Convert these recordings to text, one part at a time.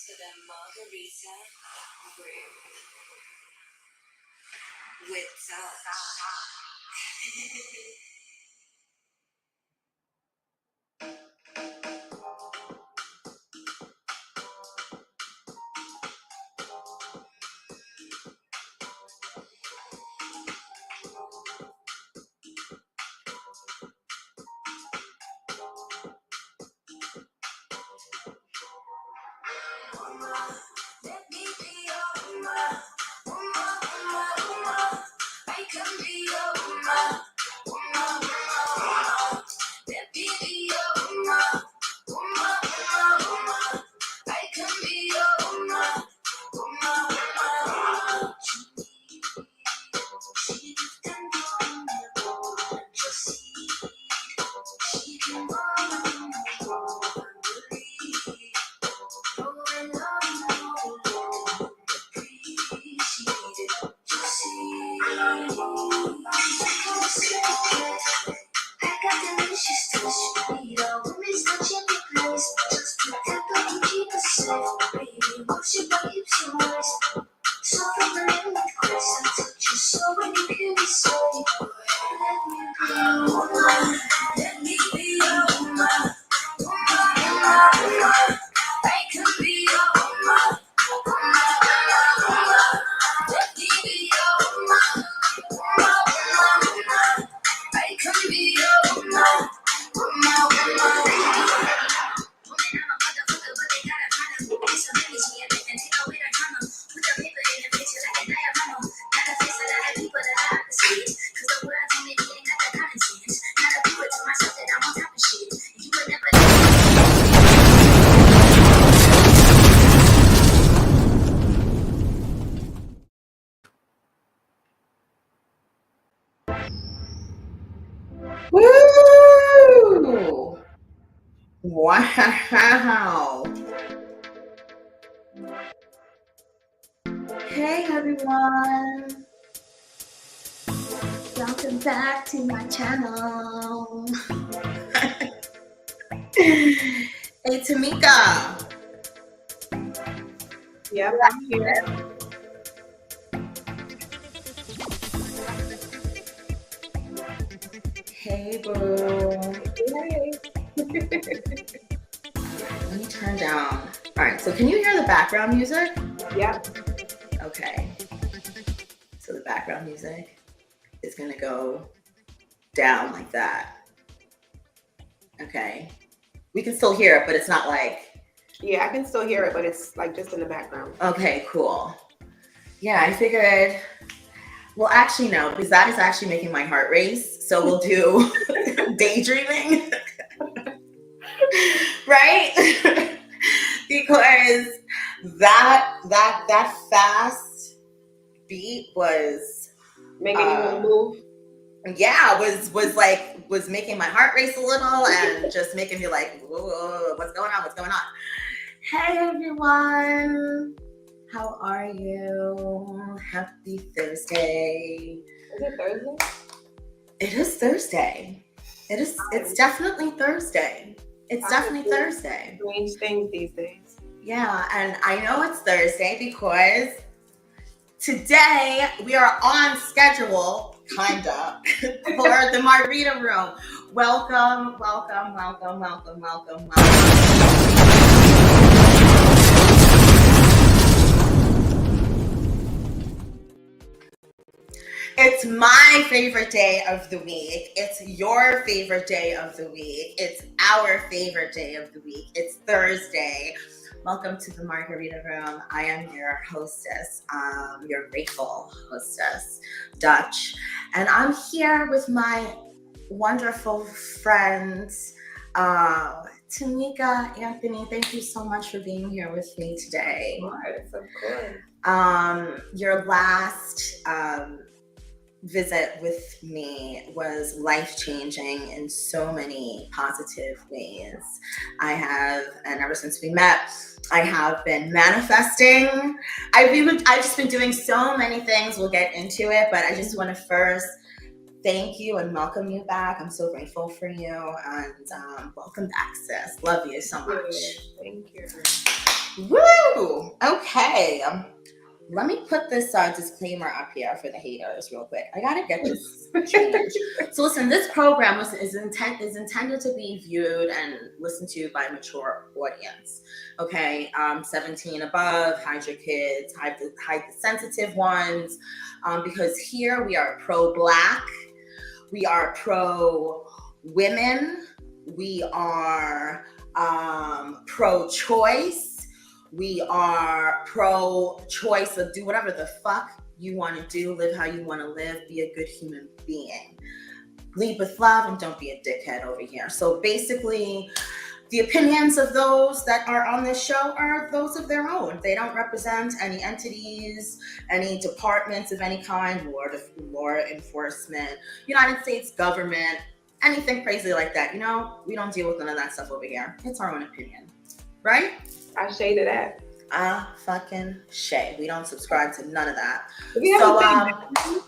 to the Margarita room with touch. Let me be your woman, woman, woman, woman. I can be your woman, woman, woman, woman. Let me be your woman, woman, woman, woman. I can be your woman, woman, woman, woman. She can go in the world, just see. She can go in the world, believe. Let me be your woman. I can be your woman. Let me be your woman. I can be your woman. Woo! Wow. Hey everyone. Welcome back to my channel. Hey Tamykah. Yep, I'm here. Hey boo. Yay. Let me turn down. All right, so can you hear the background music? Yep. Okay. So the background music is gonna go down like that. Okay. We can still hear it, but it's not like. Yeah, I can still hear it, but it's like just in the background. Okay, cool. Yeah, I figured. Well, actually, no, because that is actually making my heart race. So we'll do daydreaming, right? Because that fast beat was Making you want to move. Yeah, was making my heart race a little and just making me like, whoa, what's going on? What's going on? Hey everyone. How are you? Happy Thursday. Is it Thursday? It is Thursday. It's definitely Thursday. It's definitely Thursday. Strange things these days. Yeah, and I know it's Thursday because today we are on schedule, kinda, for the Margarita room. Welcome. It's my favorite day of the week. It's your favorite day of the week. It's our favorite day of the week. It's Thursday. Welcome to the Margarita room. I am your hostess, your grateful hostess, Dutch. And I'm here with my wonderful friends, Tamykah, Anthony. Thank you so much for being here with me today. Of course. Your last visit with me was life-changing in so many positive ways. And ever since we met, I have been manifesting. I've just been doing so many things. We'll get into it, but I just want to first thank you and welcome you back. I'm so grateful for you, and welcome back, sis. Love you so much. Thank you. Woo! Okay. Let me put this disclaimer up here for the haters real quick. I gotta get this changed. So listen, this program is intended to be viewed and listened to by a mature audience. Okay, 17 above, hide your kids, hide the sensitive ones, because here we are pro-Black, we are pro-women, we are pro-choice. We are pro-choice of do whatever the fuck you want to do, live how you want to live, be a good human being. Lead with love and don't be a dickhead over here. So basically, the opinions of those that are on this show are those of their own. They don't represent any entities, any departments of any kind, law enforcement, United States government, anything crazy like that. You know, we don't deal with none of that stuff over here. It's our own opinion, right? I shaded that. Fucking shay. We don't subscribe to none of that. We have So, the same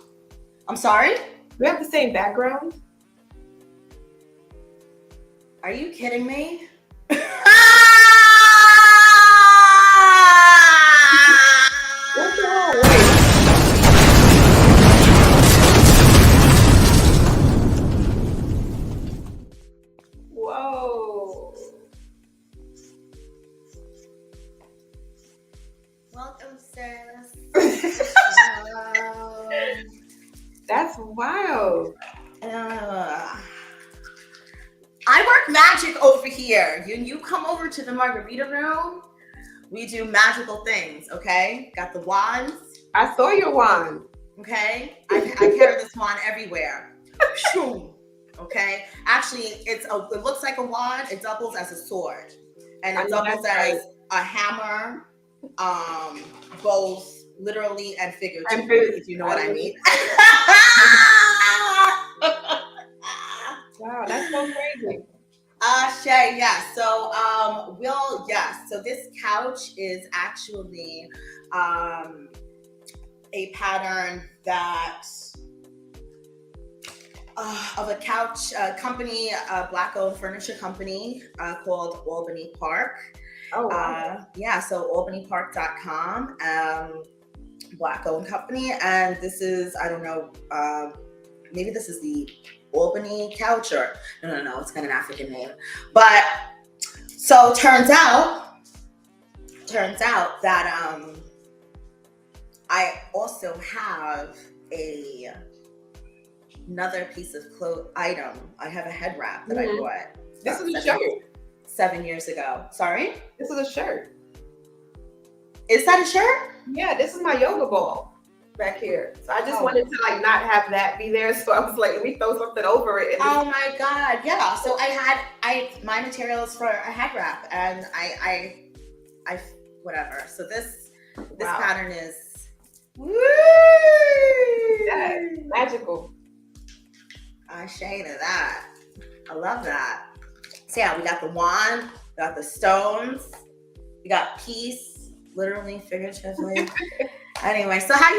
I'm sorry? we have the same background. Are you kidding me? What's wrong? Wait. Whoa. Welcome, sis. That's wild. I work magic over here. You come over to the Margarita room. We do magical things, okay? Got the wands, I saw your wand. okay? I carry this wand everywhere. Shoo. Okay? Actually, it looks like a wand. It doubles as a sword. And I it know doubles that's as right. a hammer, both literally and figuratively, And fig- if you know what I mean. Wow, that's so crazy. Shay, yeah. So, so this couch is actually a pattern that of a couch company, a Black-owned furniture company called Albany Park. Oh, wow. So albanypark.com, Black-owned company, and this is, I don't know, maybe this is the Albany couch, or no, it's got an African name. But so turns out that I also have another piece of item. I have a head wrap that I bought. This is a shirt. 7 years ago. Sorry? This is a shirt. Is that a shirt? Yeah, this is my yoga ball back here. So I just wanted to not have that be there. So I was like, let me throw something over it. Oh my God. Yeah. So my materials for a head wrap, and I whatever. So this pattern is Yeah, magical. I shade of that. I love that. So yeah, we got the wand, we got the stones, we got peace, literally, figuratively. Anyway, so how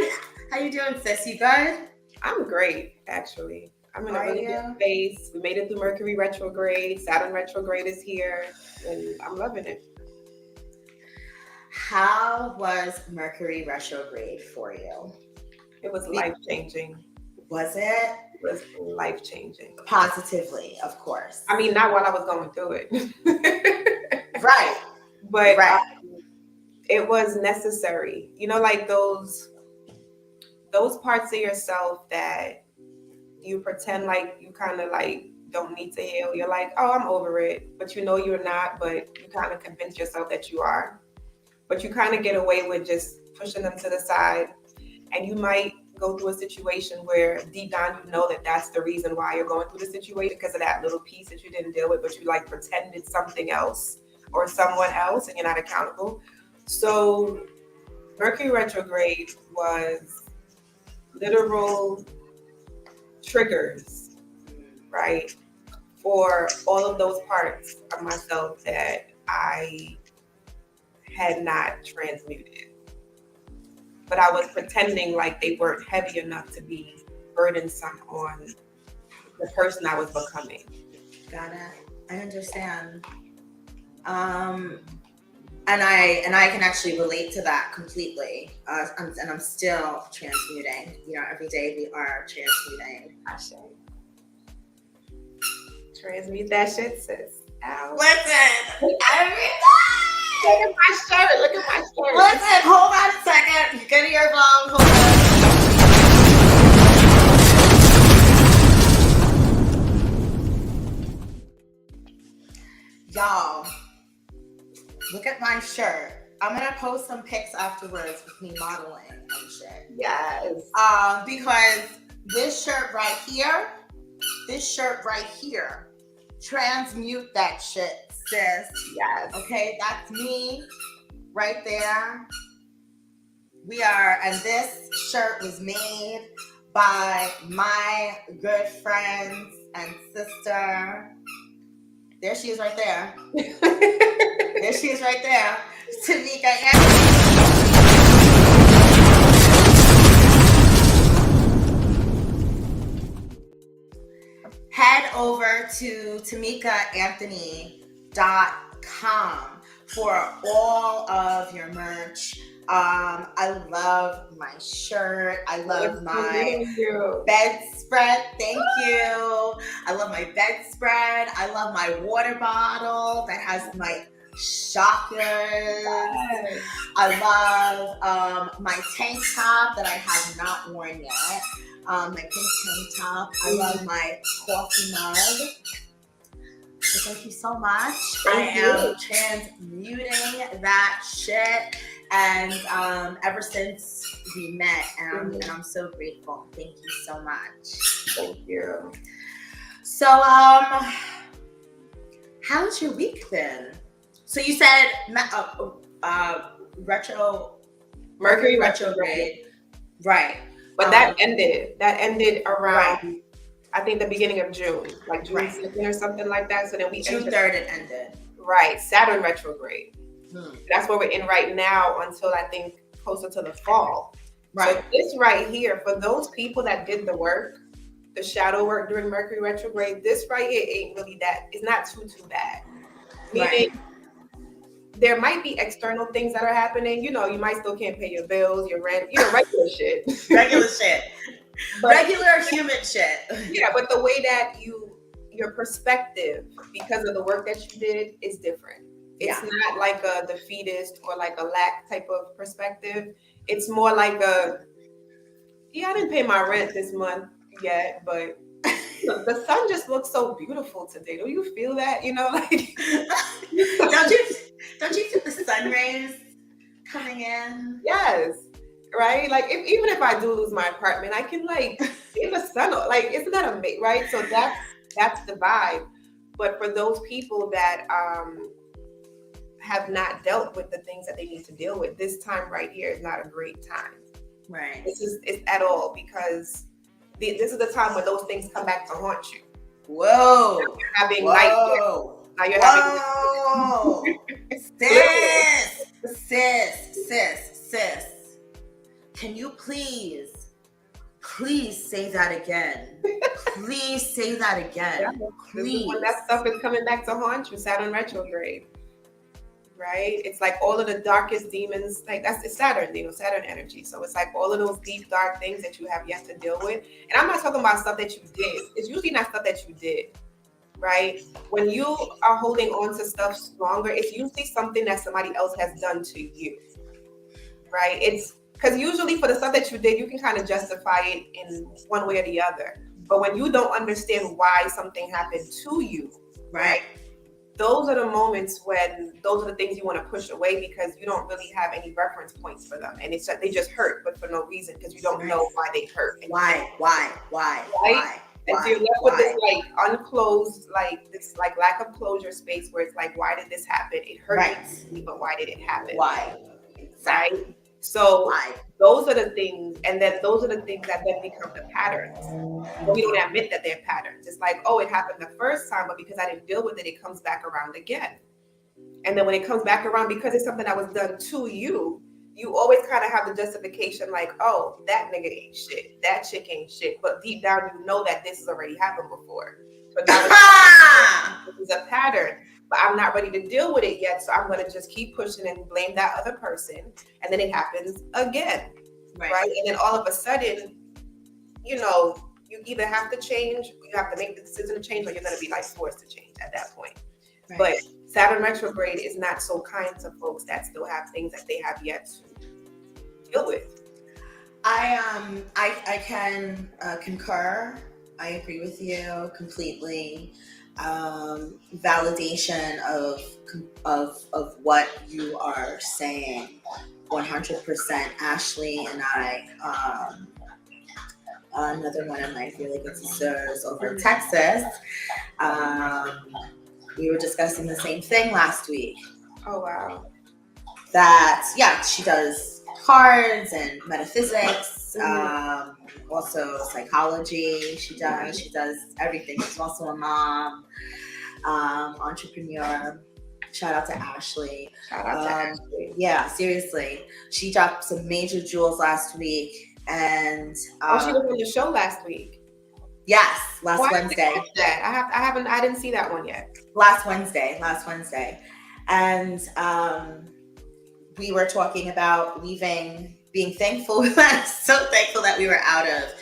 you doing, sis? You good? I'm great, actually. I'm in a really good space. We made it through Mercury retrograde. Saturn retrograde is here, and I'm loving it. How was Mercury retrograde for you? It was life-changing. Was it? It was life-changing. Positively, of course. I mean, not while I was going through it. Right. But it was necessary. You know, like those parts of yourself that you pretend like you kind of like don't need to heal. You're like, oh, I'm over it. But you know you're not, but you kind of convince yourself that you are. But you kind of get away with just pushing them to the side. And you might go through a situation where deep down you know that that's the reason why you're going through the situation, because of that little piece that you didn't deal with, but you like pretended something else or someone else and you're not accountable. So Mercury retrograde was literal triggers, right? For all of those parts of myself that I had not transmuted. But I was pretending like they weren't heavy enough to be burdensome on the person I was becoming. Got it. I understand. And I can actually relate to that completely. And I'm still transmuting. Every day we are transmuting. Transmute that shit, sis. Ow. Listen, every Look at my shirt. Look at my shirt. Listen, hold on a second. You get to your phone. Hold on. Y'all, look at my shirt. I'm gonna post some pics afterwards with me modeling and shit. Yes. Because this shirt right here, transmute that shit, sis. Yes. Okay, that's me right there. And this shirt was made by my good friends and sister. There she is right there. There she is right there. Tamykah. Head over to tamykahanthony.com for all of your merch. I love my shirt. I love my bedspread. Thank you. I love my bedspread. I love my water bottle that has my chakras. I love my tank top that I have not worn yet. My pink tank top. I love my coffee mug. So thank you so much. I am transmuting that shit. And ever since we met, and I'm so grateful. Thank you so much. Thank you. So, how's your week been? So you said Mercury retrograde, right? But that ended around, I think, the beginning of June, like June 2nd or something like that. So then we June 3rd it ended. Right, Saturn retrograde. That's where we're in right now until I think closer to the fall. Right. So this right here, for those people that did the work, the shadow work during Mercury retrograde, this right here ain't really it's not too bad. Meaning, there might be external things that are happening. You might still can't pay your bills, your rent, regular shit. Regular shit. Regular human shit. Yeah, but the way that your perspective, because of the work that you did, is different. It's not like a defeatist or like a lack type of perspective. It's more like I didn't pay my rent this month yet, but the sun just looks so beautiful today. Do you feel that? Don't you feel the sun rays coming in? Yes. Right? Like even if I do lose my apartment, I can see the sun. Isn't that amazing? Right? So that's the vibe. But for those people that have not dealt with the things that they need to deal with, this time right here is not a great time. Right. It's at all, because this is the time when those things come back to haunt you. Whoa. Now you're having nightmares. Now you're having sis. Can you please say that again? Please say that again. Yeah. Please. When that stuff is coming back to haunt you, Saturn retrograde. Right? It's like all of the darkest demons, it's Saturn, Saturn energy. So it's like all of those deep, dark things that you have yet to deal with. And I'm not talking about stuff that you did. It's usually not stuff that you did, right? When you are holding on to stuff longer, it's usually something that somebody else has done to you, right? It's because usually for the stuff that you did, you can kind of justify it in one way or the other. But when you don't understand why something happened to you, right? Those are the moments when those are the things you want to push away, because you don't really have any reference points for them. And they just hurt, but for no reason, because you don't know why they hurt. Why? And so you're left with this unclosed, this lack of closure space where it's like, why did this happen? It hurt me, but why did it happen? Why? Right? So those are the things, and then those are the things that then become the patterns. But we don't admit that they're patterns. It's like, oh, it happened the first time, but because I didn't deal with it, it comes back around again. And then when it comes back around, because it's something that was done to you, you always kind of have the justification like, oh, that nigga ain't shit. That chick ain't shit. But deep down, you know that this has already happened before. So now this is a pattern. but I'm not ready to deal with it yet. So I'm going to just keep pushing and blame that other person. And then it happens again. Right. And then all of a sudden, you either have to change, you have to make the decision to change, or you're going to be like forced to change at that point. Right. But Saturn retrograde is not so kind to folks that still have things that they have yet to deal with. I can concur. I agree with you completely. Validation of what you are saying, 100%. Ashley and I, another one of my really good sisters over in Texas, we were discussing the same thing last week. Oh wow! That she does cards and metaphysics, also psychology. She does everything. She's also a mom, entrepreneur. Shout out to Ashley. Yeah, seriously, she dropped some major jewels last week, and she was on the show last week. Yes, last Wednesday. I didn't see that one yet. Last Wednesday, and we were talking about leaving, being thankful. So thankful that we were out of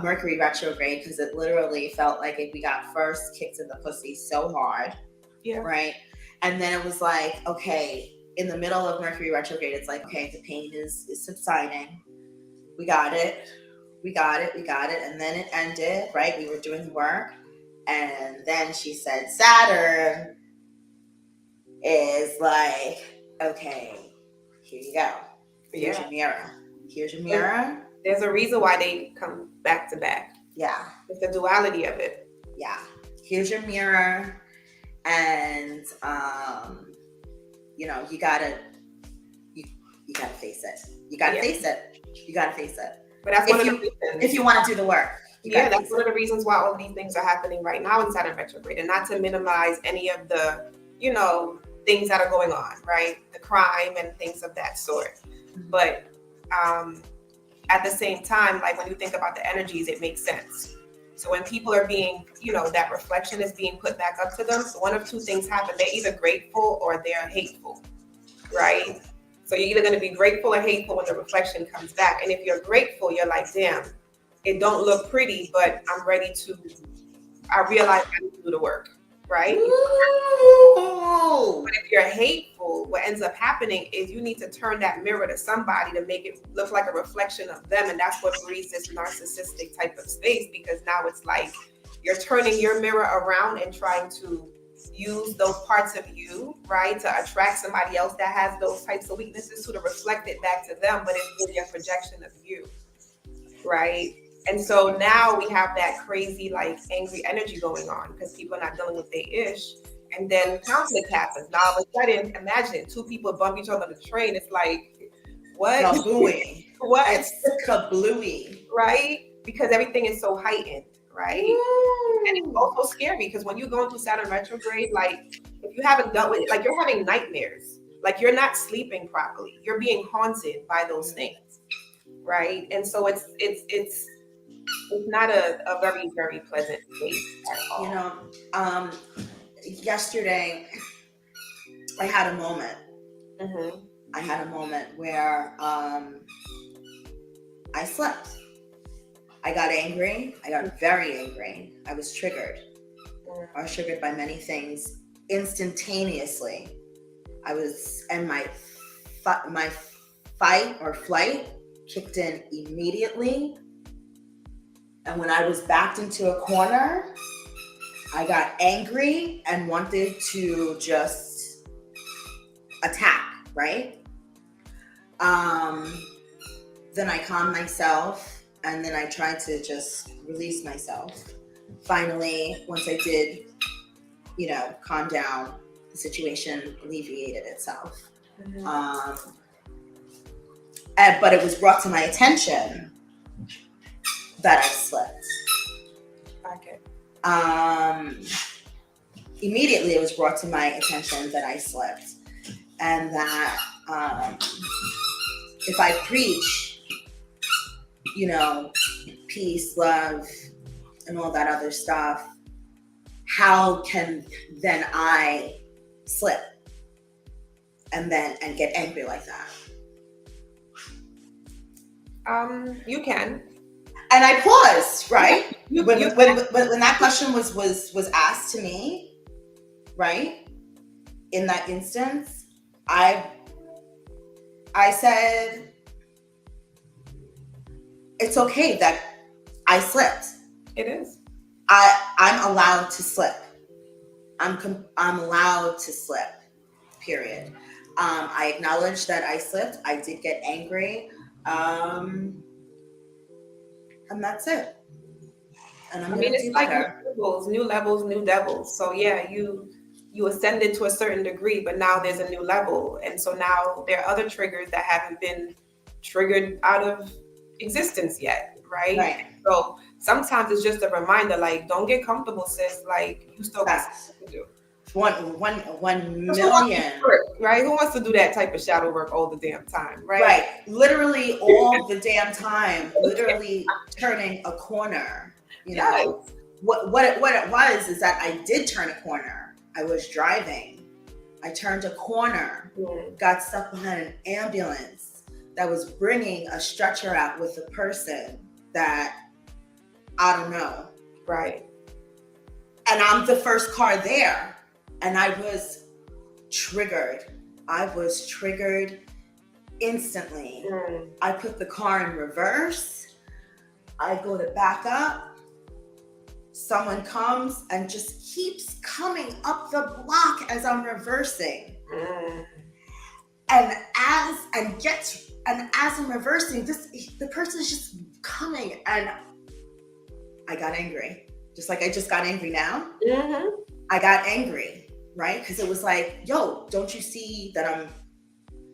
Mercury retrograde, because it literally felt like we got first kicked in the pussy so hard. Yeah. Right. And then it was like, okay, in the middle of Mercury retrograde, it's like, okay, the pain is subsiding. We got it. And then it ended, right? We were doing the work. And then she said, Saturn is like, okay, here you go. Here's your mirror. Here's your mirror. There's a reason why they come back to back. Yeah. It's the duality of it. Yeah. Here's your mirror. And, you gotta face it. You gotta face it. But that's one of the reasons. If you want to do the work. That's one of the reasons why all of these things are happening right now in Saturn retrograde, and not to minimize any of the, things that are going on, right? The crime and things of that sort. But at the same time, like when you think about the energies, it makes sense. So when people are being, that reflection is being put back up to them, so one of two things happen. They're either grateful or they're hateful, right? So you're either going to be grateful or hateful when the reflection comes back. And if you're grateful, you're like, damn, it don't look pretty, but I realize I need to do the work, right? Ooh. But if you're hateful, what ends up happening is you need to turn that mirror to somebody to make it look like a reflection of them. And that's what breeds this narcissistic type of space, because now it's like you're turning your mirror around and trying to use those parts of you, right, to attract somebody else that has those types of weaknesses, to reflect it back to them, but it's really a projection of you, right? And so now we have that crazy, like, angry energy going on because people are not dealing with their ish, and then conflict happens. Now all of a sudden, imagine two people bump each other on the train. It's like, what? Kablooey. What? It's kablooey. Right? Because everything is so heightened. Right? And it's also scary because when you're going through Saturn retrograde, like if you haven't dealt with it, like you're having nightmares, like you're not sleeping properly, you're being haunted by those things, right? And so it's not a very, very pleasant space at all. Yesterday I had a moment. Mm-hmm. I had a moment where I slept. I got angry. I got very angry. I was triggered. I was triggered by many things instantaneously. And my fight or flight kicked in immediately. And when I was backed into a corner, I got angry and wanted to just attack, right? Then I calmed myself. And then I tried to just release myself. Finally, once I did, calm down, the situation alleviated itself. Mm-hmm. But it was brought to my attention that I slept. Okay. Immediately, it was brought to my attention that I slept, and that if I preach, peace, love, and all that other stuff, how can then I slip and get angry like that? You can. And I paused, right? You when can. That question was asked to me, right? In that instance, I said, it's okay that I slipped. It is. I'm allowed to slip. I'm allowed to slip. Period. I acknowledge that I slipped. I did get angry. And that's it. And I'm gonna do it's like better. new levels, new devils. So yeah, you ascended to a certain degree, but now there's a new level, and so now there are other triggers that haven't been triggered out of existence yet, right? Right. So sometimes it's just a reminder, like, don't get comfortable, sis. Like, you still got something to do. 1 million. Right? Who wants to do that type of shadow work all the damn time, right? Right. Literally all the damn time. Literally turning a corner. You know, Yes. what it was is that I did turn a corner. I was driving. I turned a corner, got stuck behind an ambulance that was bringing a stretcher out with a person that I don't know. Right. And I'm the first car there. And I was triggered. I was triggered instantly. I put the car in reverse. I go to back up. Someone comes and just keeps coming up the block as I'm reversing. And as I'm reversing, the person is just coming, and I got angry. Just like I just got angry now. I got angry, right? Because it was like, yo, don't you see that I'm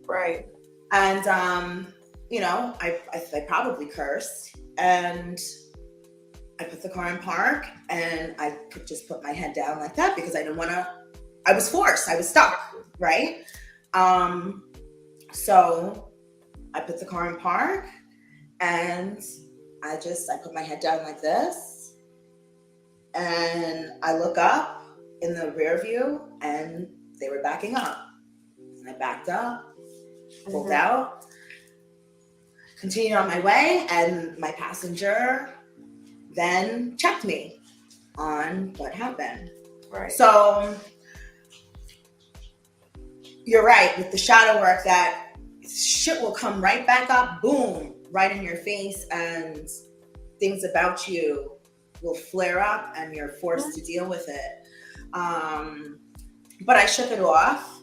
right? And you know, I probably cursed, and I put the car in park, and I just put my head down like that because I didn't want to. I was forced. I was stuck, right? So I put the car in park, and I put my head down like this, and I look up in the rear view, and they were backing up. And I backed up, pulled out, continued on my way, and my passenger then checked me on what happened. Right. So you're right with the shadow work, that shit will come right back up, boom, right in your face, and things about you will flare up, and you're forced to deal with it. But I shook it off.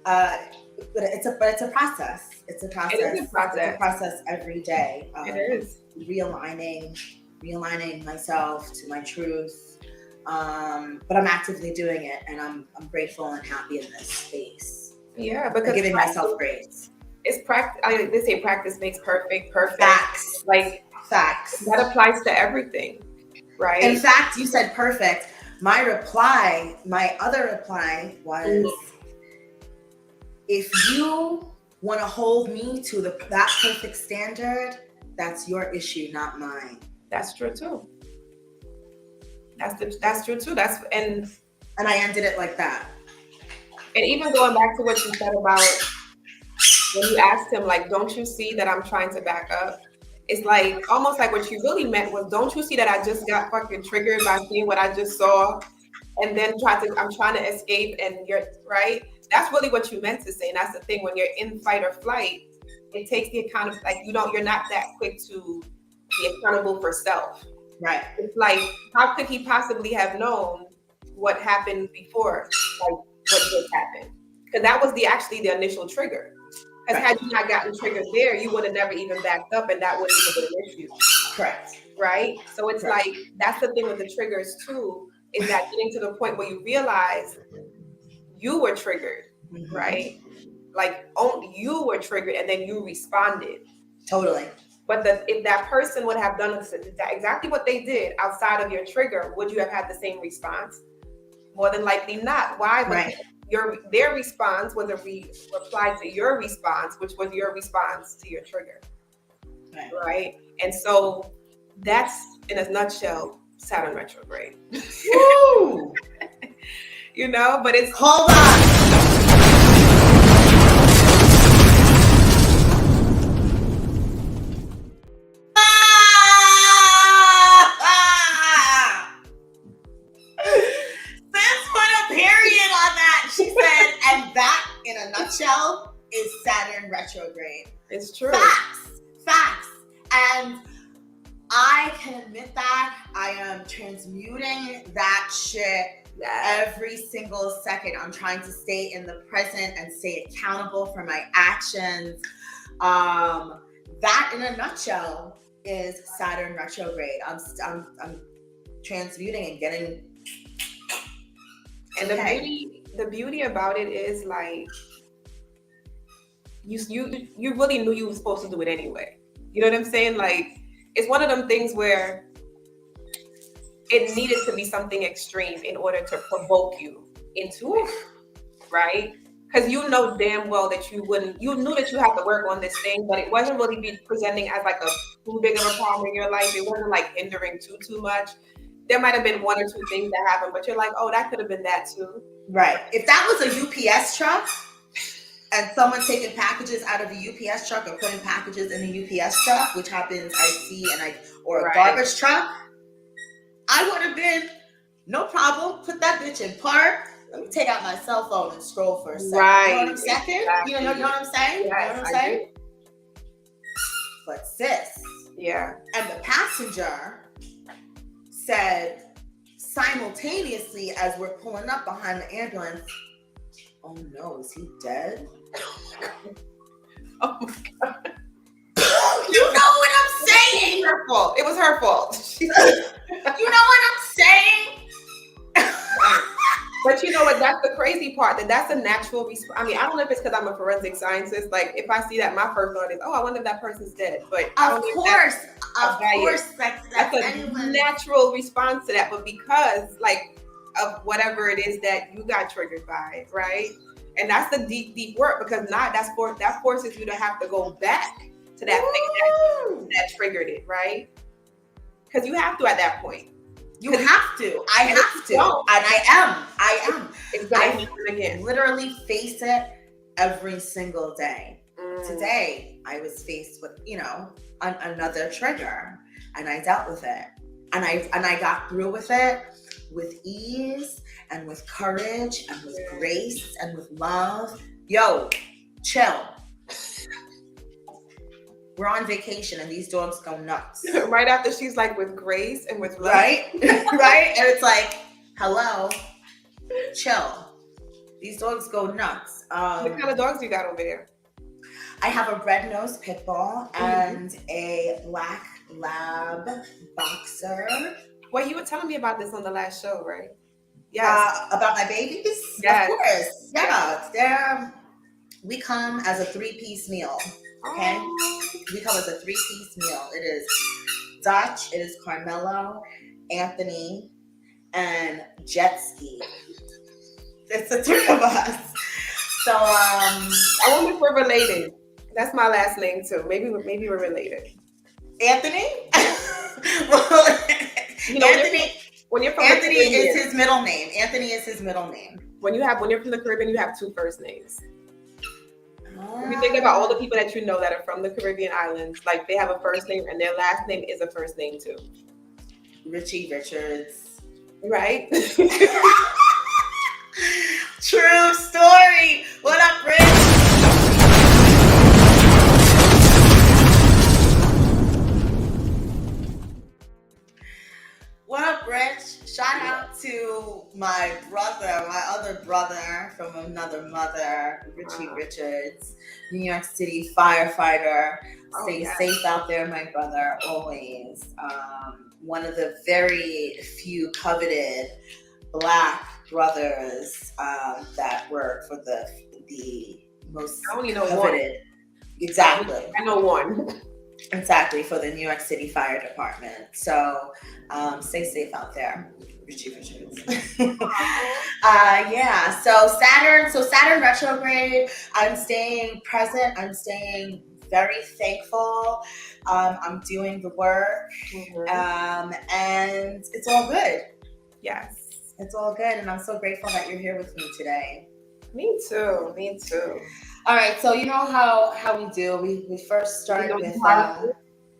But it's a process. It's a process. It is a process. It's a process every day. It is realigning myself to my truth. But I'm actively doing it, and I'm grateful and happy in this space. Yeah, because I'm giving myself grace. It's practice. They say practice makes perfect. Facts. Facts. That applies to everything, right? In fact, you said perfect. My other reply was, if you want to hold me to that perfect standard, that's your issue, not mine. That's true too. That's true too. And I ended it like that. And even going back to what you said about when you asked him, like, don't you see that I'm trying to back up? It's like almost like what you really meant was, don't you see that I just got fucking triggered by seeing what I just saw, and then I'm trying to escape, and you're right. That's really what you meant to say. And that's the thing, when you're in fight or flight, it takes the account of, like, you're not that quick to be accountable for self. Right. It's like, how could he possibly have known what happened before, like what just happened? Because that was actually the initial trigger. Because had you not gotten triggered there, you would have never even backed up, and that wouldn't even been an issue. Correct. Right? So it's like, that's the thing with the triggers too, is that getting to the point where you realize you were triggered, right? Like, you were triggered, and then you responded. Totally. But if that person would have done exactly what they did outside of your trigger, would you have had the same response? More than likely not. Why? Right. Their response was a reply to your response, which was your response to your trigger. Right? And so that's, in a nutshell, Saturn retrograde. Woo! You know, but it's Hold on. Sis put a period on that. She said, and that, in a nutshell, is Saturn retrograde. it's true. Facts. And I can admit that I am transmuting that shit every single second. I'm trying to stay in the present and stay accountable for my actions. That, in a nutshell, is Saturn retrograde. I'm transmuting and getting. And the beauty about it is like you really knew you were supposed to do it anyway. You know what I'm saying? Like, it's one of them things where it needed to be something extreme in order to provoke you into it, right? Because you know damn well that you knew that you had to work on this thing, but it wasn't really be presenting as like a too big of a problem in your life. It wasn't like hindering too much. There might have been one or two things that happened, but you're like, oh, that could have been that too. Right. If that was a UPS truck and someone taking packages out of a UPS truck or putting packages in a UPS truck, which happens I see, or a garbage truck, I would have been, no problem, put that bitch in park. Let me take out my cell phone and scroll for a second. Right. You know what I'm saying? Exactly. You know what I'm saying? Yes, you know what I'm saying? But sis. Yeah. And the passenger said simultaneously as we're pulling up behind the ambulance, oh no, is he dead? Oh my God. You know what I'm saying? Her fault. It was her fault. You know what I'm saying? But you know what? That's the crazy part. That's a natural response. I mean, I don't know if it's because I'm a forensic scientist. Like, if I see that, my first thought is, oh, I wonder if that person's dead. But of course, that's a natural response to that. But because, like, of whatever it is that you got triggered by, right? And that's the deep work, because that forces you to have to go back to that thing that triggered it, right? Because you have to at that point. You have to. I have to. And I am. It's gonna happen again. Literally face it every single day. Today, I was faced with, another trigger, and I dealt with it. And I got through with it with ease and with courage and with grace and with love. Yo, chill. We're on vacation and these dogs go nuts. Right after she's like, with grace and with love. Right? Right? And it's like, hello, chill. These dogs go nuts. What kind of dogs you got over there? I have a red-nosed pit bull and a black lab boxer. Well, you were telling me about this on the last show, right? Yes. About my babies? Yes. Of course. Yeah. We come as a 3-piece meal. Okay? We come as a 3-piece meal. It is Dutch, it is Carmelo, Anthony, and Jet Ski. It's the 3 of us. So, I wonder if we're related. That's my last name too. Maybe we're related. Anthony? Well, Anthony. When you're from Anthony the Caribbean, is his middle name. Anthony is his middle name. When you're from the Caribbean, you have 2 first names. If you think about all the people that you know that are from the Caribbean islands, like, they have a first name and their last name is a first name too. Richie Richards. Right? True story. What up, Rich? What up, Rich? Shout out to my other brother from another mother, Richie Richards, New York City firefighter. Stay safe out there, my brother, always. One of the very few coveted Black brothers that work for the most I only know coveted. one. Exactly. I know one. Exactly, for the New York City Fire Department. So stay safe out there, Richie Richards. Yeah. So Saturn retrograde. I'm staying present. I'm staying very thankful. I'm doing the work, and it's all good. Yes. It's all good, and I'm so grateful that you're here with me today. Me too. Me too. All right, so you know how we do. We first start with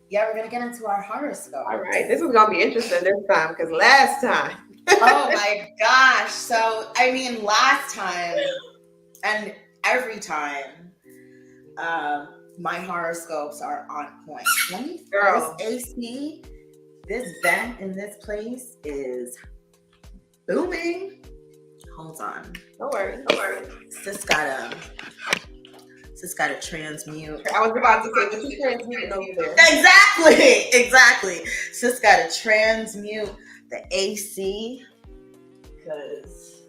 we're gonna get into our horoscope. All right, this is gonna be interesting this time because last time. Oh my gosh! So I mean, last time and every time, my horoscopes are on point. Let me, Girl. This AC, this vent in this place is booming. Hold on. Don't worry. Don't worry. Sis gotta transmute. I was about to say, what you transmuting over there? Exactly. Sis gotta transmute the AC because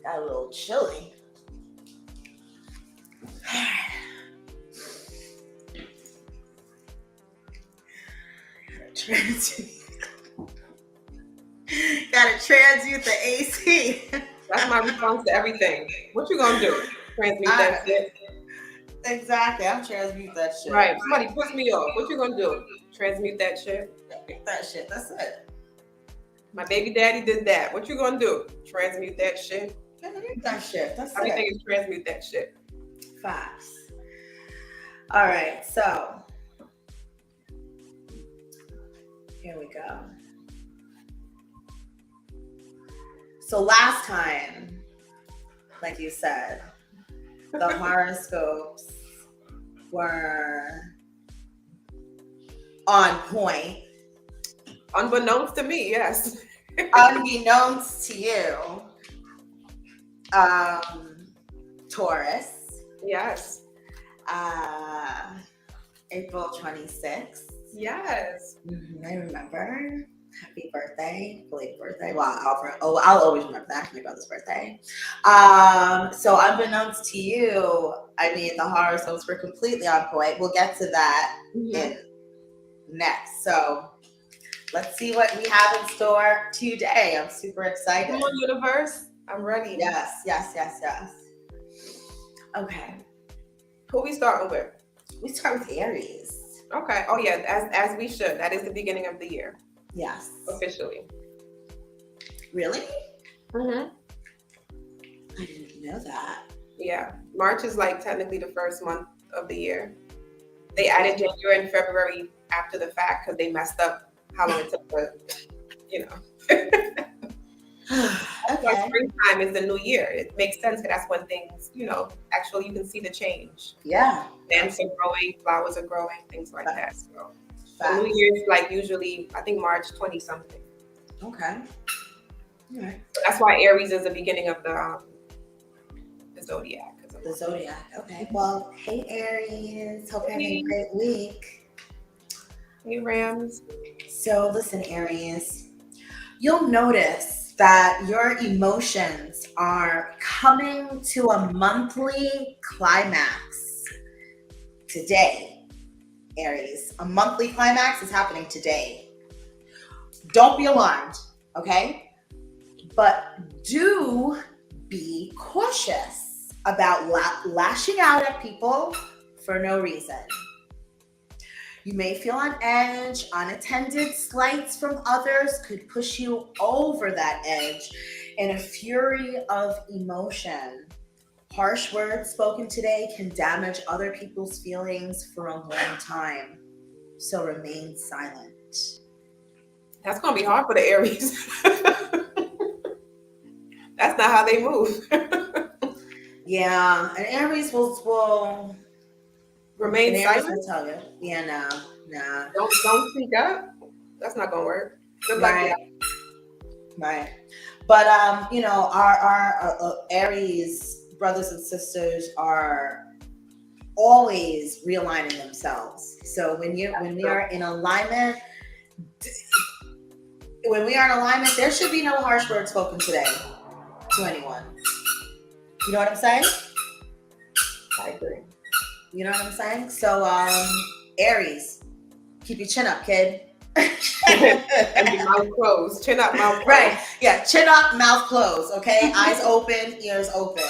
got a little chilly. Gotta transmute the AC. That's my response to everything. What you gonna do? Transmute that shit? Exactly. I'm transmute that shit. Right. Somebody puts me off. What you gonna do? Transmute that shit? That shit. That's it. My baby daddy did that. What you gonna do? Transmute that shit? Transmute that shit. That's everything it. is transmute that shit. Facts. All right. So here we go. So last time, like you said, the horoscopes were on point. Unbeknownst to me, yes. Unbeknownst to you, Taurus. Yes. April 26th. Yes. I remember. Happy birthday, belated birthday. Well, I'll always remember that. My brother's birthday. So unbeknownst to you, I mean, the horoscopes were completely on point. We'll get to that in next. So let's see what we have in store today. I'm super excited. Come on, universe. I'm ready. Yes. Okay. Who we starting with? We start with Aries. Okay. Oh yeah, as we should. That is the beginning of the year. Yes. Officially. Really? Mm-hmm. I didn't know that. Yeah. March is like technically the first month of the year. They added January and February after the fact because they messed up how long it took for, Okay. Springtime is the new year. It makes sense because that's when things, actually you can see the change. Yeah. Plants are growing, flowers are growing, things like that. So the New Facts. Year's like usually, I think March 20 something. Okay. All right. So that's why Aries is the beginning of the zodiac. The zodiac. Okay. Well, hey Aries. Hope you're having a great week. Hey Rams. So listen, Aries. You'll notice that your emotions are coming to a monthly climax today. Aries, a monthly climax is happening today. Don't be alarmed, okay? But do be cautious about lashing out at people for no reason. You may feel on edge. Unattended slights from others could push you over that edge in a fury of emotion. Harsh words spoken today can damage other people's feelings for a long time. So remain silent. That's going to be hard for the Aries. That's not how they move. Yeah, and Aries will remain silent. Will tell you. Yeah, no. Don't speak up. That's not going to work. Good luck. Right. Right. But our Aries brothers and sisters are always realigning themselves. So when we are in alignment, there should be no harsh words spoken today to anyone. You know what I'm saying? I agree. You know what I'm saying? So Aries, keep your chin up, kid. And your mouth closed. Chin up, mouth closed. Right. Yeah, chin up, mouth closed, okay? Eyes open, ears open.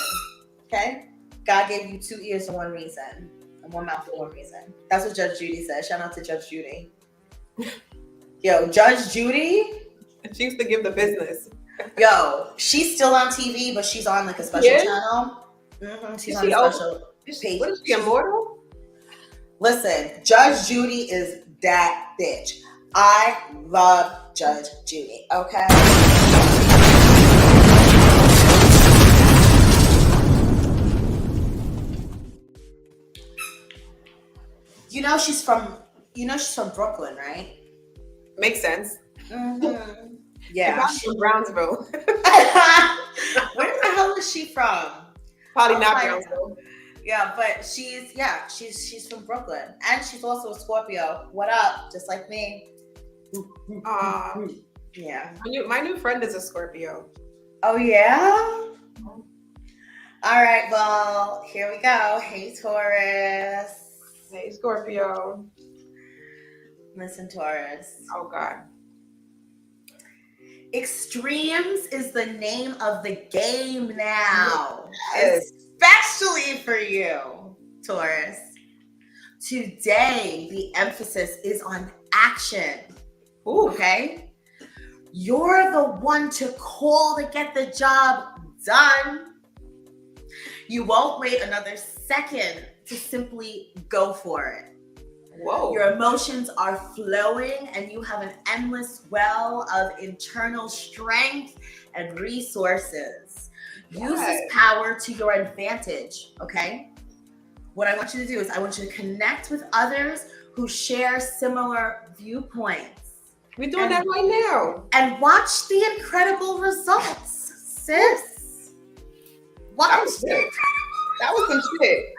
Okay? God gave you 2 ears for one reason and one mouth for one reason. That's what Judge Judy said. Shout out to Judge Judy. Yo, Judge Judy. She used to give the business. Yo, she's still on TV, but she's on like a special channel. She's on a special page. What is she, immortal? Listen, Judge Judy is that bitch. I love Judge Judy, okay? You know she's from Brooklyn, right? Makes sense. Mm-hmm. Yeah. She's from Brownsville. Where the hell is she from? Probably not Brownsville. Yeah, but she's from Brooklyn, and she's also a Scorpio. What up? Just like me. Yeah. My new friend is a Scorpio. Oh yeah. All right. Well, here we go. Hey, Taurus. Hey, Scorpio. Listen, Taurus. Oh God. Extremes is the name of the game now. Yes. Especially for you, Taurus. Today, the emphasis is on action. Ooh. Okay? You're the one to call to get the job done. You won't wait another second to simply go for it. Whoa. Your emotions are flowing and you have an endless well of internal strength and resources. Use this power to your advantage, okay? What I want you to do is I want you to connect with others who share similar viewpoints. We're doing that right now. And watch the incredible results, sis. That was shit. That was some shit.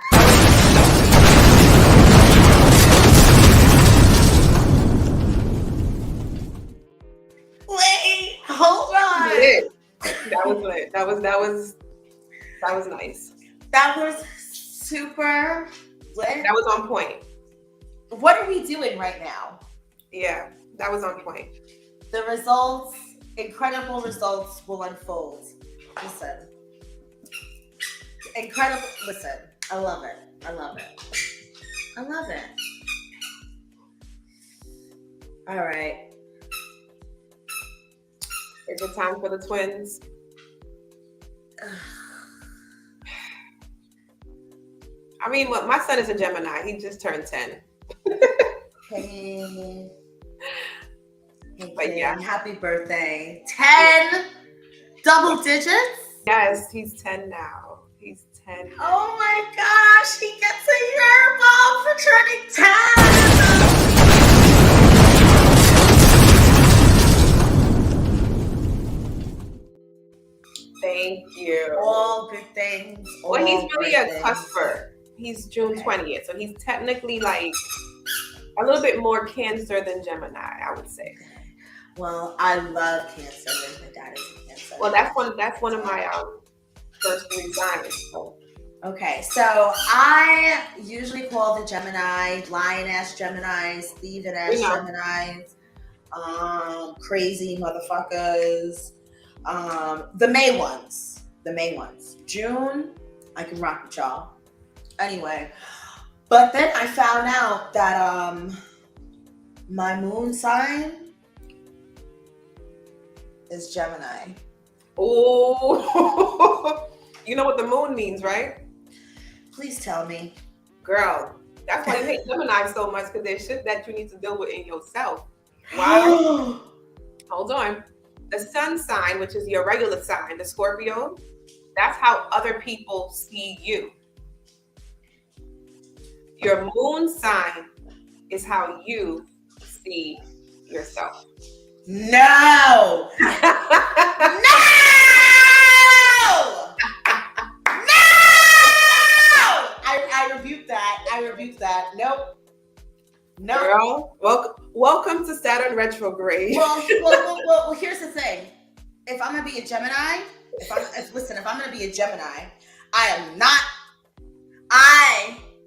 Wait, hold on. That was lit. That was nice. That was super lit. That was on point. What are we doing right now? Yeah, that was on point. The results, incredible results will unfold. Listen. Incredible. Listen, I love it. I love it. I love it. All right. Is it time for the twins? I mean, my son is a Gemini. He just turned 10. Hey. But yeah. Happy birthday. 10 double digits? Yes, he's 10 now. He's 10. Oh my gosh, he gets a year ball for turning 10. Thank you. All good things. Well, he's really a cusper. He's June 20th, so he's technically like a little bit more Cancer than Gemini, I would say. Well, I love Cancer. My dad is a Cancer. Well, that's one of my first 3 signs. So. Okay, so I usually call the Gemini lion-ass Geminis, thieving-ass Geminis, crazy motherfuckers, the May ones. June, I can rock with y'all. Anyway, but then I found out that my moon sign is Gemini. Oh, you know what the moon means, right? Please tell me. Girl, that's why you hate Gemini so much, because there's shit that you need to deal with in yourself. Why? Hold on. The sun sign, which is your regular sign, the Scorpio, that's how other people see you. Your moon sign is how you see yourself. No! No! I rebuke that. Nope. Girl, welcome to Saturn retrograde. Well, here's the thing. If I'm gonna be a Gemini, if I'm gonna be a Gemini, I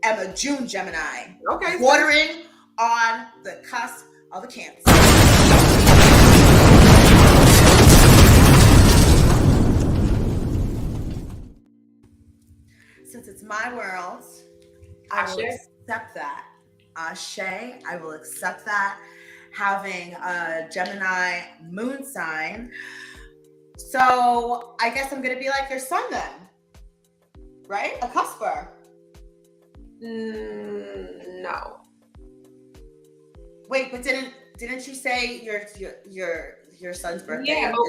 am a June Gemini. Okay. Bordering on the cusp of a Cancer. Since it's my world, I will accept that. Ashe, I will accept that. having a Gemini moon sign. So I guess I'm gonna be like your sun then, right? A cusper. No. Wait, but didn't you say your son's birthday? Yeah, but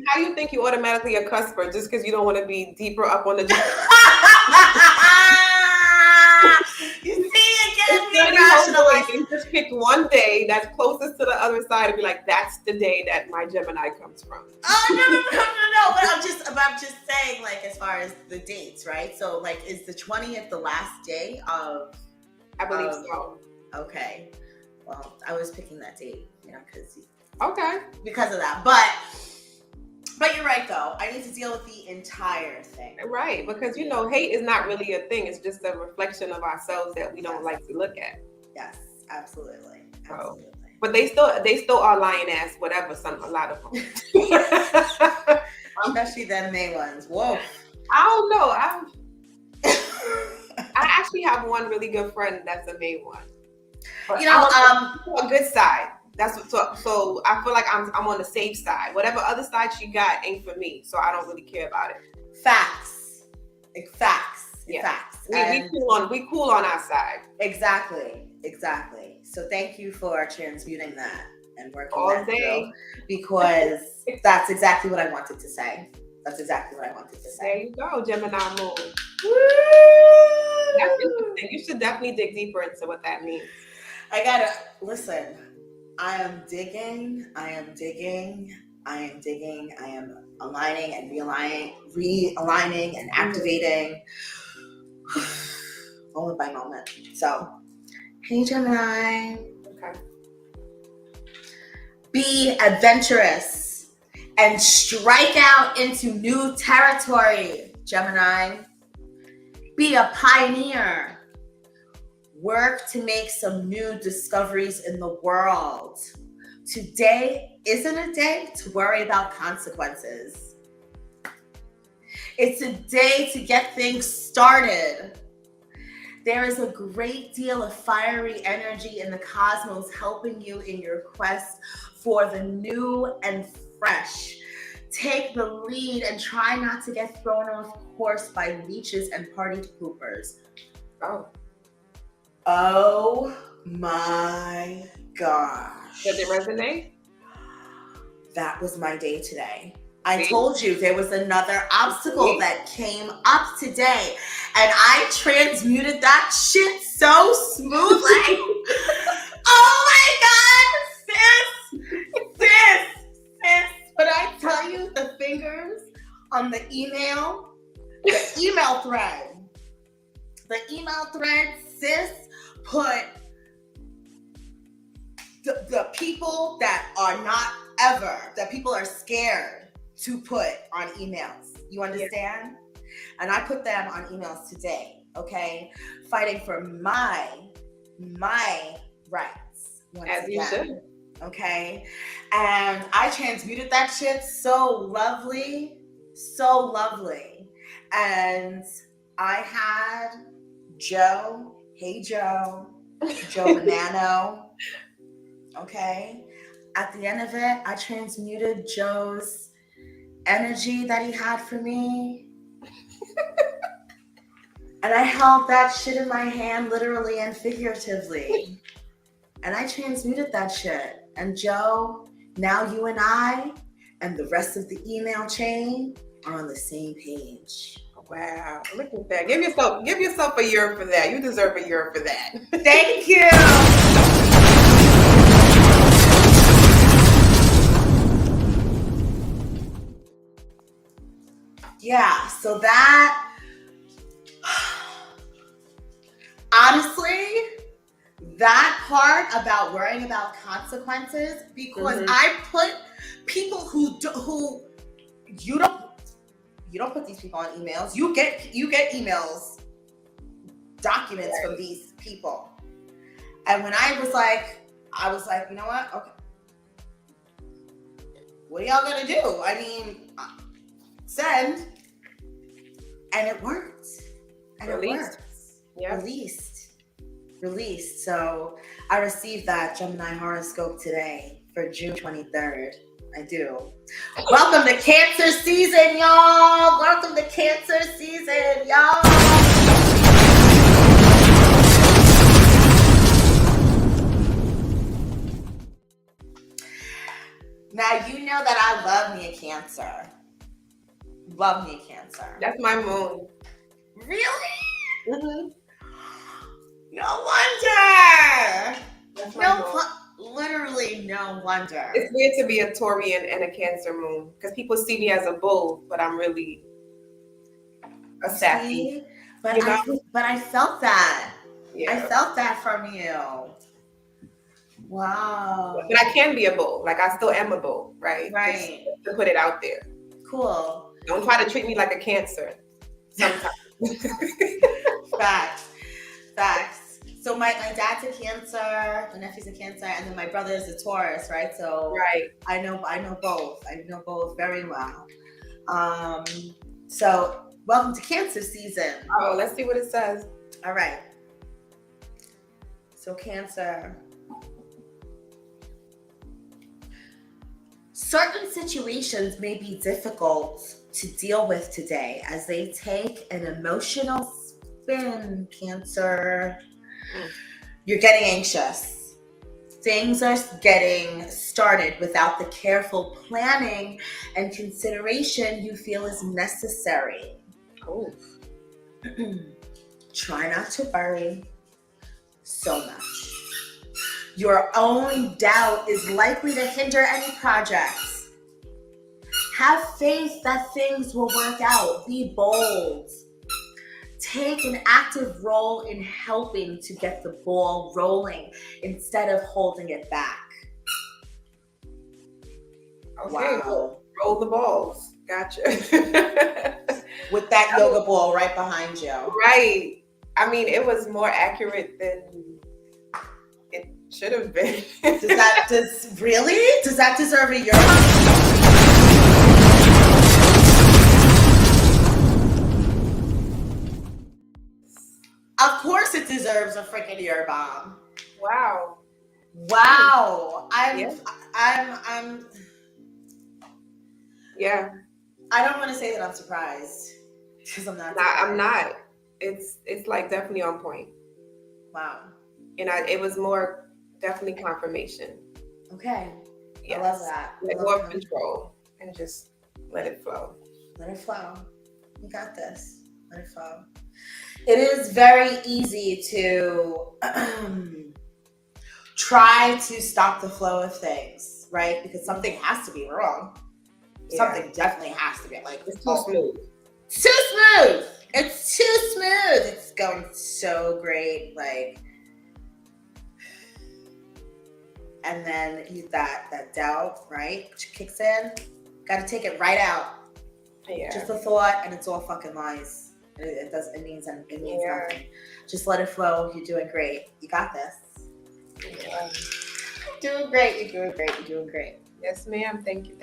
how you think you automatically a cusper just because you don't want to be deeper up on the You see, again, we you rationalize. just pick one day that's closest to the other side and be like, that's the day that my Gemini comes from. Oh no! But I'm just saying, like, as far as the dates, right? So, like, is the 20th the last day of? I believe so. Okay. Well, I was picking that date, because of that. But you're right, though. I need to deal with the entire thing. Right, because hate is not really a thing. It's just a reflection of ourselves that we don't like to look at. Yes, absolutely. But they still are lying ass, whatever. A lot of them. Especially them May ones. Whoa. I don't know. I actually have one really good friend that's a May one. But a good side. That's what, so I feel like I'm on the safe side. Whatever other side she got ain't for me, so I don't really care about it. Facts. Yeah. Facts. We cool on our side. Exactly. So thank you for transmuting that and working all that day through, because that's exactly what I wanted to say. There you go, Gemini moon. Woo! That's interesting. You should definitely dig deeper into what that means. I gotta listen. I am digging. I am aligning and realigning and activating moment by moment. So, hey Gemini. Okay. Be adventurous and strike out into new territory, Gemini. Be a pioneer. Work to make some new discoveries in the world. Today isn't a day to worry about consequences. It's a day to get things started. There is a great deal of fiery energy in the cosmos helping you in your quest for the new and fresh. Take the lead and try not to get thrown off course by leeches and party poopers. Oh my gosh. Does it resonate? That was my day today. I told you there was another obstacle that came up today, and I transmuted that shit so smoothly. Oh my God, sis. But I tell you, the fingers on the email thread, sis, put the people that people are scared to put on emails. You understand? Yeah. And I put them on emails today, okay? Fighting for my rights. As you should. Okay? And I transmuted that shit so lovely. And I had Joe Bonanno, okay? At the end of it, I transmuted Joe's energy that he had for me. And I held that shit in my hand, literally and figuratively. And I transmuted that shit. And Joe, now you and I and the rest of the email chain are on the same page. Wow, look at that. Give yourself a year for that. You deserve a year for that. Thank you. Yeah, so that, honestly, that part about worrying about consequences, because I put people who you don't put these people on emails. You get emails, documents from these people. And when I was like, you know what? Okay. What are y'all gonna do? I mean, send. And it worked. And Released. it worked. Yeah. Released. released. So I received that Gemini horoscope today for June 23rd. I do. Welcome to Cancer season, y'all. Welcome to Cancer season, y'all. Now, you know that I love me a Cancer. Love me a Cancer. That's my moon. Really? Mm-hmm. No wonder. That's my moon. Literally no wonder. It's weird to be a Taurian and a Cancer moon because people see me as a bull, but I'm really a sassy. But you know? I felt that. Yeah. I felt that from you. Wow. But I can be a bull. Like, I still am a bull, right? Right. Just to put it out there. Cool. Don't try to treat me like a Cancer sometimes. Facts. So my dad's a Cancer, my nephew's a Cancer, and then my brother is a Taurus, right? So right. I know both. I know both very well. So welcome to Cancer season. Oh, let's see what it says. All right. So Cancer. Certain situations may be difficult to deal with today as they take an emotional spin, Cancer. You're getting anxious. Things are getting started without the careful planning and consideration you feel is necessary. Oh. Try not to worry so much. Your own doubt is likely to hinder any projects. Have faith that things will work out. Be bold. Take an active role in helping to get the ball rolling instead of holding it back. Okay, wow. Roll the balls. Gotcha. With that yoga ball right behind you. Right. I mean, it was more accurate than it should have been. Does that deserve a yoga? Of course it deserves a freaking ear bomb. Wow. I'm yeah. I don't want to say that I'm surprised because I'm not. I'm not. It's like definitely on point. Wow. And it was more definitely confirmation. Okay. Yes. I love that. Like more control and just let it flow. Let it flow. You got this. Let it flow. It is very easy to try to stop the flow of things, right? Because something has to be wrong. Yeah. Something definitely has to be like it's too smooth. Too smooth. It's too smooth. It's going so great, like. And then that doubt, right? Which kicks in. Got to take it right out. Yeah. Just a thought, and it's all fucking lies. It means nothing. Just let it flow. You're doing great. You got this. Yeah. You're doing great. Yes, ma'am. Thank you.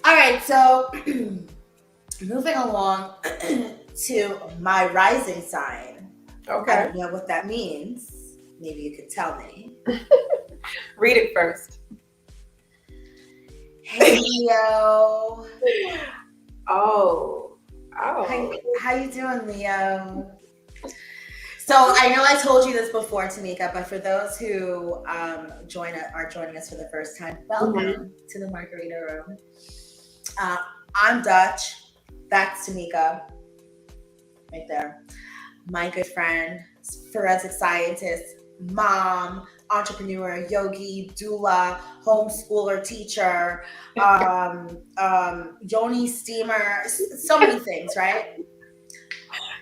All right, so moving along to my rising sign. Okay. I don't know what that means. Maybe you could tell me. Read it first. Hey, Leo. Oh. How you doing, Leo? So I know I told you this before, Tamykah, but for those who are joining us for the first time, welcome to the Margarita room. I'm Dutch. That's Tamykah. Right there. My good friend, forensic scientist, mom, entrepreneur, yogi, doula, homeschooler, teacher, yoni steamer, so many things, right?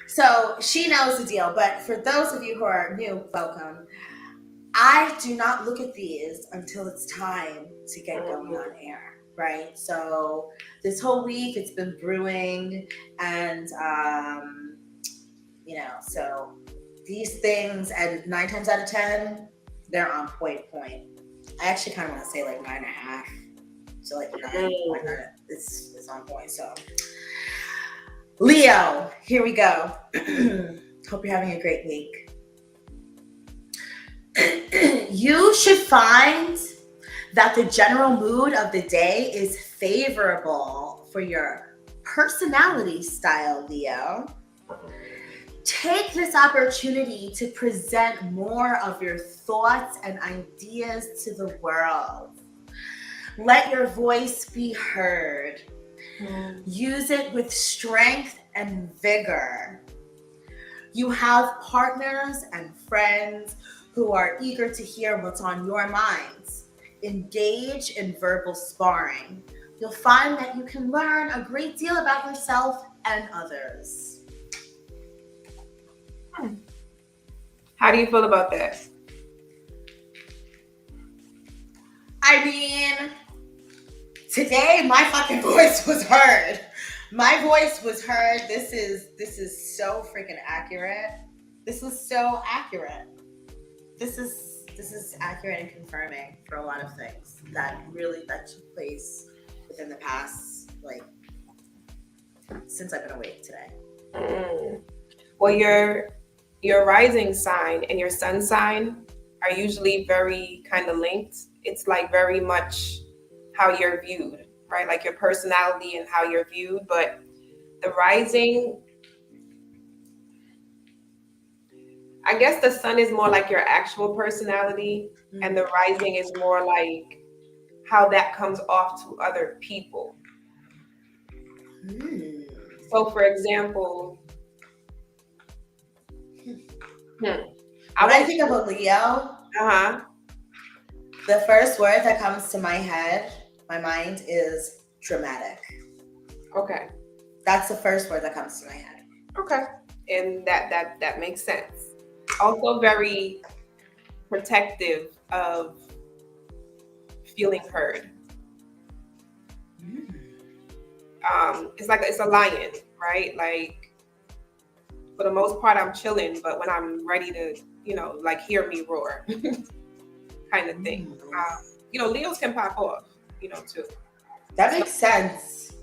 So she knows the deal, but for those of you who are new, welcome. I do not look at these until it's time to get going on air, right? So this whole week it's been brewing, and so these things, and 9 times out of 10, they're on point. I actually kind of want to say like 9.5. So like 9.9, it's on point. So Leo, here we go. Hope you're having a great week. You should find that the general mood of the day is favorable for your personality style, Leo. Take this opportunity to present more of your thoughts and ideas to the world. Let your voice be heard. Use it with strength and vigor. You have partners and friends who are eager to hear what's on your minds. Engage in verbal sparring. You'll find that you can learn a great deal about yourself and others. How do you feel about that? I mean, today my fucking voice was heard. My voice was heard. This is so freaking accurate. This is so accurate. This is accurate and confirming for a lot of things that took place within the past, like, since I've been awake today. Well, your rising sign and your sun sign are usually very kind of linked. It's like very much how you're viewed, right? Like your personality and how you're viewed. But the rising, I guess the sun is more like your actual personality, and the rising is more like how that comes off to other people. So, for example, when I think of a Leo, the first word that comes to my mind is dramatic. Okay. That's the first word that comes to my head. Okay. And that makes sense. Also very protective of feeling heard. It's a lion, right? Like, for the most part, I'm chilling, but when I'm ready to, like, hear me roar, kind of thing. Leos can pop off, too. That makes sense.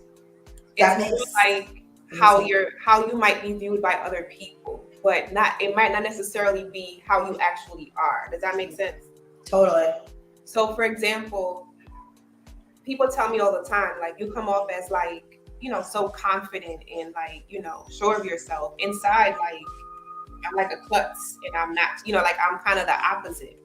It's like how you might be viewed by other people, but it might not necessarily be how you actually are. Does that make sense? Totally. So, for example, people tell me all the time, like, you come off as, like, so confident and, like, sure of yourself. Inside, like, I'm like a klutz, and I'm not, like, I'm kind of the opposite.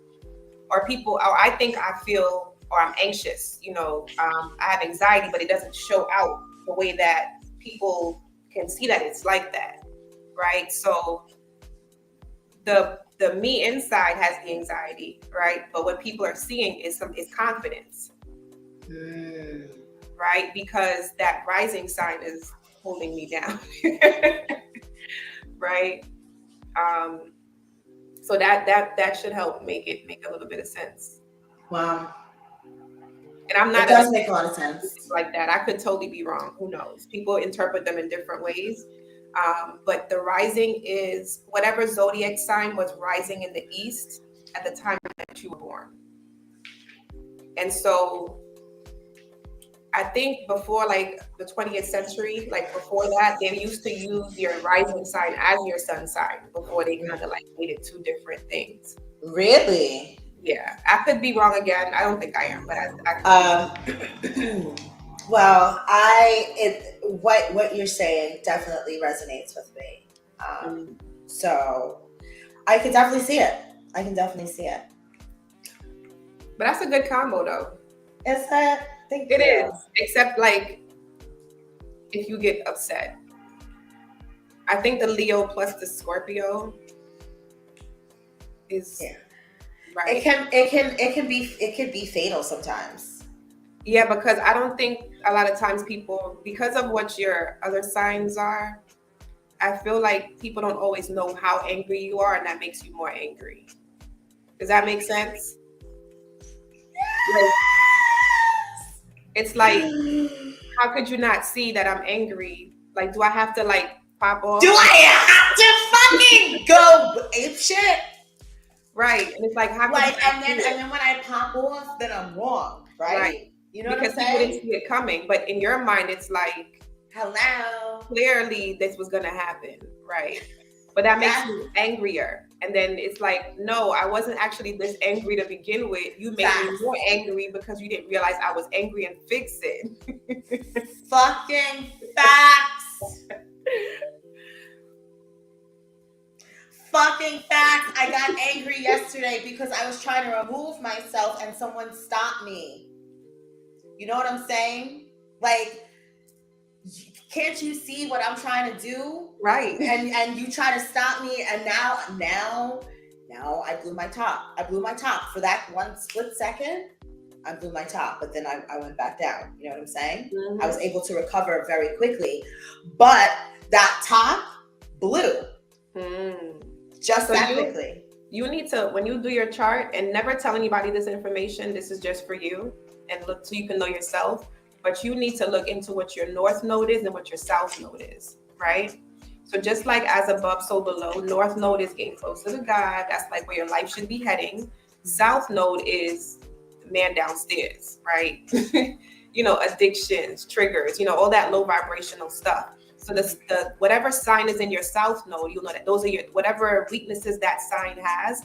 Or I think I feel, or I'm anxious, I have anxiety, but it doesn't show out the way that people can see that it's like that, right? So the me inside has the anxiety, right? But what people are seeing is confidence. Right? Because that rising sign is holding me down. Right? So that should help make a little bit of sense. Wow. And I'm not. It does make a lot of sense. Like that. I could totally be wrong. Who knows? People interpret them in different ways. But the rising is whatever zodiac sign was rising in the east at the time that you were born. And so I think before, like, the 20th century, like before that, they used to use your rising sign as your sun sign before they kind of like made it two different things. Really? Yeah, I could be wrong again. I don't think I am, but well, what you're saying definitely resonates with me. So I can definitely see it. But that's a good combo, though. Is that? Thank you. It is, is. Except, like, if you get upset. I think the Leo plus the Scorpio is right. It can be fatal sometimes. Yeah, because I don't think a lot of times people, because of what your other signs are, I feel like people don't always know how angry you are, and that makes you more angry. Does that make sense? Yes. It's like, how could you not see that I'm angry? Like, do I have to, like, pop off? Do I have to fucking go ape shit? Right. And it's like, how like, and then when I pop off, then I'm wrong, right? You know because what I'm saying? People didn't see it coming, but in your mind, it's like, hello. Clearly, this was gonna happen, right? But that makes you angrier. And then it's like, no, I wasn't actually this angry to begin with. You made me more angry because you didn't realize I was angry and fix it. Fucking facts. Fucking facts. I got angry yesterday because I was trying to remove myself and someone stopped me. You know what I'm saying? Like, can't you see what I'm trying to do? Right. And you try to stop me, and now I blew my top. I blew my top for that one split second. I blew my top, but then I went back down. You know what I'm saying? Mm-hmm. I was able to recover very quickly, but that top blew. Just that quickly. You need to, when you do your chart, and never tell anybody this information, this is just for you, and look so you can know yourself, but you need to look into what your north node is and what your south node is, right? So just like as above, so below, north node is getting closer to God. That's like where your life should be heading. South node is the man downstairs, right? You know, addictions, triggers, you know, all that low vibrational stuff. So the whatever sign is in your south node, you'll know that those are your, whatever weaknesses that sign has,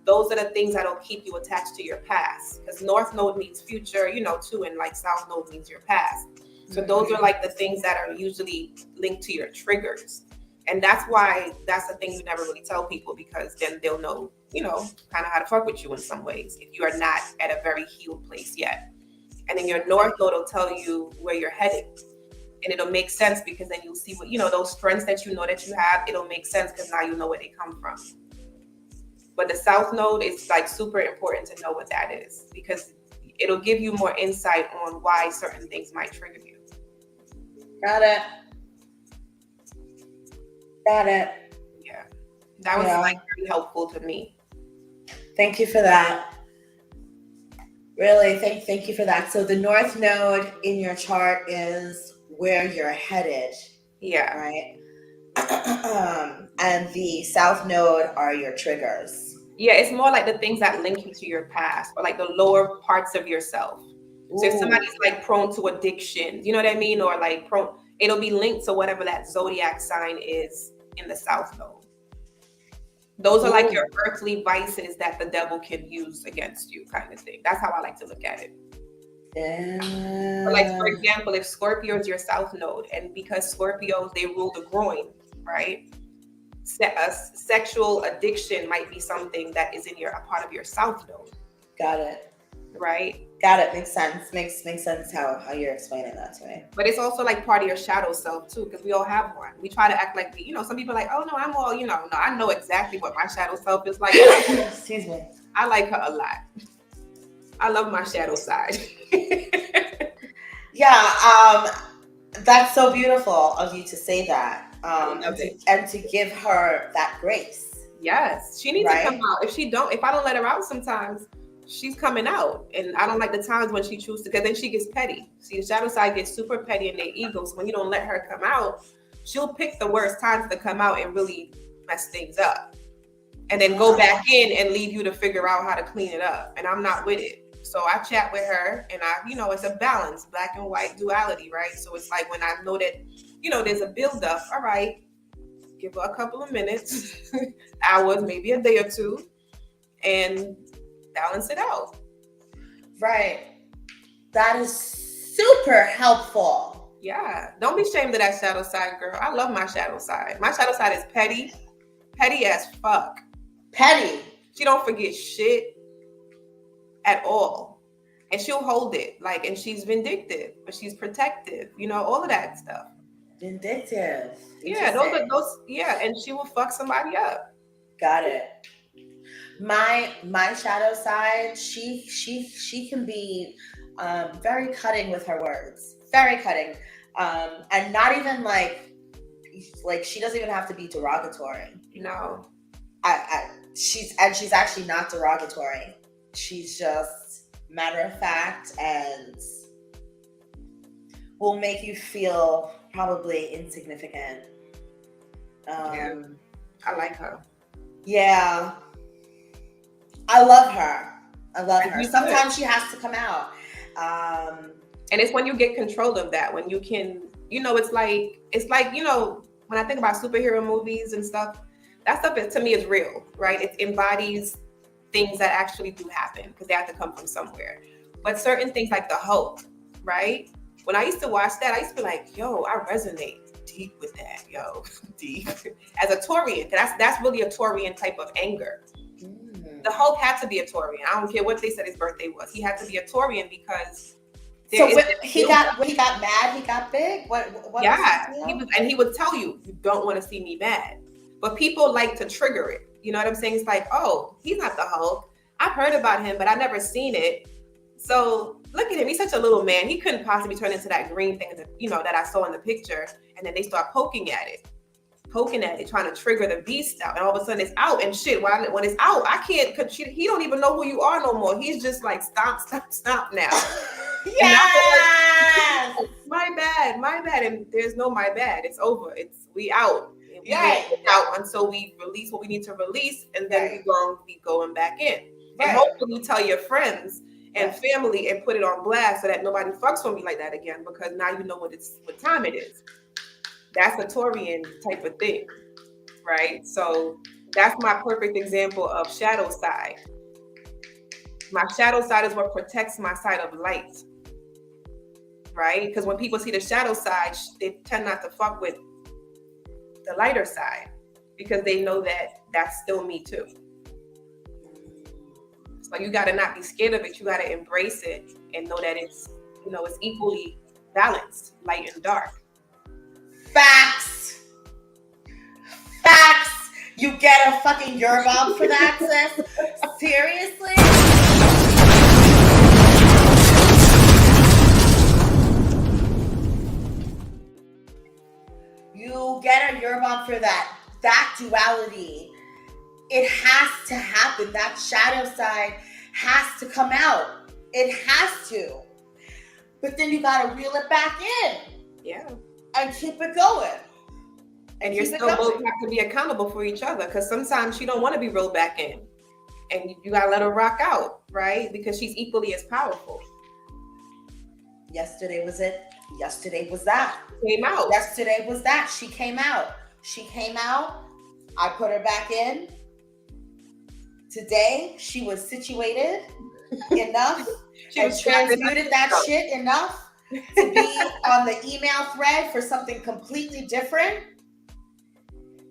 those are the things that'll keep you attached to your past. Because north node means future, you know, too, and like south node means your past. So those are like the things that are usually linked to your triggers. And that's why that's the thing you never really tell people, because then they'll know, you know, kind of how to fuck with you in some ways if you are not at a very healed place yet. And then your north node will tell you where you're heading. And it'll make sense because then you'll see what, you know, those strengths that you know that you have, it'll make sense because now you know where they come from. But the south node is like super important to know what that is, because it'll give you more insight on why certain things might trigger you. Got it. Yeah. That was like very helpful to me. Thank you for that. Really, thank you for that. So the north node in your chart is where you're headed. Yeah. Right. And the south node are your triggers. Yeah, it's more like the things that link you to your past, or like the lower parts of yourself. So if somebody's like prone to addiction, you know what I mean? Or like prone, it'll be linked to whatever that zodiac sign is in the south node. Those are like your earthly vices that the devil can use against you, kind of thing. That's how I like to look at it. Like, for example, if Scorpio is your south node, and because Scorpios, they rule the groin, right? A sexual addiction might be something that is in a part of your south node. Got it. Right? Got it. Makes sense. Makes sense how you're explaining that to me. But it's also like part of your shadow self too, because we all have one. We try to act like, you know, some people are like, oh no, I'm all, you know, no, I know exactly what my shadow self is like. Excuse me. I like her a lot. I love my shadow side. Yeah, that's so beautiful of you to say that. And to give her that grace. Yes, she needs to come out. If I don't let her out sometimes, she's coming out. And I don't like the times when she chooses to, because then she gets petty. See, the shadow side gets super petty in their ego. So when you don't let her come out, she'll pick the worst times to come out and really mess things up. And then go back in and leave you to figure out how to clean it up. And I'm not with it. So I chat with her, and it's a balance, black and white duality, right? So it's like when I know that, there's a buildup, all right, give her a couple of minutes, hours, maybe a day or two, and balance it out. Right. That is super helpful. Yeah. Don't be ashamed of that shadow side, girl. I love my shadow side. My shadow side is petty as fuck. Petty. She don't forget shit at all. And she'll hold it. And she's vindictive, but she's protective, all of that stuff. Vindictive. Yeah, those and she will fuck somebody up. Got it. My shadow side, she can be very cutting with her words. Very cutting. And not even like she doesn't even have to be derogatory. No. She's actually not derogatory. She's just matter of fact and will make you feel probably insignificant. Yeah, I like her. Yeah. I love her. Sometimes she has to come out. And it's when you get control of that, when you can, it's like, when I think about superhero movies and stuff, That stuff is, to me, is real, right? It embodies things that actually do happen because they have to come from somewhere. But certain things like the Hulk, right? When I used to watch that, I used to be like, yo, I resonate deep with that, yo, deep. As a Taurian, that's really a Taurian type of anger. The Hulk had to be a Taurian. I don't care what they said his birthday was. He had to be a Taurian because so when he got mad, he got big. What yeah, he would tell you, you don't want to see me mad. But people like to trigger it. You know what I'm saying? It's like, oh, he's not the Hulk. I've heard about him, but I've never seen it. So look at him. He's such a little man. He couldn't possibly turn into that green thing that, that I saw in the picture. And then they start poking at it, trying to trigger the beast out. And all of a sudden it's out and shit. When it's out, I can't, cause he don't even know who you are no more. He's just like, stop now. Yes. My bad. And there's no my bad. It's over. We out. We out until we release what we need to release, and then we gonna be going back in. And hopefully tell your friends and family and put it on blast so that nobody fucks with me like that again, because now you know what time it is. That's a Taurian type of thing, right? So that's my perfect example of shadow side. My shadow side is what protects my side of light, right? Because when people see the shadow side, they tend not to fuck with the lighter side because they know that that's still me too. So you got to not be scared of it. You got to embrace it and know that it's equally balanced, light and dark. Facts. You get a fucking Yoruba for that, sis? Seriously? You get a Yoruba for that duality. It has to happen. That shadow side has to come out. It has to. But then you gotta reel it back in. Yeah. And keep it going. And you're still both have to be accountable for each other, because sometimes she don't want to be reeled back in. And you gotta let her rock out, right? Because she's equally as powerful. Yesterday was it. Yesterday was that. Came out. Yesterday was that. She came out. I put her back in. Today, she was situated enough and transmuted that shit enough to be on the email thread for something completely different,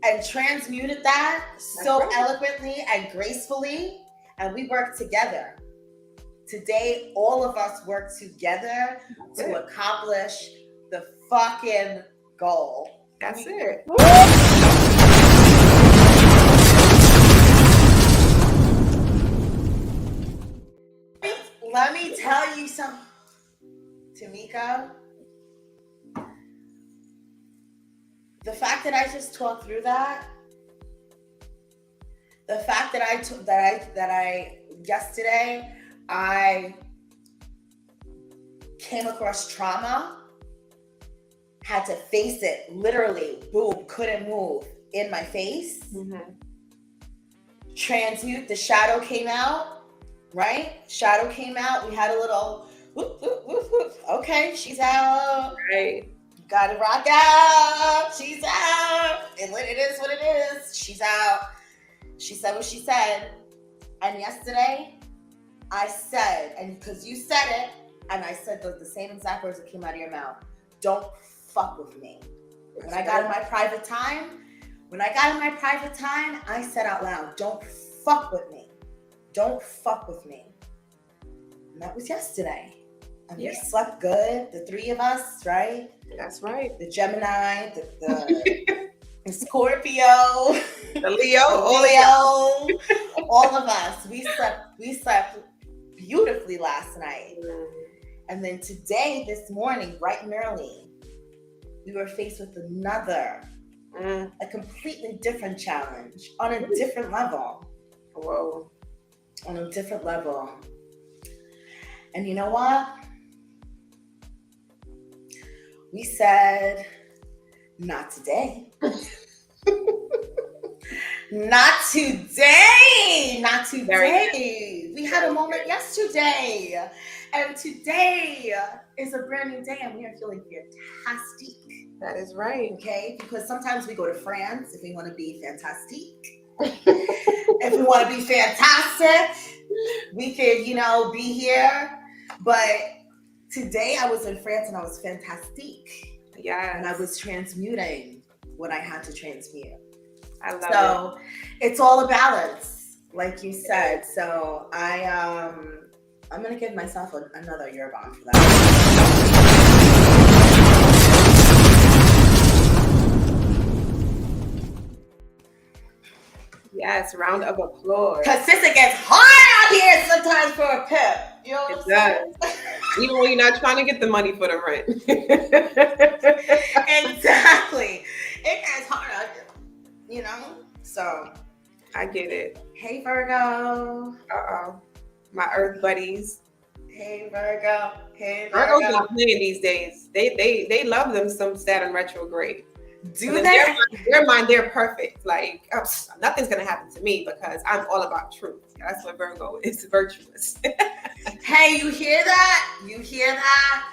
and transmuted that so eloquently and gracefully, and we worked together. Today, all of us work together to accomplish the fucking goal. That's it. Let me tell you something, Tamykah. The fact that I just talked through that, the fact that yesterday I came across trauma, had to face it, literally, boom, couldn't move, in my face. Transmute, the shadow came out. Right? Shadow came out. We had a little whoop, whoop, whoop, whoop. Okay, she's out. Right. Gotta rock out. She's out. And it is what it is. She's out. She said what she said. And yesterday, I said, and because you said it, and I said the same exact words that came out of your mouth. Don't fuck with me. When I got in my private time, I said out loud, don't fuck with me. Don't fuck with me. And that was yesterday. And we slept good, the three of us, right? That's right. The Gemini, the Scorpio, the Leo, all of us. We slept beautifully last night. And then today, this morning, bright and early, we were faced with another, a completely different challenge on a different level. Whoa. On a different level. And you know what? We said, not today. Not today. We had a moment yesterday. And today is a brand new day and we are feeling fantastic. That is right. Okay, because sometimes we go to France if we want to be fantastique. If we want to be fantastic, we could, be here. But today I was in France and I was fantastique. Yeah. And I was transmuting what I had to transmute. I love so it's all a balance, like you said. So I'm gonna give myself another year bomb for that. Yes, round of applause. Because sister gets hard out here sometimes for a pip. You know what I'm saying? Even when you're not trying to get the money for the rent. Exactly. It gets hard out here, So I get it. Hey Virgo. My Earth buddies. Hey Virgo. Virgo's not playing these days. They love them some Saturn retrograde. Do they? In their mind, they're perfect. Like, nothing's gonna happen to me because I'm all about truth. That's what Virgo is, virtuous. Hey, you hear that? You hear that?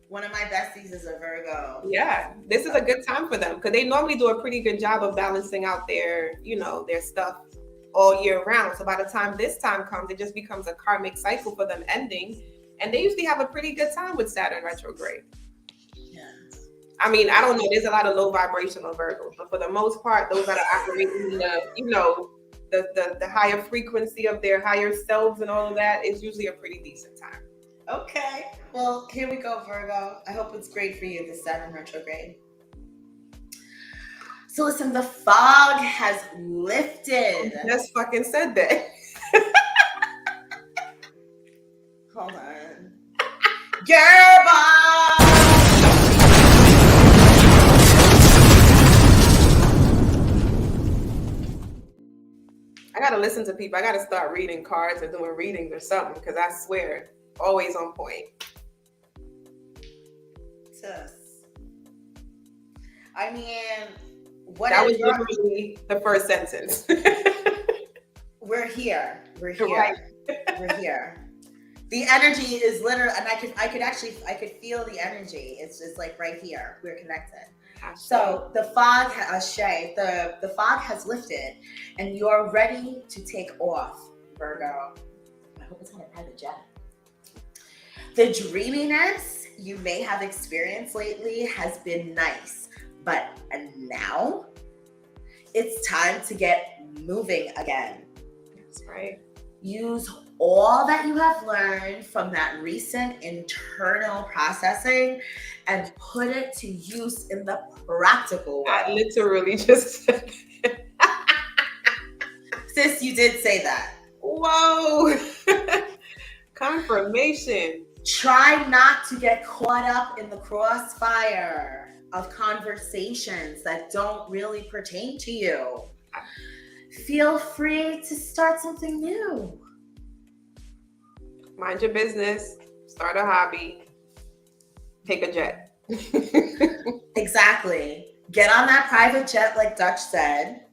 One of my besties is a Virgo. Yeah, this is a good time for them because they normally do a pretty good job of balancing out their stuff all year round. So by the time this time comes, it just becomes a karmic cycle for them ending. And they usually have a pretty good time with Saturn retrograde. I mean, I don't know. There's a lot of low vibrational Virgos, but for the most part, those that are operating the higher frequency of their higher selves and all of that is usually a pretty decent time. Okay. Well, here we go, Virgo. I hope it's great for you, this Saturn retrograde. So listen, the fog has lifted. I just fucking said that. Hold on. Gerba! I gotta listen to people. I gotta start reading cards or doing readings or something because I swear, always on point. Sis. I mean, what that was literally the first sentence. We're here. We're here. Right. We're here. The energy is literally, and I could feel the energy. It's just like right here. We're connected. So the fog, the fog has lifted, and you're ready to take off, Virgo. I hope it's on a private jet. The dreaminess you may have experienced lately has been nice, but now it's time to get moving again. That's right. Use all that you have learned from that recent internal processing and put it to use in the practical world. I literally just said that. Sis, you did say that. Whoa. Confirmation. Try not to get caught up in the crossfire of conversations that don't really pertain to you. Feel free to start something new. Mind your business, start a hobby, take a jet. Exactly. Get on that private jet like Dutch said.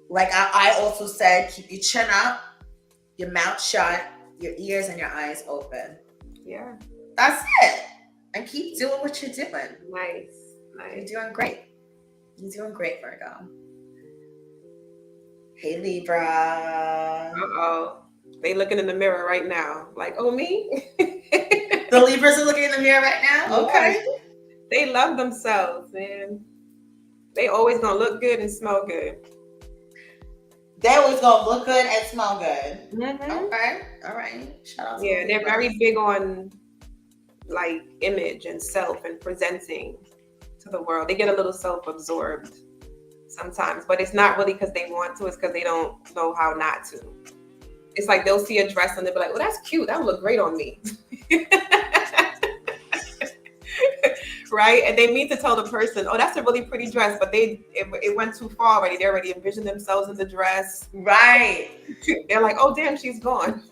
Like I also said, keep your chin up, your mouth shut, your ears and your eyes open. Yeah. That's it. And keep doing what you're doing. Nice. You're doing great. You're doing great, Virgo. Hey, Libra. Uh-oh. They looking in the mirror right now. Like, oh, me? The Libras are looking in the mirror right now? Okay. They love themselves, man. They always gonna look good and smell good. They always gonna look good and smell good. Mm-hmm. Okay. All right. Shout out to they're very big on like image and self and presenting to the world. They get a little self-absorbed sometimes, but it's not really because they want to, it's because they don't know how not to. It's like they'll see a dress and they'll be like, well, that's cute. That would look great on me. Right? And they mean to tell the person, oh, that's a really pretty dress, but it went too far already. They already envisioned themselves in the dress. Right. They're like, oh, damn, she's gone.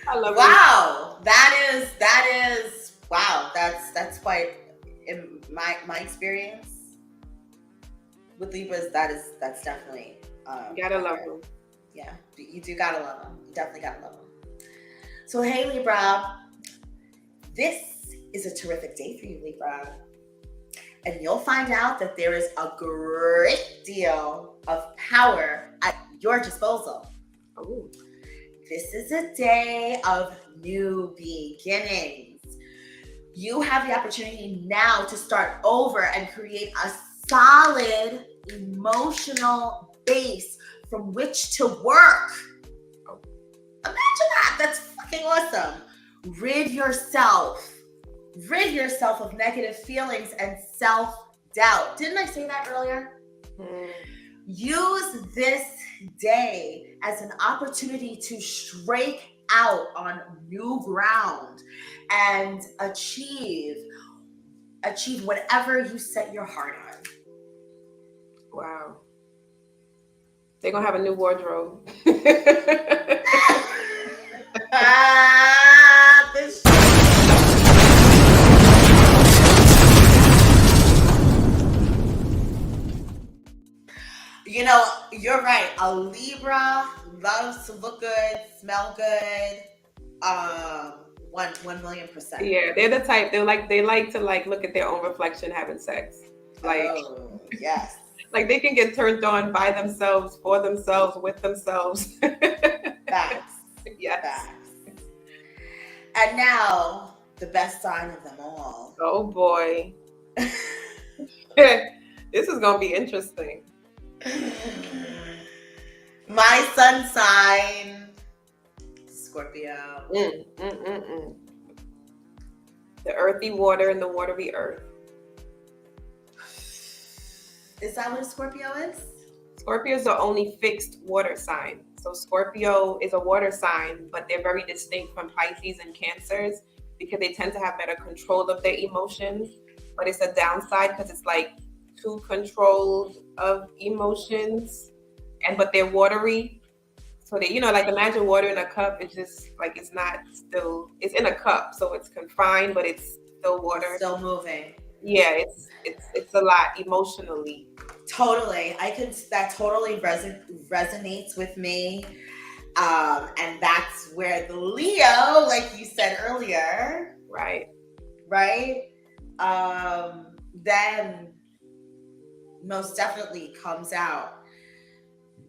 I love it. Wow. That is, wow. That's quite, in my experience with Libras, that's definitely. You gotta love them. Yeah, you do gotta love them. You definitely gotta love them. So, hey, Libra, this is a terrific day for you, Libra. And you'll find out that there is a great deal of power at your disposal. Ooh. This is a day of new beginnings. You have the opportunity now to start over and create a solid emotional base from which to work. Imagine that. That's fucking awesome. Rid yourself of negative feelings and self-doubt. Didn't I say that earlier? Use this day as an opportunity to strike out on new ground and achieve whatever you set your heart on. Wow. They're going to have a new wardrobe. You know, you're right. A Libra loves to look good, smell good. 1,000,000%. Yeah, they're the type. They like to like look at their own reflection having sex. Like, oh, yes. Like they can get turned on by themselves, for themselves, with themselves. Facts. Yes. Facts. And now the best sign of them all. Oh boy. This is gonna be interesting. My sun sign, Scorpio. The earthy water and the watery earth. Is that what a Scorpio is? Scorpio is the only fixed water sign. So Scorpio is a water sign, but they're very distinct from Pisces and Cancers because they tend to have better control of their emotions. But it's a downside because it's like too controlled of emotions, but they're watery. So they, like imagine water in a cup. It's just like it's in a cup, so it's confined, but it's still water. Still moving. Yeah, it's a lot emotionally. Totally. That totally resonates with me. And that's where the Leo, like you said earlier. Right. Then most definitely comes out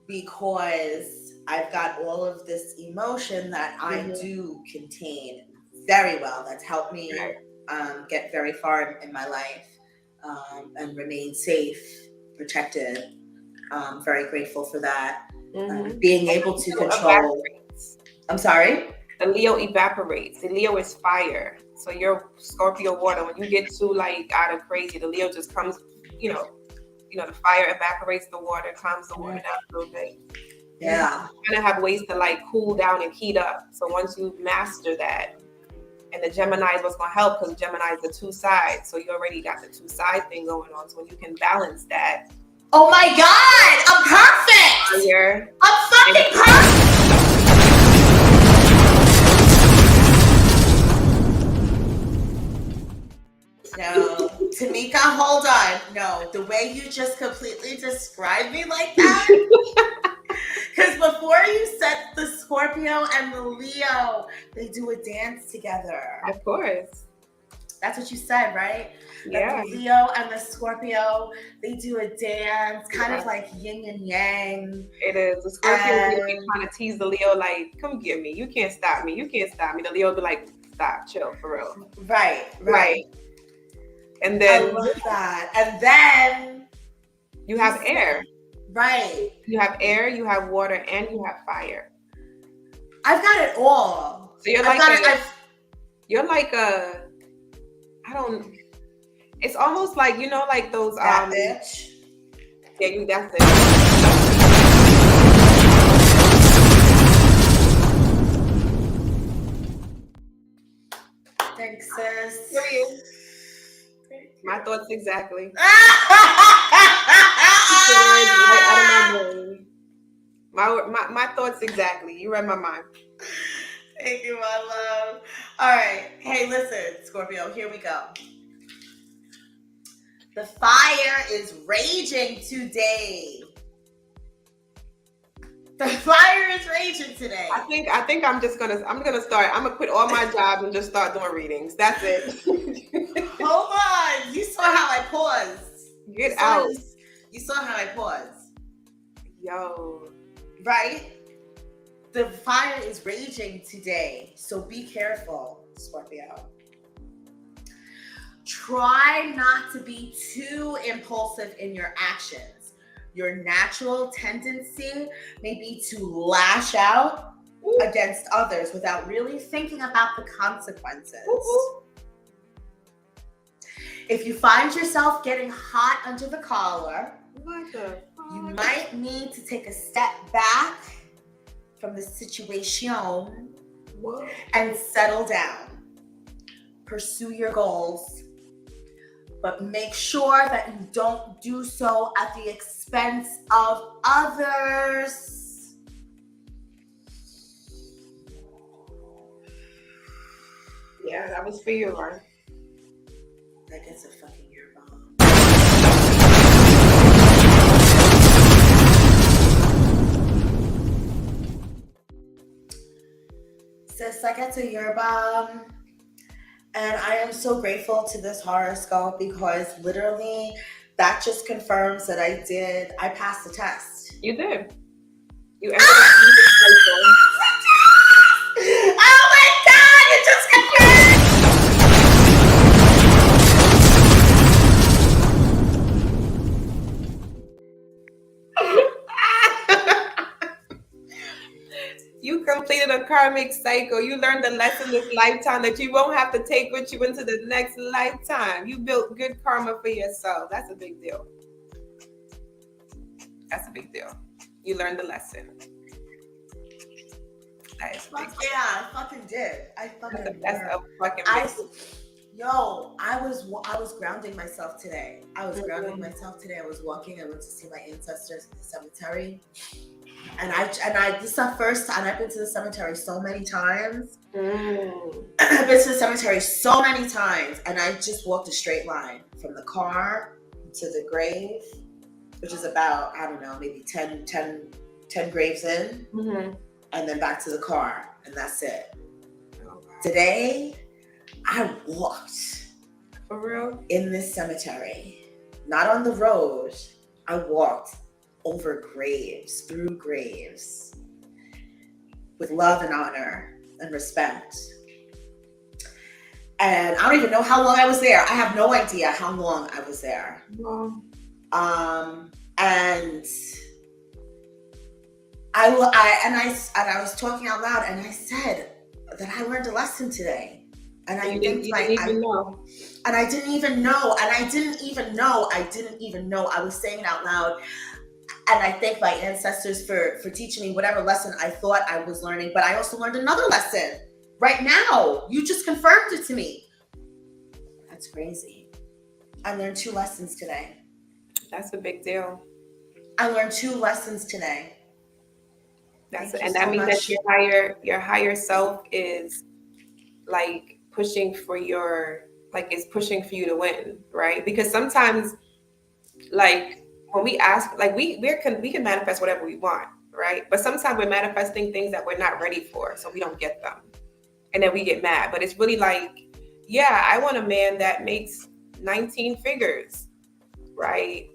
because I've got all of this emotion that I do contain very well. That's helped me get very far in my life and remain safe, protected. Very grateful for that. Being able to control. I'm sorry? The Leo evaporates. The Leo is fire. So your Scorpio water, when you get too like out of crazy, the Leo just comes, the fire evaporates the water, calms the water down a little bit. Yeah. You kind of have ways to like cool down and heat up. So once you master that, and the Gemini is what's going to help because Gemini is the two sides. So you already got the two side thing going on. So when you can balance that. Oh my God, I'm perfect. I'm fucking perfect. No, Tamykah, hold on. No, the way you just completely described me like that. Because before you said the Scorpio and the Leo, they do a dance together. Of course. That's what you said, right? Yeah. That the Leo and the Scorpio, they do a dance, kind of like yin and yang. It is. The Scorpio will be trying to tease the Leo, like, come get me. You can't stop me. You can't stop me. The Leo will be like, stop, chill, for real. Right. And then I love that. And then you have air. Right. You have air, you have water, and you have fire. I've got it all. So it's almost like, like those that bitch. Yeah, that's it. Thanks, sis. Period. My thoughts exactly. My thoughts exactly. You read my mind. Thank you, my love. All right. Hey, listen, Scorpio, here we go. The fire is raging today. The fire is raging today. I think I'm gonna quit all my jobs and just start doing readings. That's it. Hold on. You saw how I paused. Get out. You saw how I paused. Yo. Right? The fire is raging today. So be careful, Scorpio. Try not to be too impulsive in your actions. Your natural tendency may be to lash out against others without really thinking about the consequences. If you find yourself getting hot under the collar, you might need to take a step back from the situation and settle down. Pursue your goals, but make sure that you don't do so at the expense of others. Yeah, that was for you, right? That gets a fucking ear bomb. Sis, I get a ear bomb. And I am so grateful to this horoscope because literally that just confirms that I passed the test. You did. You Oh my God, you just confirmed! You completed a karmic cycle. You learned a lesson this lifetime that you won't have to take with you into the next lifetime. You built good karma for yourself. That's a big deal. That's a big deal. You learned the lesson. That is big. Yeah, I fucking did. That's a fucking big deal. Yo, I was grounding myself today. I was walking. I went to see my ancestors in the cemetery. And this is the first time I've been to the cemetery so many times. I've been to the cemetery so many times, and I just walked a straight line from the car to the grave, which is about, I don't know, maybe 10 graves in, and then back to the car, and that's it. Oh, wow. Today, I walked. For real? In this cemetery, not on the road. I walked over graves, through graves, with love and honor and respect. And I don't even know how long I was there. I have no idea how long I was there. Wow. And I was talking out loud, and I said that I learned a lesson today. And I didn't even know. I was saying it out loud. And I thank my ancestors for teaching me whatever lesson I thought I was learning. But I also learned another lesson right now. You just confirmed it to me. That's crazy. I learned 2 lessons today. That's a big deal. I learned 2 lessons today. That means that your higher self is like pushing for you to win, right? Because sometimes, like, when we ask, like we can manifest whatever we want, right? But sometimes we're manifesting things that we're not ready for, so we don't get them, and then we get mad. But it's really like, yeah, I want a man that makes 19 figures, right?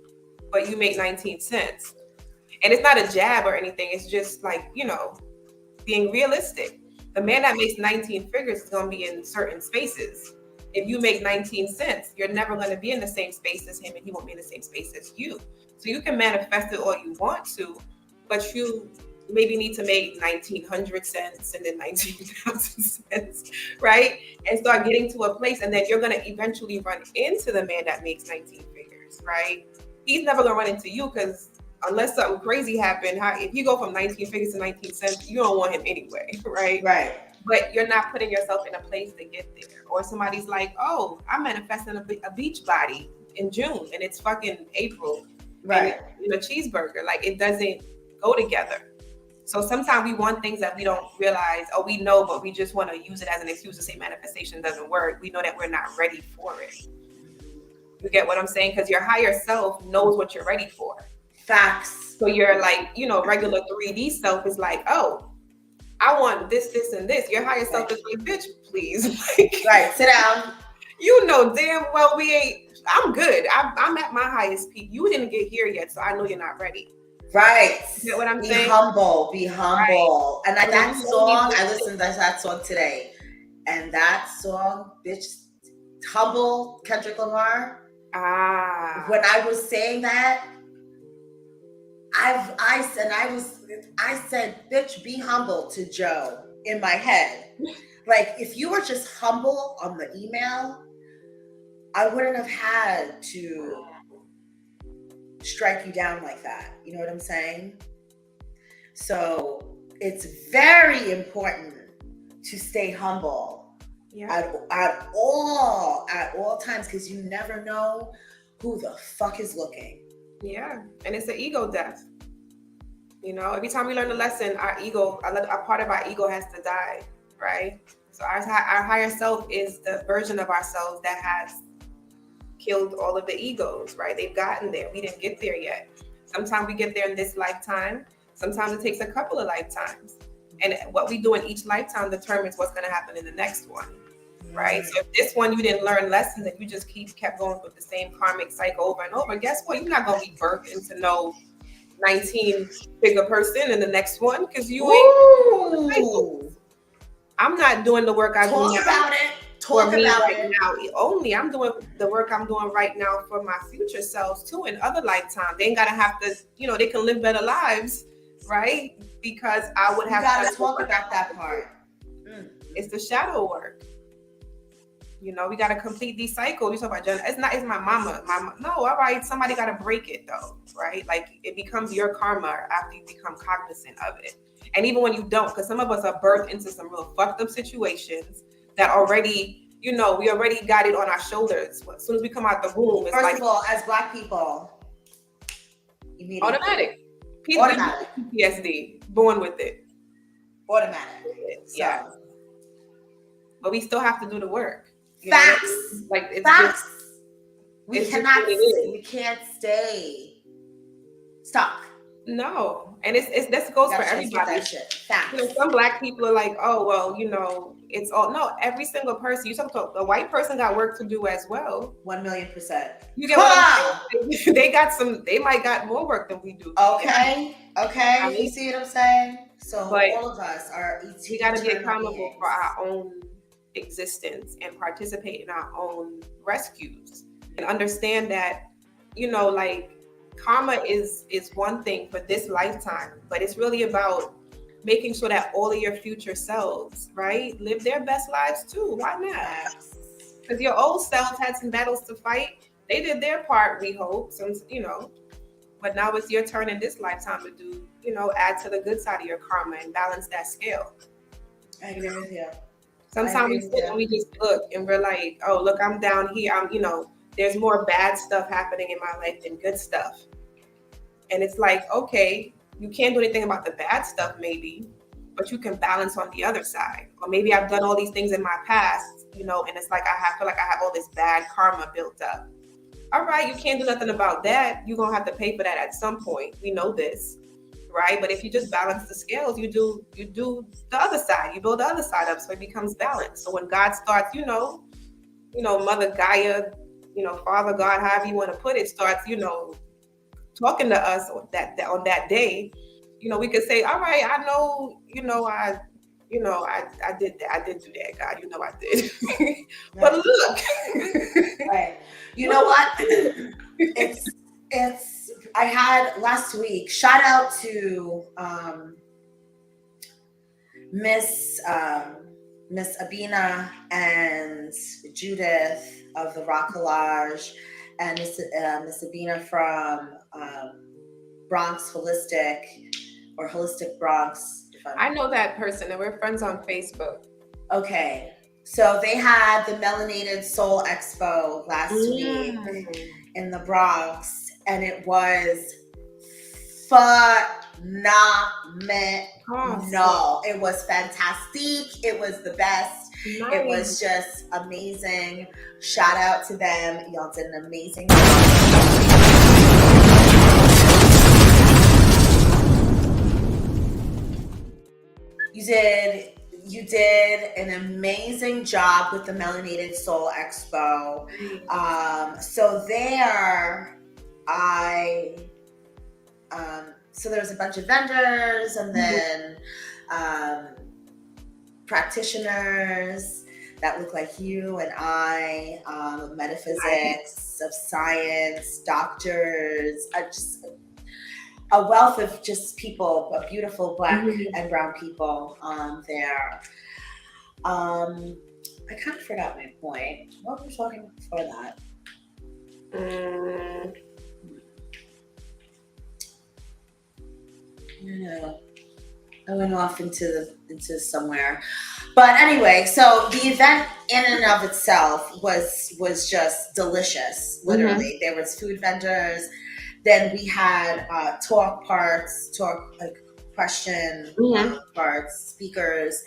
But you make 19 cents, and it's not a jab or anything. It's just like, being realistic. The man that makes 19 figures is going to be in certain spaces. If you make 19 cents, you're never going to be in the same space as him, and he won't be in the same space as you. So you can manifest it all you want to, but you maybe need to make 1,900 cents and then 19,000 cents, right? And start getting to a place, and then you're going to eventually run into the man that makes 19 figures, right? He's never going to run into you, because unless something crazy happened, if you go from 19 figures to 19 cents, you don't want him anyway, right? Right. But you're not putting yourself in a place to get there. Or somebody's like, oh, I'm manifesting a beach body in June, and it's fucking April. Right. And a cheeseburger. Like, it doesn't go together. So sometimes we want things that we don't realize, or we know, but we just want to use it as an excuse to say manifestation doesn't work. We know that we're not ready for it. You get what I'm saying? Because your higher self knows what you're ready for. Facts. So your like, you know, regular 3D self is like, oh, I want this, this, and this. Your higher self is like, bitch, please. Like, Right, sit down. You know damn well we ain't. I'm good. I'm at my highest peak. You didn't get here yet, so I know you're not ready. Right. You know what I'm be saying? Be humble. And that song, I listened to that song today. And that song, bitch, Humble, Kendrick Lamar. When I was saying that, I said, bitch, be humble to Joe in my head. Like, if you were just humble on the email, I wouldn't have had to strike you down like that. You know what I'm saying? So it's very important to stay humble at all times, because you never know who the fuck is looking. Yeah, and it's an ego death. You know, every time we learn a lesson, our ego, a part of our ego has to die, right? So our higher self is the version of ourselves that has killed all of the egos, right? They've gotten there. We didn't get there yet. Sometimes we get there in this lifetime. Sometimes it takes a couple of lifetimes. And what we do in each lifetime determines what's going to happen in the next one, right? So if this one you didn't learn lessons and you just kept going with the same karmic cycle over and over, guess what? You're not going to be birthed into no 19-figure person in the next one, because you ain't. I'm not doing the work I do now. Talk about it now. Only I'm doing the work I'm doing right now for my future selves too in other lifetimes. They ain't gotta have to, you know, they can live better lives, right? Because I would have to talk about that part. It's the shadow work. You know, we gotta complete these cycles. You talk about it's my mama. No, all right, somebody gotta break it though, right? Like it becomes your karma after you become cognizant of it. And even when you don't, because some of us are birthed into some real fucked up situations that already, you know, we already got it on our shoulders. As soon as we come out the womb, it's First of all, as Black people, automatic. PTSD, born with it. Automatic. Yeah. But we still have to do the work. Facts. Like it's facts. Just, we can't stay stuck. No, and this goes for everybody. That shit. Facts. You know, some Black people are like, oh well, you know, it's all no. Every single person. You talk about a white person got work to do as well. 1,000,000%. You get what I'm saying? They got some. They might got more work than we do. Okay. You see what I'm saying? So all of us are. We got to be accountable for our own existence and participate in our own rescues and understand that, you know, like. Karma is one thing for this lifetime, but it's really about making sure that all of your future selves, right, live their best lives too. Why not? Because your old selves had some battles to fight. They did their part, we hope, since, you know, but now it's your turn in this lifetime to do, you know, add to the good side of your karma and balance that scale. I agree with you. Sometimes we sit and we just look and we're like, oh, look, I'm down here. I'm, you know, there's more bad stuff happening in my life than good stuff. And it's like, okay, you can't do anything about the bad stuff maybe, but you can balance on the other side. Or maybe I've done all these things in my past, you know, and it's like feel like I have all this bad karma built up. All right, you can't do nothing about that. You're going to have to pay for that at some point. We know this, right? But if you just balance the scales, you do the other side. You build the other side up so it becomes balanced. So when God starts, you know, Mother Gaia, you know, Father God, however you want to put it, starts, you know, talking to us on that day, you know, we could say, all right, I know, I did that. I did do that, God. You know I did. But look. Right. You know what? I had last week, shout out to Miss Abina and Judith of the Rock Collage, and Miss Abina from Bronx Holistic Bronx. I know that person, and we're friends on Facebook. Okay, so they had the Melanated Soul Expo last week in the Bronx, and it was phenomenal. Awesome. It was fantastic. It was the best. Nice. It was just amazing. Shout out to them. Y'all did an amazing job. did an amazing job with the Melanated Soul Expo. So there, so there was a bunch of vendors, and then practitioners that look like you and I, metaphysics, of science, doctors, just a wealth of just people, but beautiful Black and brown people there. I kind of forgot my point. What were we talking about before that? Yeah, I went off into somewhere, but anyway. So the event in and of itself was just delicious. Literally, there was food vendors. Then we had talk question parts, speakers,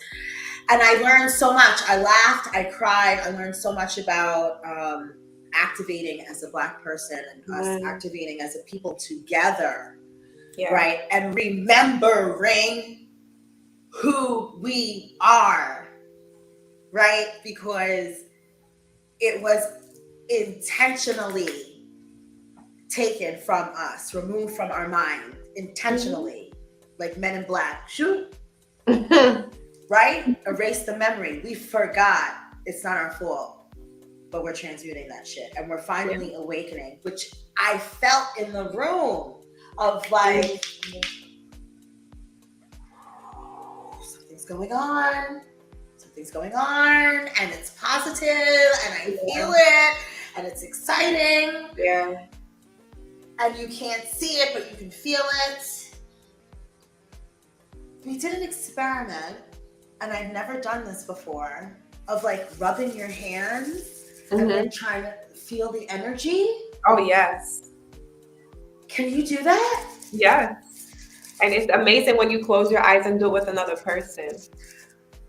and I learned so much. I laughed, I cried. I learned so much about activating as a Black person and us activating as a people together. Yeah. Right. And remembering who we are. Right. Because it was intentionally taken from us, removed from our mind, intentionally, like Men in Black. Shoot. Right? Erase the memory. We forgot. It's not our fault. But we're transmuting that shit. And we're finally awakening, which I felt in the room. Of like, something's going on, and it's positive, and I feel it, and it's exciting. Yeah. And you can't see it, but you can feel it. We did an experiment, and I've never done this before, of like rubbing your hands and then trying to feel the energy. Oh, yes. Can you do that? Yes. And it's amazing when you close your eyes and do it with another person.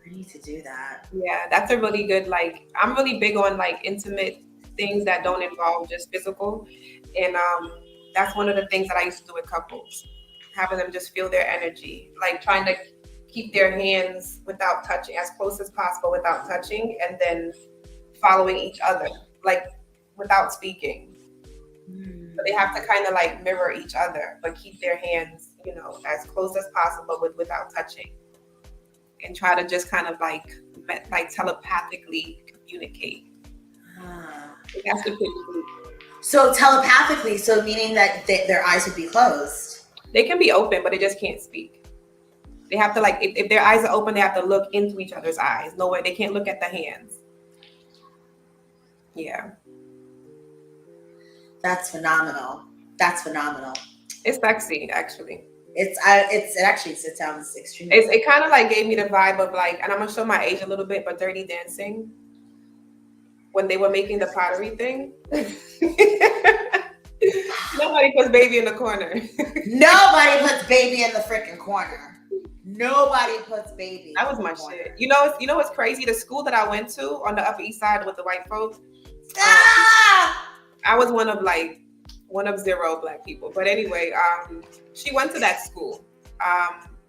I need to do that. Yeah, that's a really good, like, I'm really big on like intimate things that don't involve just physical. And that's one of the things that I used to do with couples, having them just feel their energy, like trying to keep their hands without touching, as close as possible without touching, and then following each other, like without speaking. So they have to kind of like mirror each other, but keep their hands, you know, as close as possible without touching, and try to just kind of like telepathically communicate. That's the picture. So telepathically, so meaning that their eyes would be closed. They can be open, but they just can't speak. They have to like, if their eyes are open, they have to look into each other's eyes. No way, they can't look at the hands. Yeah. That's phenomenal. It's sexy, actually. It sounds extremely. It kind of like gave me the vibe of like, and I'm gonna show my age a little bit, but Dirty Dancing, when they were making the pottery thing. Nobody puts baby in the corner. Nobody puts baby in the freaking corner. Nobody puts baby. That was my shit. You know what's crazy? The school that I went to on the Upper East Side with the white folks. I was one of 0 Black people. But anyway, she went to that school.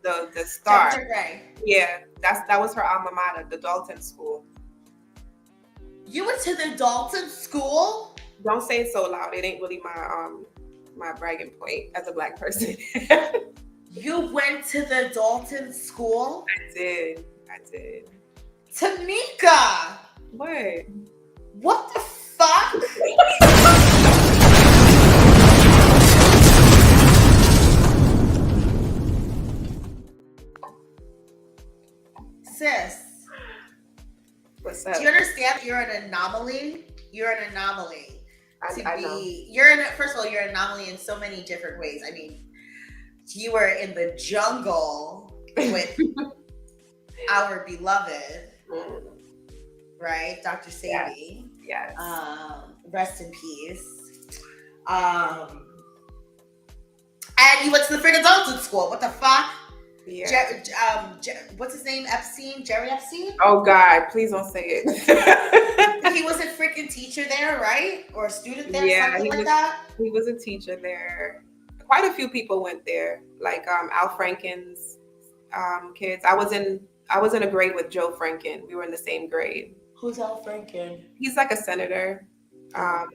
The Star. Dr. Gray. Yeah, that was her alma mater, the Dalton School. You went to the Dalton School? Don't say it so loud. It ain't really my bragging point as a Black person. You went to the Dalton School? I did. Tamykah! What the fuck? Sis. What's up? Do you understand you're an anomaly? You're an anomaly. I know. First of all, you're an anomaly in so many different ways. I mean, you were in the jungle with our beloved, right? Dr. Sadie. Yes. Rest in peace. And you went to the friggin' Dalton School. What the fuck? Yeah. What's his name? Epstein? Jerry Epstein? Oh God, please don't say it. He was a freaking teacher there, right? Or a student there, something like that? He was a teacher there. Quite a few people went there, like Al Franken's kids. I was in I was in a grade with Joe Franken. We were in the same grade. Who's Al Franken? He's like a senator. I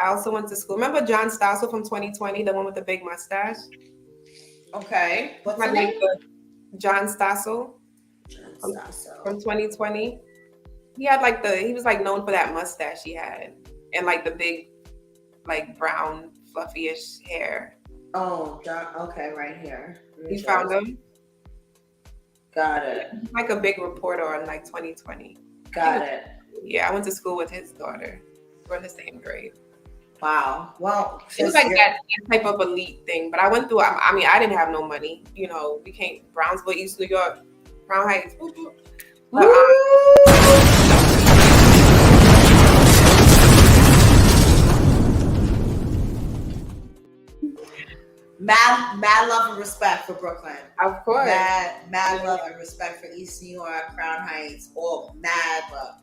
also went to school. Remember John Stossel from 2020, the one with the big mustache? Okay. What's My his name? name? John Stossel from 2020. He had like he was like known for that mustache he had and like the big, like brown, fluffy-ish hair. Oh, John. Okay, right here. You found him? Got it. He's like a big reporter on like 2020. Got it. Yeah, I went to school with his daughter. We're in the same grade. Wow. Well, it was like that type of elite thing. But I went through. I mean, I didn't have no money. You know, we came Brownsville, East New York, Crown Heights. But, mad love and respect for Brooklyn. Of course. Mad love and respect for East New York, Crown Heights. All mad love.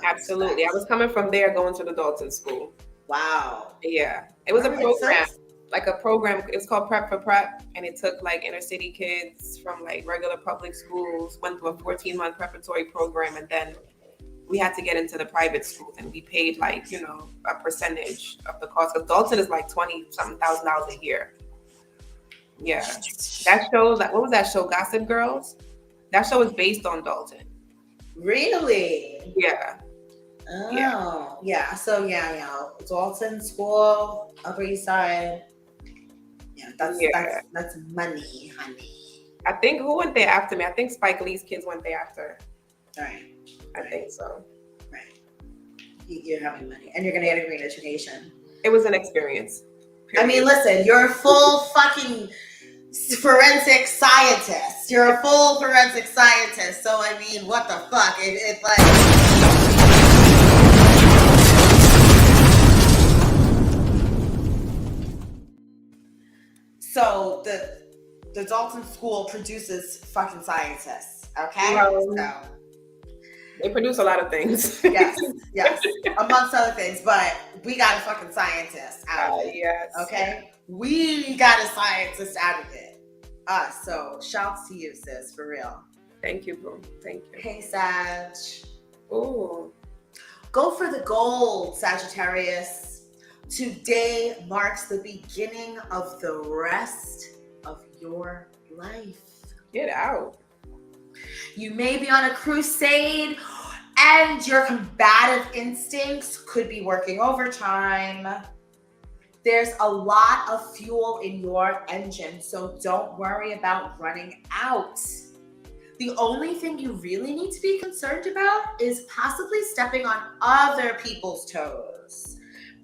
Absolutely. Respect. I was coming from there going to the Dalton school. Wow. Yeah. It was a program. Like a program, it's called Prep for Prep, and it took like inner city kids from like regular public schools, went through a 14-month preparatory program, and then we had to get into the private schools, and we paid like, you know, a percentage of the cost. Because Dalton is like $20,000 a year. Yeah. That show, what was that show, Gossip Girls? That show is based on Dalton. Really? Yeah. Oh, yeah. So yeah. Dalton School, Upper East Side. Yeah, that's money, honey. I think who went there after me? I think Spike Lee's kids went there after. Right. I think so. Right. You're having money, and you're gonna get a great education. It was an experience. Period. I mean, listen, you're a full fucking forensic scientist. You're a full forensic scientist. So I mean, what the fuck? It's like. So the Dalton School produces fucking scientists, okay? So they produce a lot of things. yes, amongst other things. But we got a fucking scientist out of it. Yes. Okay, we got a scientist out of it. So shouts to you, sis, for real. Thank you, boo. Thank you. Hey, Sag. Ooh. Go for the gold, Sagittarius. Today marks the beginning of the rest of your life. Get out. You may be on a crusade and your combative instincts could be working overtime. There's a lot of fuel in your engine, so don't worry about running out. The only thing you really need to be concerned about is possibly stepping on other people's toes.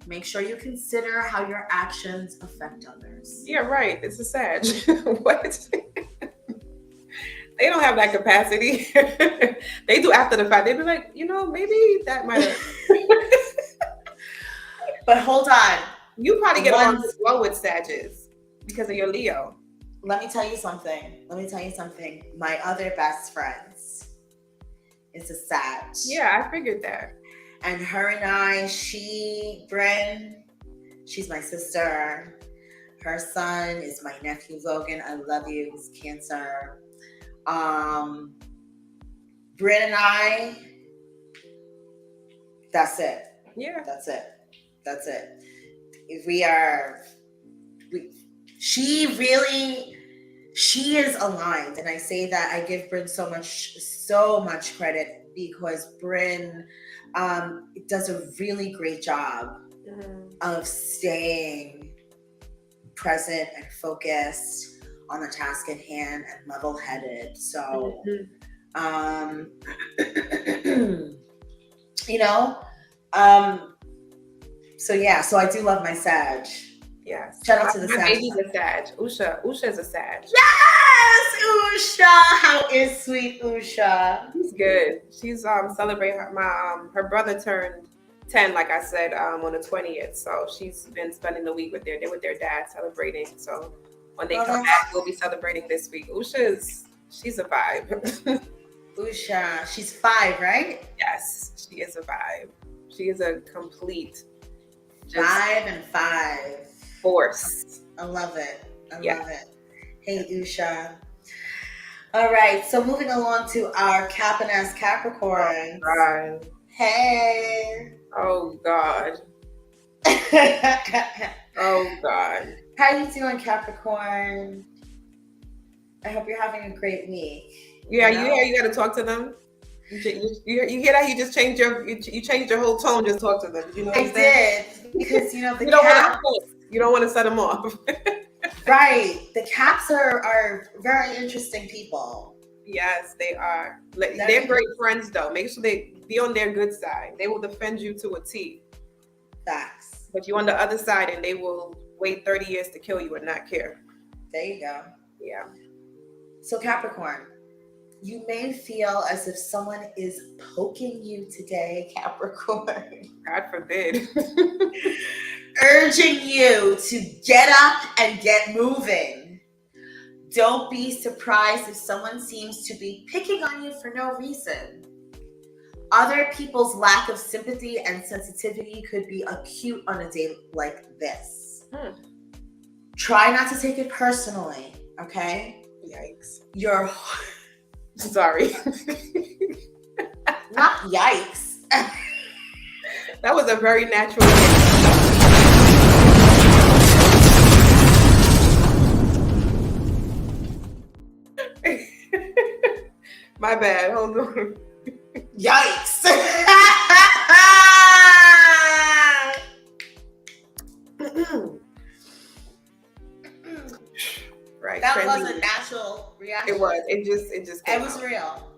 Make sure you consider how your actions affect others. Yeah, right. It's a Sag. What? They don't have that capacity. They do after the fact. They'd be like, you know, maybe that might have. But hold on. You probably get along well with Sages because of your Leo. Let me tell you something. My other best friends is a Sag. Yeah, I figured that. And her and I, Bryn, she's my sister. Her son is my nephew, Logan. I love you. He's Cancer. Bryn and I, that's it. Yeah. That's it. She is aligned. And I say that I give Bryn so much credit because Bryn does a really great job of staying present and focused on the task at hand and level-headed. So, you know, so I do love my Sag. Yes. Shout out to the Sag. My baby's a Sag. Usha is a Sag. Yes, Usha. How is sweet Usha? She's good. She's celebrating her brother turned 10, like I said, on the 20th. So she's been spending the week with their dad celebrating. So when they come back, we'll be celebrating this week. She's a vibe. Usha, she's 5, right? Yes, she is a vibe. She is a complete 5 and 5 force. I love it. I love it. Hey, Usha. All right, so moving along to our Cap-and-ass Capricorns. God. Hey. Oh God. Oh God. How you doing, Capricorn? I hope you're having a great week. Yeah, you got to talk to them. You hear that? You just changed you changed your whole tone. Just talk to them. Did you know? I did, because the you don't Cap. You don't want to set them off. Right. The Caps are very interesting people. Yes, they are. They're great friends, though. Make sure they be on their good side. They will defend you to a T. Facts. But you're on the other side, and they will wait 30 years to kill you and not care. There you go. Yeah. So Capricorn, you may feel as if someone is poking you today, Capricorn. God forbid. Urging you to get up and get moving. Don't be surprised if someone seems to be picking on you for no reason. Other people's lack of sympathy and sensitivity could be acute on a day like this. Try not to take it personally, okay? Yikes. You're... Sorry. Not yikes. That was a very natural My bad. Hold on. Yikes. Right. That was a natural reaction. It was. It just came It was out. real.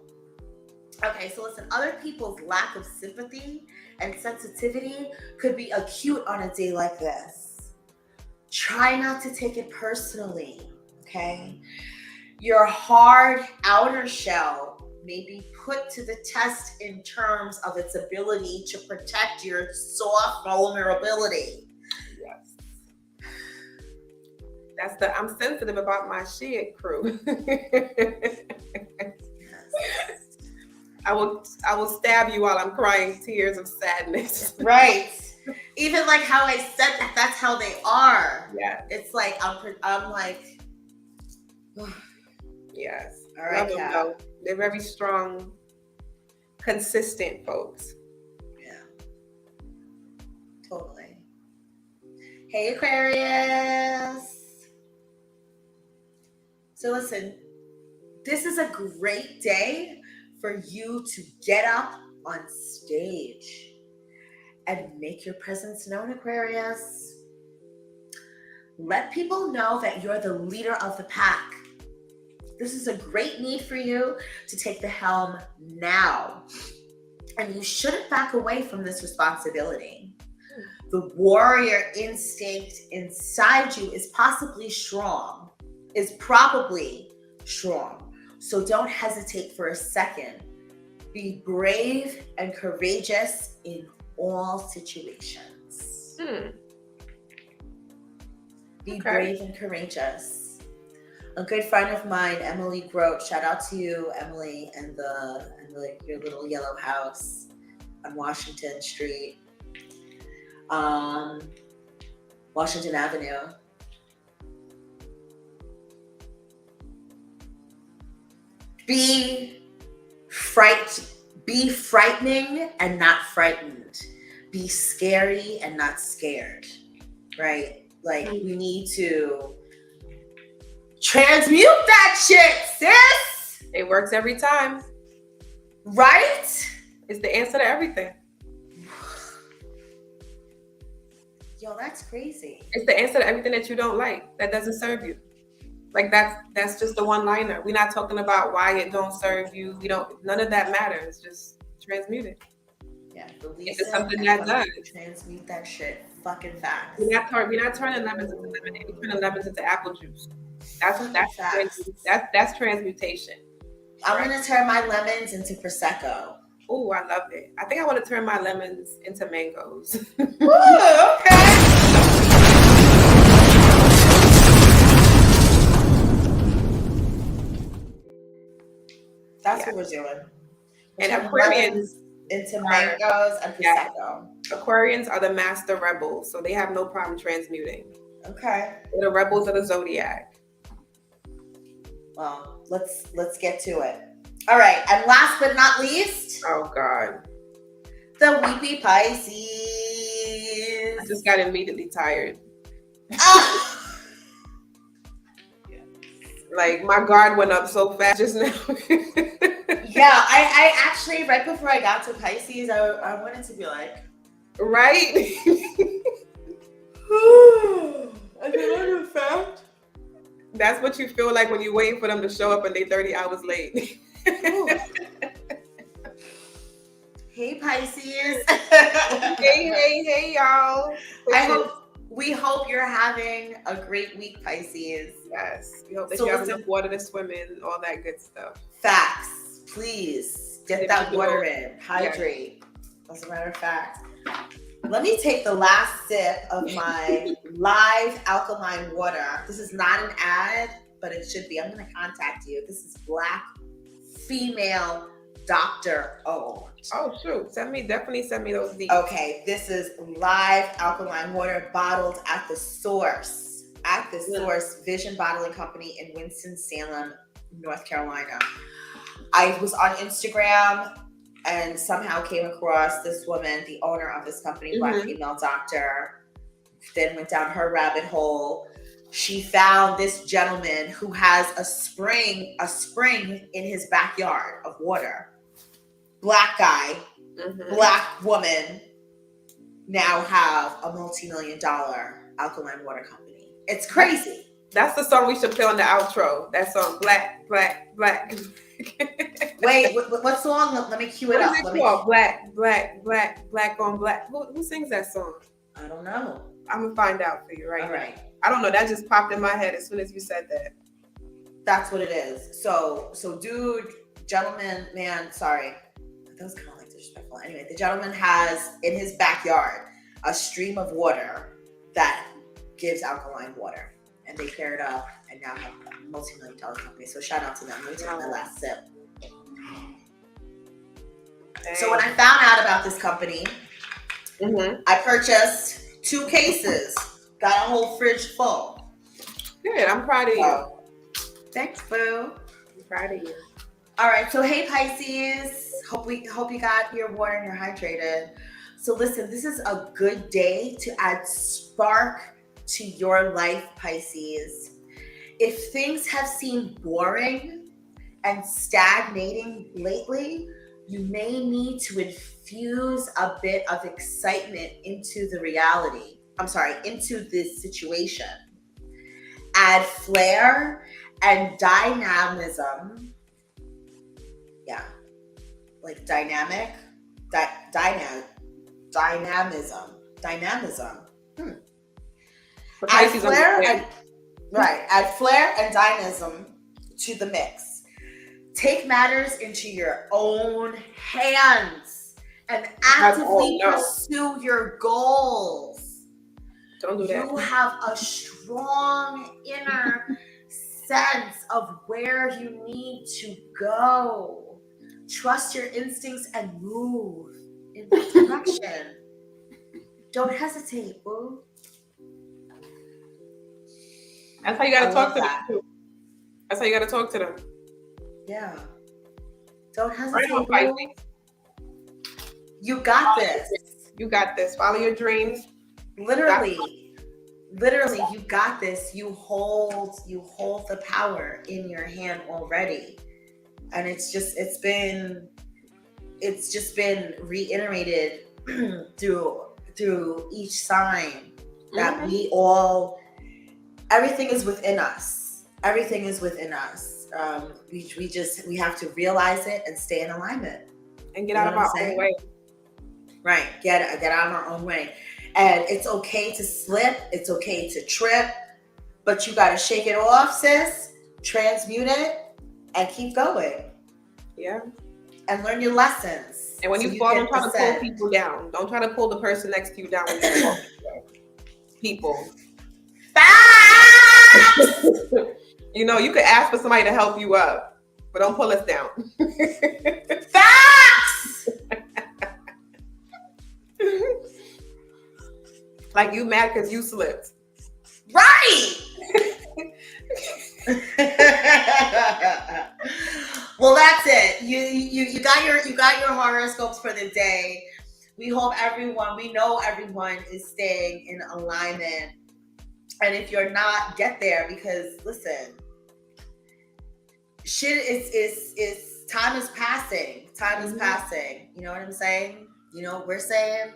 Okay, so listen, other people's lack of sympathy and sensitivity could be acute on a day like this. Try not to take it personally, okay? Your hard outer shell may be put to the test in terms of its ability to protect your soft vulnerability. Yes. That's I'm sensitive about my shit, crew. I will stab you while I'm crying tears of sadness. Right. Even like how I said that's how they are. Yeah. It's like I'm like yes. All right, Love them, though. They're very strong, consistent folks. Yeah. Totally. Hey, Aquarius. So listen, this is a great day for you to get up on stage and make your presence known, Aquarius. Let people know that you're the leader of the pack. This is a great need for you to take the helm now. And you shouldn't back away from this responsibility. The warrior instinct inside you is probably strong. So don't hesitate for a second. Be brave and courageous in all situations. Be brave and courageous. A good friend of mine, Emily Grote, shout out to you, Emily, and your little yellow house on Washington Street, Washington Avenue. Be frightening and not frightened. Be scary and not scared, right? Like, we need to transmute that shit, sis. It works every time. Right? It's the answer to everything. Yo, that's crazy. It's the answer to everything that you don't like, that doesn't serve you. Like that's just the one-liner. We're not talking about why it don't serve you. None of that matters. Just transmute it. Yeah, it's something that does. Transmute that shit fucking fast. We're not turning lemons into lemonade. We're turning lemons into apple juice. That's transmutation. I'm gonna turn my lemons into Prosecco. Oh, I love it. I think I want to turn my lemons into mangoes. Ooh, okay. That's what we're doing. And Aquarians into mangoes and Prosecco. Aquarians are the master rebels, so they have no problem transmuting. Okay. They're the rebels of the zodiac. Well, let's get to it. All right, and last but not least, Oh God, the weepy Pisces. I just got immediately tired. Ah! Like my guard went up so fast just now. Yeah, I actually right before I got to Pisces, I wanted to be like, right? as a matter of fact, That's what you feel like when you're waiting for them to show up and they 30 hours late. hey Pisces. Hey, y'all. We hope you're having a great week, Pisces. Yes. We hope that So you have listen- enough water to swim in, all that good stuff. Facts. Please get If that you water don't- in. Hydrate. As a matter of fact. Let me take the last sip of my live alkaline water. This is not an ad, but it should be. I'm going to contact you. This is Black female doctor owned. Oh shoot. Definitely send me those deets. Okay, this is live alkaline water bottled at the source. At the source, Vision Bottling Company in Winston-Salem, North Carolina. I was on Instagram and somehow came across this woman, the owner of this company, Black female doctor, then went down her rabbit hole. She found this gentleman who has a spring in his backyard of water. Black guy, Black woman, now have a multi-million-dollar alkaline water company. It's crazy. That's the song we should play on the outro. That song, Black, Black, Black. Wait, what song? Let me cue it up. What is it called? Black, Black, Black, Black on Black. Who sings that song? I don't know. I'm gonna find out for you All right. I don't know. That just popped in my head as soon as you said that. That's what it is. So dude, gentleman, man, sorry. That was kind of like disrespectful. Anyway, the gentleman has in his backyard a stream of water that gives alkaline water. And they paired up and now have a multi-million-dollar company. So shout out to them. Let me take my last sip. Dang. So when I found out about this company, I purchased 2 cases. Got a whole fridge full. Good. I'm proud of you. Thanks, boo. I'm proud of you. All right. So hey, Pisces. Hope you got your water and you're hydrated. So listen, this is a good day to add spark to your life, Pisces. If things have seemed boring and stagnating lately, you may need to infuse a bit of excitement into this situation. Add flair and dynamism. Yeah, like dynamic, dynamism. Add flair and dynamism to the mix. Take matters into your own hands and actively pursue your goals. Don't do that. You have a strong inner sense of where you need to go. Trust your instincts and move in that direction. Don't hesitate, boo. That's how you gotta talk to them too. That's how you gotta talk to them. Yeah. Don't hesitate. Right on, Pisces. You got this. You got this. Follow your dreams. Literally, you got this. You hold the power in your hand already. And it's just been reiterated through each sign that everything is within us. Everything is within us. We have to realize it and stay in alignment and get out of our own way. Right. Get out of our own way. And it's okay to slip. It's okay to trip, but you got to shake it off, sis. Transmute it and keep going. Yeah. And learn your lessons. And when you fall, don't try to pull people down. Don't try to pull the person next to you down when you fall. People. You know, you could ask for somebody to help you up, but don't pull us down. Facts! Like you mad because you slipped. Right! Well, that's it. You got your horoscopes for the day. We hope we know everyone is staying in alignment. And if you're not, get there, because listen, shit is time is passing. Time is passing. You know what I'm saying? You know what we're saying?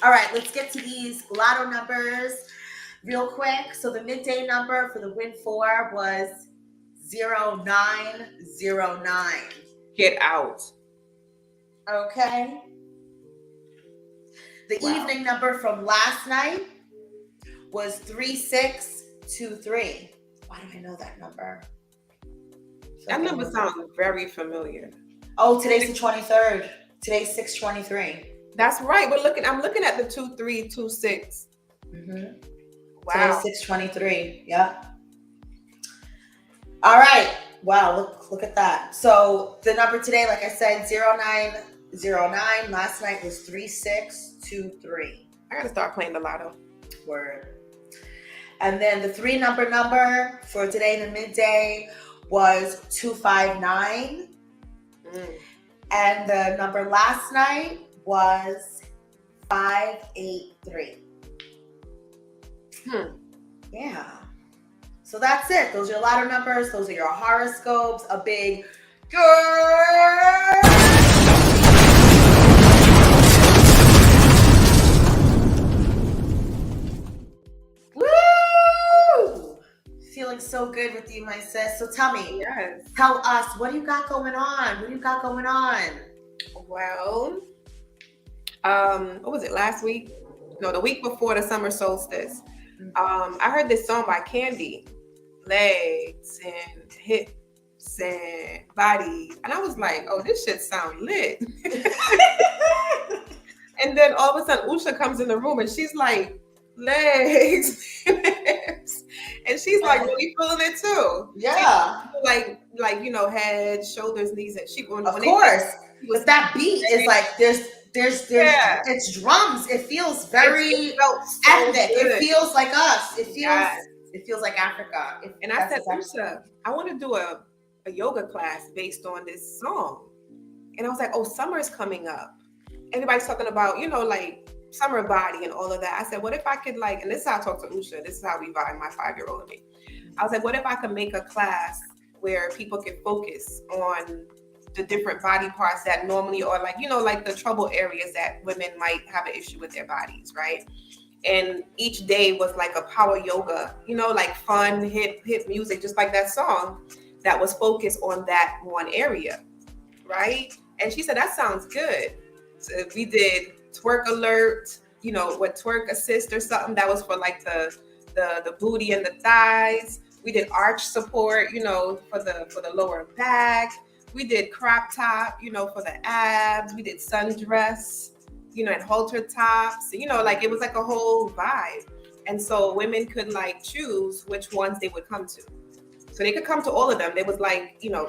All right, let's get to these lotto numbers real quick. So the midday number for the win 4 was 0909. Get out. Okay. The evening number from last night was 3623. Why do I know that number? That number sounds very familiar. Oh, today's the 23rd. Today's 623. That's right. I'm looking at the 2326. Mm-hmm. Wow. Today's 623. Yeah. All right. Wow. Look at that. So the number today, like I said, 0909. Last night was 3623. I gotta start playing the lotto. Word. And then the 3 number for today in the midday was 259. And the number last night was 583. Yeah. So that's it. Those are your lotto numbers. Those are your horoscopes. A big girl. Woo! Feeling so good with you, my sis. So tell me, tell us, what do you got going on? What do you got going on? Well, what was it, last week? No, the week before the summer solstice. I heard this song by Candy, Legs and Hips and Body. And I was like, oh, this shit sound lit. And then all of a sudden, Usha comes in the room and she's like, legs and hips. And she's like really feeling it too. Yeah. Like head, shoulders, knees. And of course. But that beat is like, there's it's drums. It feels very ethnic. It feels like us. It feels like Africa. And I said, Usha, I want to do a yoga class based on this song. And I was like, oh, summer's coming up. Everybody's talking about, like summer body and all of that. I said, what if I could and this is how I talk to Usha. This is how we vibe, my 5-year-old and me. I was like, what if I could make a class where people can focus on the different body parts that normally are like the trouble areas that women might have an issue with their bodies, right? And each day was like a power yoga, like fun, hip music, just like that song that was focused on that one area, right? And she said, that sounds good. So we did twerk alert, what twerk assist or something that was for like the booty and the thighs. We did arch support, for the lower back. We did crop top, for the abs. We did sundress, and halter tops. It was like a whole vibe. And so women could choose which ones they would come to. So they could come to all of them. It was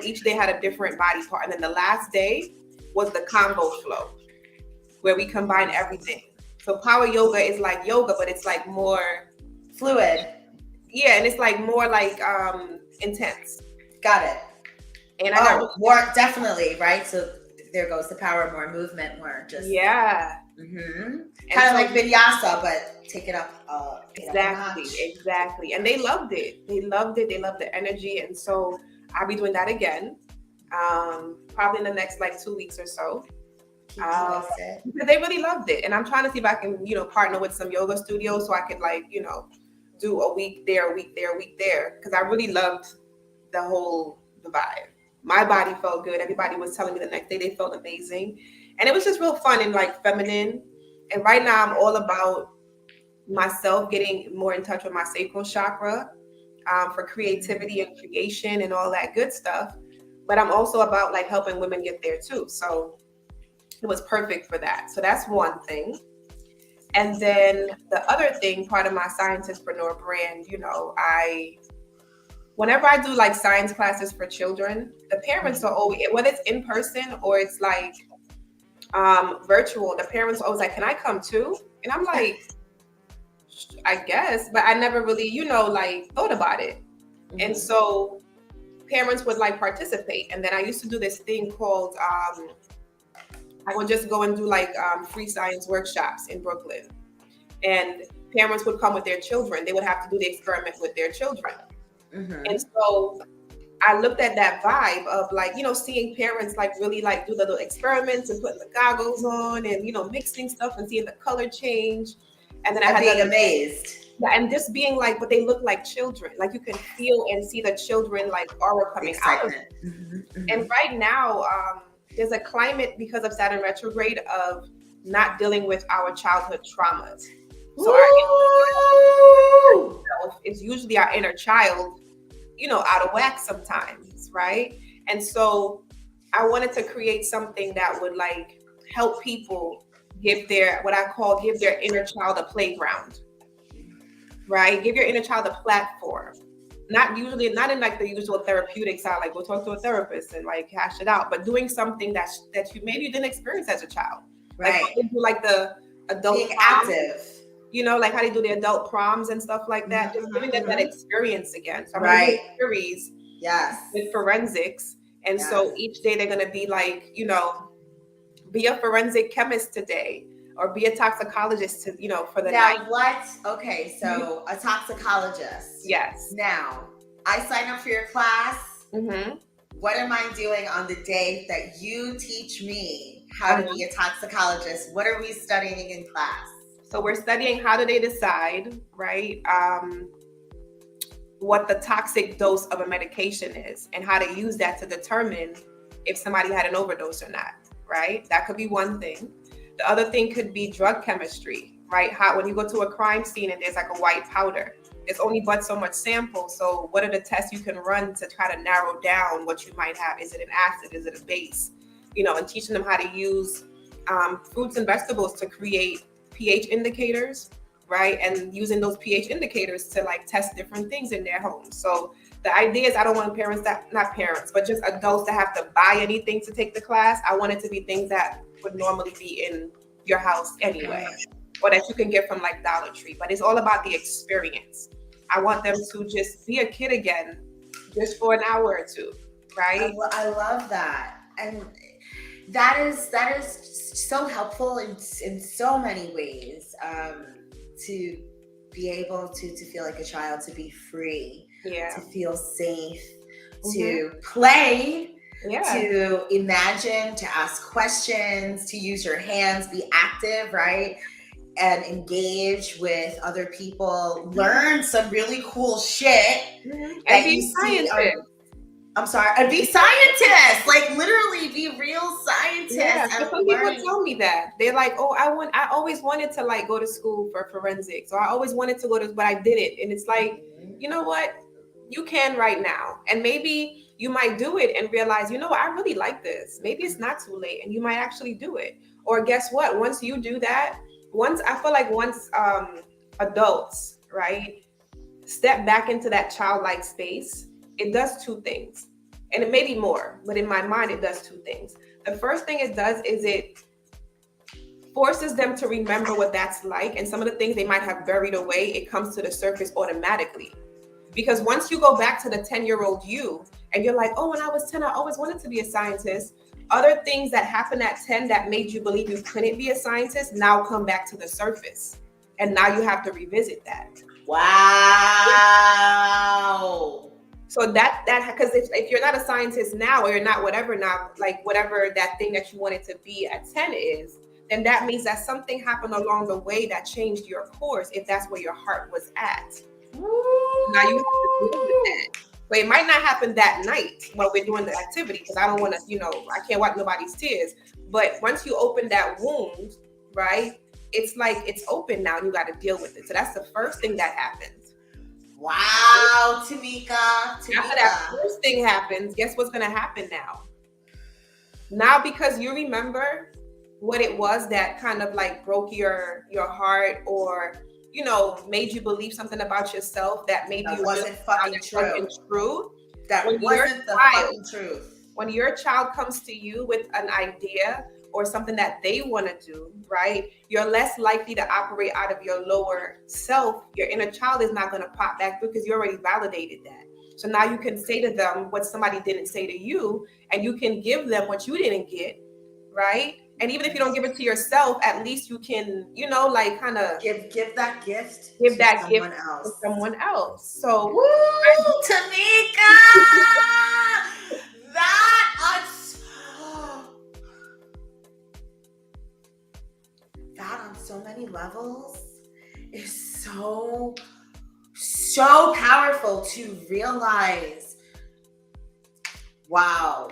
each day had a different body part. And then the last day was the combo flow, where we combine everything. So power yoga is like yoga, but it's like more fluid. Yeah, and it's like more intense. Got it. And more definitely, right? So there goes the power, more movement, more just Mm-hmm. Kind of like vinyasa, but take it up. Exactly. And they loved it. They loved the energy, and so I'll be doing that again, probably in the next 2 weeks or so. They really loved it, and I'm trying to see if I can, partner with some yoga studios so I could do a week there, a week there, a week there, because I really loved the vibe. My body felt good. Everybody was telling me the next day they felt amazing. And it was just real fun and feminine. And right now I'm all about myself getting more in touch with my sacral chakra for creativity and creation and all that good stuff. But I'm also about helping women get there too. So it was perfect for that. So that's one thing. And then the other thing, part of my Scientistpreneur brand, whenever I do science classes for children, the parents are always, whether it's in person or it's virtual, the parents are always like, can I come too? And I'm like, I guess, but I never really, thought about it. Mm-hmm. And so parents would like participate. And then I used to do this thing called, I would just go and do like free science workshops in Brooklyn. And parents would come with their children. They would have to do the experiment with their children. And so I looked at that vibe of like, you know, seeing parents like really like do the little experiments and putting the goggles on and, you know, mixing stuff and seeing the color change. And then I had being amazed. Yeah, and just being like, but they look like children. Like you can feel and see the children like aura coming out of it. And right now, there's a climate because of Saturn retrograde of not dealing with our childhood traumas. So our inner self is usually our inner child, you know, out of whack sometimes, right? And so I wanted to create something that would like help people give their, what I call, give their inner child a playground, right? Give your inner child a platform. Not in like the usual therapeutic side, like go talk to a therapist and like hash it out, but doing something that you maybe you didn't experience as a child. Right. Like they do like the adult being active. You know, like how they do the adult proms and stuff like that. Just giving them that experience again. So I'm right. doing a series with forensics. And so each day they're gonna be like, you know, be a forensic chemist today or be a toxicologist to, you know, for the night. Okay, so a toxicologist. Yes. Now, I sign up for your class. What am I doing on the day that you teach me how to be a toxicologist? What are we studying in class? So we're studying how do they decide, right? What the toxic dose of a medication is and how to use that to determine if somebody had an overdose or not, right? That could be one thing. The other thing could be drug chemistry, right? How when you go to a crime scene and there's like a white powder, there's only but so much sample. So what are the tests you can run to try to narrow down what you might have? Is it an acid? Is it a base? You know, and teaching them how to use fruits and vegetables to create pH indicators, right? And using those pH indicators to like test different things in their homes. So the idea is I don't want not parents, but just adults to have to buy anything to take the class. I want it to be things that would normally be in your house anyway, or that you can get from like Dollar Tree. But it's all about the experience. I want them to just be a kid again, just for an hour or two, right? I love that. And that is so helpful in so many ways, to be able to feel like a child, to be free, to feel safe, to play, to imagine, to ask questions, to use your hands, be active, right? And engage with other people, learn some really cool shit. And be scientists. I'm sorry, and be scientists, like literally be real scientists. Yeah, some people tell me that. They're like, oh, I always wanted to like go to school for forensics, or I always wanted to go to, but I didn't. And it's like, you know what? You can right now. And maybe you might do it and realize, you know what, I really like this. Maybe it's not too late and you might actually do it. Or guess what? Once you do that, once adults, right, step back into that childlike space, it does two things. And it may be more, but in my mind, it does two things. The first thing it does is it forces them to remember what that's like. And some of the things they might have buried away, it comes to the surface automatically. Because once you go back to the 10-year-old you, and you're like, oh, when I was 10, I always wanted to be a scientist. Other things that happened at 10 that made you believe you couldn't be a scientist now come back to the surface. And now you have to revisit that. Wow. So that because if you're not a scientist now, or you're not whatever now, like whatever that thing that you wanted to be at 10 is, then that means that something happened along the way that changed your course, if that's where your heart was at. Now you have to deal with that. But it might not happen that night while we're doing the activity, because I don't want to, I can't wipe nobody's tears. But once you open that wound, right, it's like it's open now and you got to deal with it. So that's the first thing that happens. Wow, Tamykah. After that first thing happens, guess what's going to happen now? Now, because you remember what it was that kind of like broke your heart, or made you believe something about yourself that maybe wasn't fucking true. That wasn't the fucking truth. When your child comes to you with an idea or something that they want to do, right, you're less likely to operate out of your lower self. Your inner child is not going to pop back through because you already validated that. So now you can say to them what somebody didn't say to you, and you can give them what you didn't get, right? And even if you don't give it to yourself, at least you can, you know, like kind of give that gift give to that gift someone to else. someone else. So, Woo, Tamykah! That on so many levels is so powerful to realize. Wow.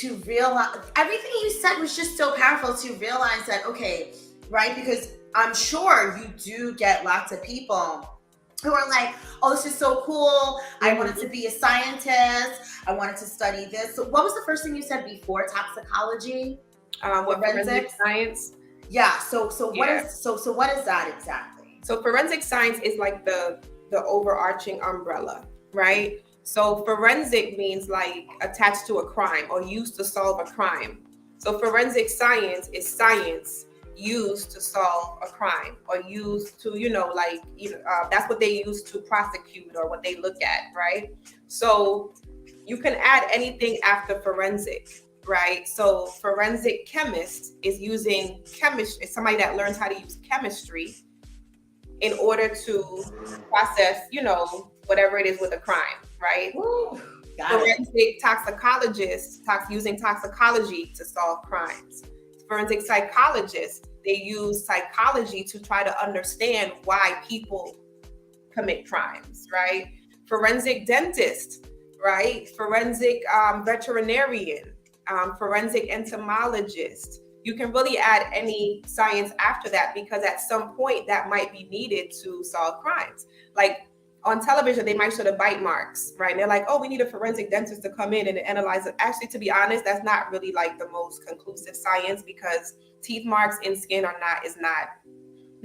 To realize everything you said was just so powerful to realize that, okay, right? Because I'm sure you do get lots of people who are like, oh, this is so cool. I wanted to be a scientist. I wanted to study this. So what was the first thing you said before toxicology? what forensic science? Yeah. So what is that exactly? So forensic science is like the overarching umbrella, right? So forensic means like attached to a crime or used to solve a crime. So forensic science is science used to solve a crime or used to, that's what they use to prosecute or what they look at, right? So you can add anything after forensic, right? So forensic chemist is using chemistry, somebody that learns how to use chemistry in order to process, whatever it is with a crime, right? Woo, forensic toxicologist using toxicology to solve crimes. Forensic psychologists, they use psychology to try to understand why people commit crimes, right? Forensic dentist, right? Forensic veterinarian, forensic entomologist. You can really add any science after that because at some point that might be needed to solve crimes. Like on television, they might show the bite marks, right? And they're like, oh, we need a forensic dentist to come in and analyze it. Actually, to be honest, that's not really like the most conclusive science because teeth marks in skin is not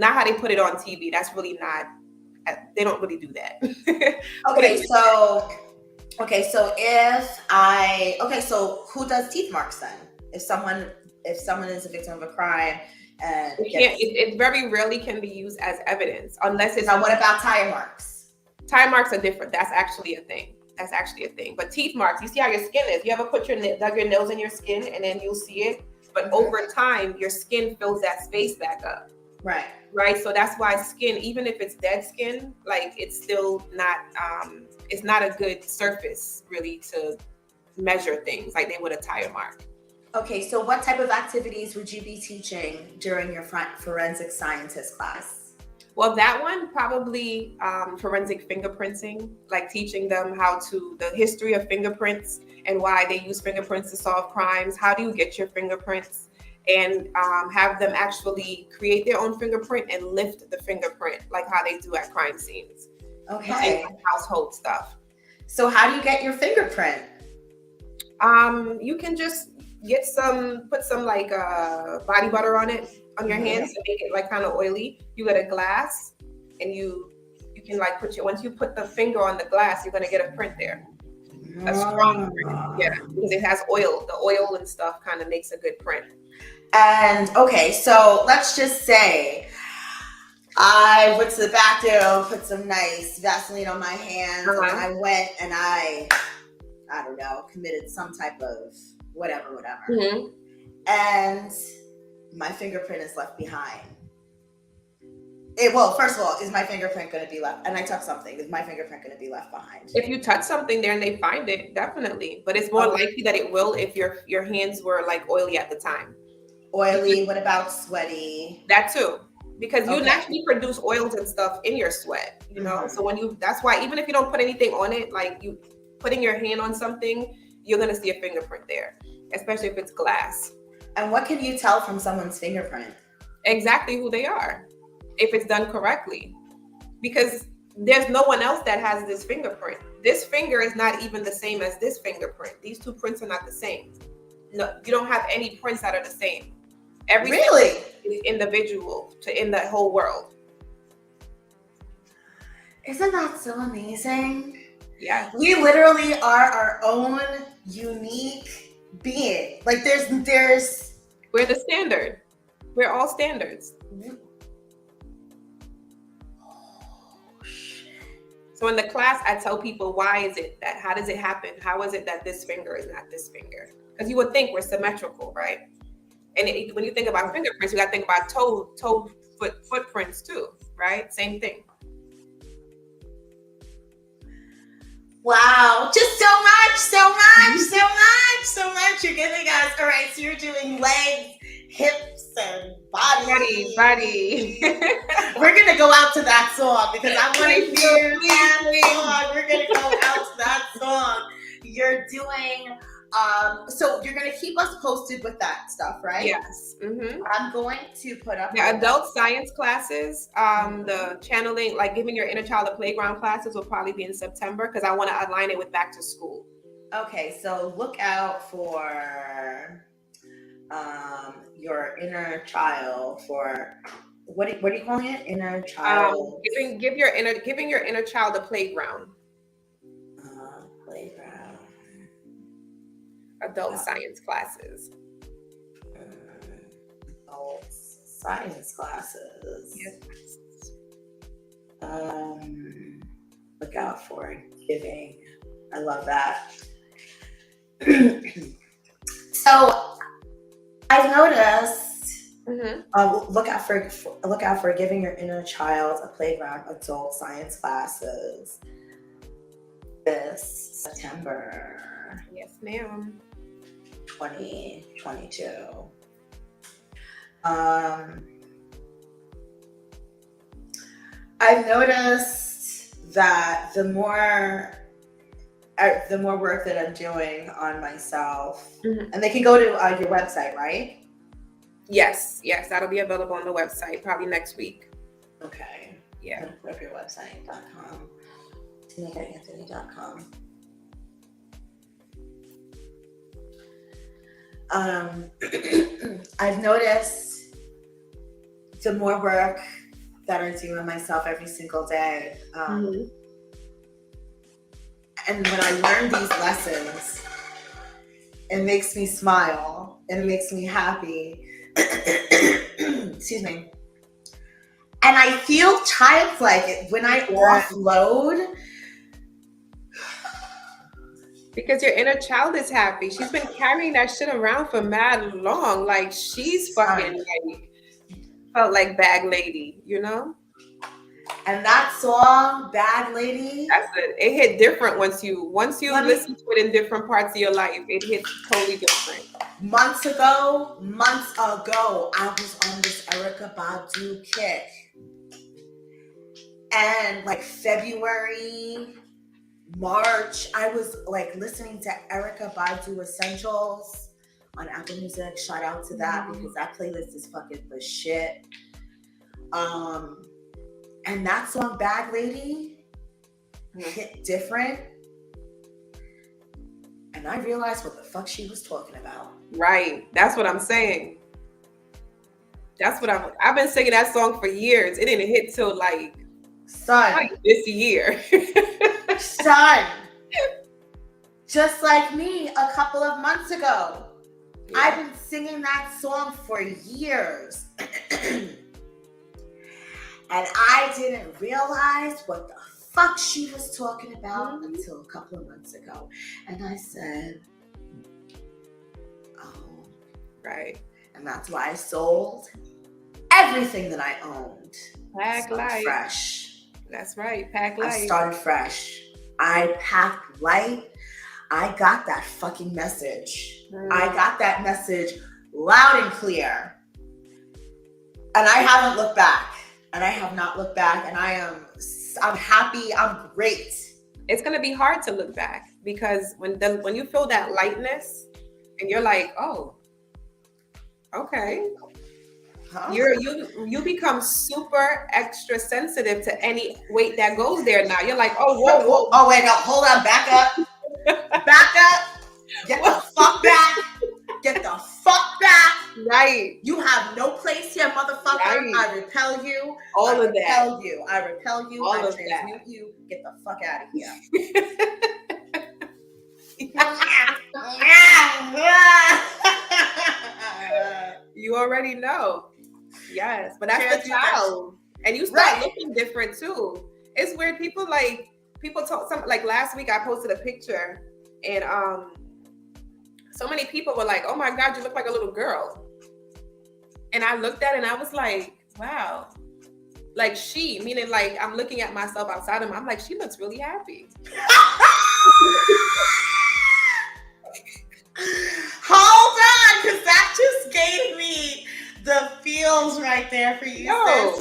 how they put it on TV. That's really not, they don't really do that. So who does teeth marks then? If someone is a victim of a crime and it very rarely can be used as evidence unless it's. Now what about tire marks? Tire marks are different. That's actually a thing. But teeth marks, you see how your skin is. You ever dug your nails in your skin and then you'll see it? But over time, your skin fills that space back up. Right. So that's why skin, even if it's dead skin, like it's still not, it's not a good surface really to measure things like they would a tire mark. Okay, so what type of activities would you be teaching during your forensic scientist class? Well, that one probably forensic fingerprinting, like teaching them the history of fingerprints and why they use fingerprints to solve crimes. How do you get your fingerprints? And have them actually create their own fingerprint and lift the fingerprint, like how they do at crime scenes. Okay. Like household stuff. So how do you get your fingerprint? You can just put some like body butter on it on your hands to make it like kind of oily. You get a glass and you can like once you put the finger on the glass, you're gonna get a print there. A strong print. Yeah, because it has oil. The oil and stuff kind of makes a good print. And okay, so let's just say I went to the bathroom, put some nice Vaseline on my hands, and I went and I don't know, committed some type of whatever. Mm-hmm. And my fingerprint is left behind. Well, first of all, is my fingerprint going to be left? And I touch something. Is my fingerprint going to be left behind? If you touch something there and they find it, definitely. But it's more likely that it will if your hands were like oily at the time. Oily. What about sweaty? That too, because you naturally produce oils and stuff in your sweat. So that's why even if you don't put anything on it, like you putting your hand on something, you're gonna see a fingerprint there, especially if it's glass. And what can you tell from someone's fingerprint? Exactly who they are, if it's done correctly, because there's no one else that has this fingerprint. This finger is not even the same as this fingerprint. These two prints are not the same. No, you don't have any prints that are the same. Every really is individual in the whole world. Isn't that so amazing? Yeah. We literally are our own unique being. Like there's we're the standard. We're all standards. So in the class, I tell people, why is it that, how does it happen? How is it that this finger is not this finger? Because you would think we're symmetrical, right? And when you think about fingerprints, you got to think about footprints too, right? Same thing. Wow, just so much, so much, so much, so much you're giving us. All right, so you're doing legs, hips, and body. We're going to go out to that song because I want to hear that song. We're going to go out to that song. You're doing, so you're going to keep us posted with that stuff, right? Yes. Mm-hmm. I'm going to put up the adult science classes, the channeling, like giving your inner child a playground classes will probably be in September because I want to align it with back to school. Okay, so look out for your inner child for what are you calling it? Inner child. Giving your inner child a playground. Playground. Adult science classes. Adult science classes. Yes. Look out for giving. I love that. So I've noticed. Mm-hmm. Look out for giving your inner child a playground. Adult science classes this September. Yes, ma'am. 2022. I've noticed that the more work that I'm doing on myself, and they can go to your website, right? Yes, that'll be available on the website probably next week. Okay. Yeah. Put up your website.com. TamykahAnthony.com. I've noticed the more work that I do on myself every single day. And when I learn these lessons, it makes me smile and it makes me happy. Excuse me. And I feel childlike when I offload. Because your inner child is happy. She's been carrying that shit around for mad long. Like she's fucking like felt like Bag Lady, you know? And that song, Bag Lady. That's it. It hit different once you listen to it in different parts of your life. It hits totally different. Months ago, I was on this Erykah Badu kick. And like February, March, I was like listening to Erykah Badu Essentials on Apple Music. Shout out to that because that playlist is fucking the shit. And that song, Bag Lady, hit different. And I realized what the fuck she was talking about. Right. That's what I'm saying. That's what I've been singing that song for years. It didn't hit till like this year. Son. Just like me a couple of months ago. Yeah. I've been singing that song for years. And I didn't realize what the fuck she was talking about until a couple of months ago. And I said, oh. Right. And that's why I sold everything that I owned. Pack light. Fresh. That's right. Pack light. I started fresh. I packed light. I got that fucking message. I got that message loud and clear. And I haven't looked back. And I have not looked back. And I'm happy. I'm great. It's going to be hard to look back because when you feel that lightness and you're like, oh, okay. Huh? You become super extra sensitive to any weight that goes there now. You're like, oh, whoa. Oh, wait, no, hold on, back up. Back up. Get the fuck back. Get the fuck back. Right. You have no place here, motherfucker. Right. I repel you. I repel you. I transmute you. Get the fuck out of here. You already know. Yes, but that's the child. And you start looking different too. It's weird. People like people talk, like last week I posted a picture and so many people were like, oh my God, you look like a little girl. And I looked at it and I was like, wow. Like meaning like I'm looking at myself outside of me. I'm like, she looks really happy. Hold on, because that just gave me the feels right there for you. Yo.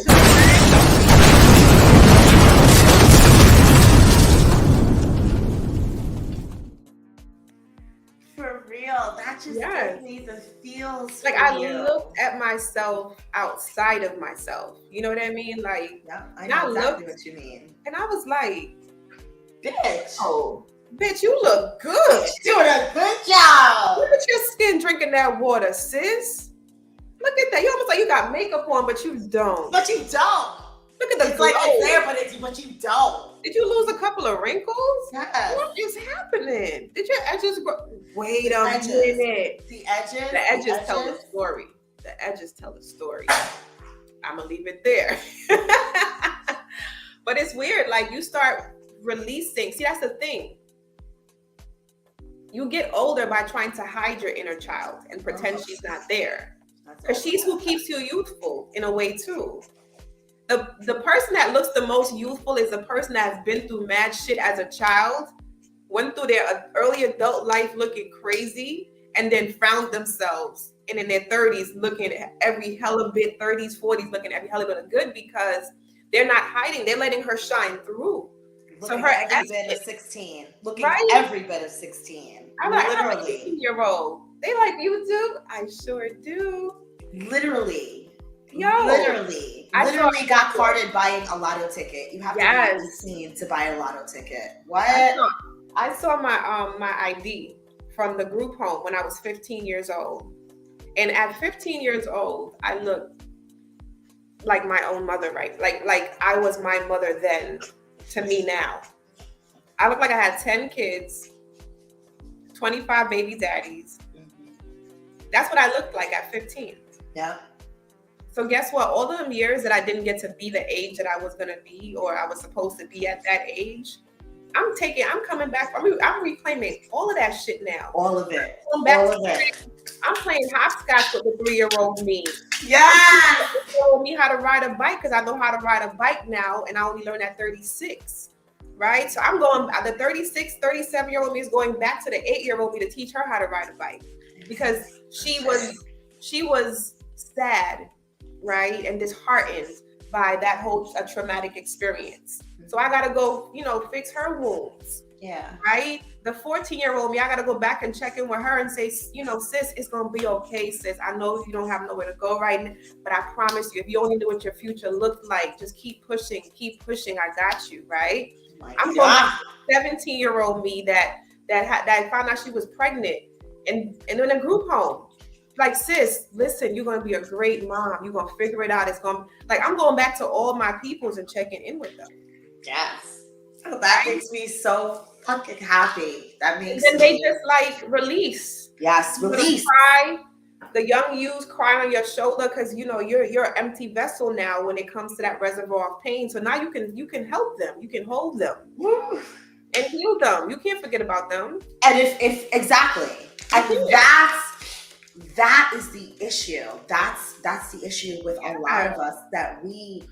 For real, that just gave me the feels. Like I looked at myself outside of myself. You know what I mean? Like, yeah, I know exactly what you mean. And I was like, bitch. Oh, bitch, you look good. You're doing a good job. Look at your skin drinking that water, sis. Look at that. You almost like you got makeup on, but you don't. But you don't. Look at the It's like it's there, but you don't. Did you lose a couple of wrinkles? Yes. What is happening? Did your edges grow? Wait a minute. The edges? The edges tell the story. The edges tell the story. I'm going to leave it there. But it's weird. Like you start releasing. See, that's the thing. You get older by trying to hide your inner child and pretend she's not there. Because she's who keeps you youthful in a way too. The person that looks the most youthful is the person that has been through mad shit as a child, went through their early adult life looking crazy, and then found themselves in their 30s looking at every hella bit, 30s, 40s looking every hella bit of good because they're not hiding. They're letting her shine through. Looking so her every bit of 16. Looking every bit of 16. I'm literally. 18-year-old. They like, you do? I sure do. Literally. Yo, literally got carded buying a lotto ticket. You have to be 18 to buy a lotto ticket. What? I saw my ID from the group home when I was 15 years old. And at 15 years old, I looked like my own mother, right? Like I was my mother then to me now. I looked like I had 10 kids, 25 baby daddies. That's what I looked like at 15. Yeah. So guess what? All of them years that I didn't get to be the age that I was going to be or I was supposed to be at that age, I'm coming back. I'm reclaiming all of that shit now. All of it. I'm playing hopscotch with the 3-year-old me. Yeah. Showing me how to ride a bike because I know how to ride a bike now and I only learned at 36. Right? So I'm going, the 36, 37-year-old me is going back to the 8-year-old me to teach her how to ride a bike because she was sad, right? And disheartened by that whole traumatic experience. So I got to go, fix her wounds. Yeah. Right? The 14-year-old me, I got to go back and check in with her and say, sis, it's going to be okay, sis. I know you don't have nowhere to go right now, but I promise you, if you only knew what your future looked like, just keep pushing. I got you, right? I'm going back to 17-year-old me that found out she was pregnant and in a group home. Like, sis, listen, you're going to be a great mom. You're going to figure it out. I'm going back to all my peoples and checking in with them. Yes. Oh, that makes me so fucking happy. That makes and then they just release. Yes, release. Cry. The young youths cry on your shoulder because you're an empty vessel now when it comes to that reservoir of pain. So now you can help them. You can hold them. Woo. And heal them. You can't forget about them. And if exactly. I think that is the issue. That's the issue with a lot of us that we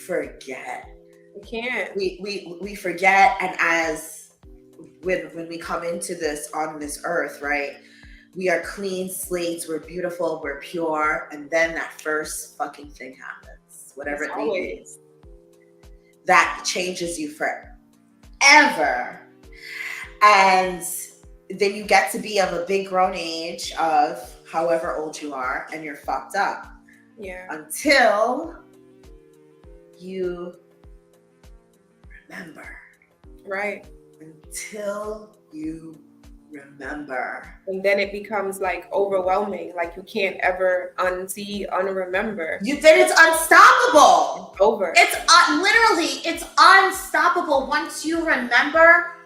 forget. We can't. We forget, and as when we come into this on this earth, right? We are clean slates, we're beautiful, we're pure, and then that first fucking thing happens. Whatever it is. That changes you forever. And then you get to be of a big grown age of however old you are and you're fucked up. Yeah. Until you remember. Right. Until you remember. And then it becomes overwhelming. You can't ever unremember. Then it's unstoppable. It's over. It's literally, it's unstoppable once you remember.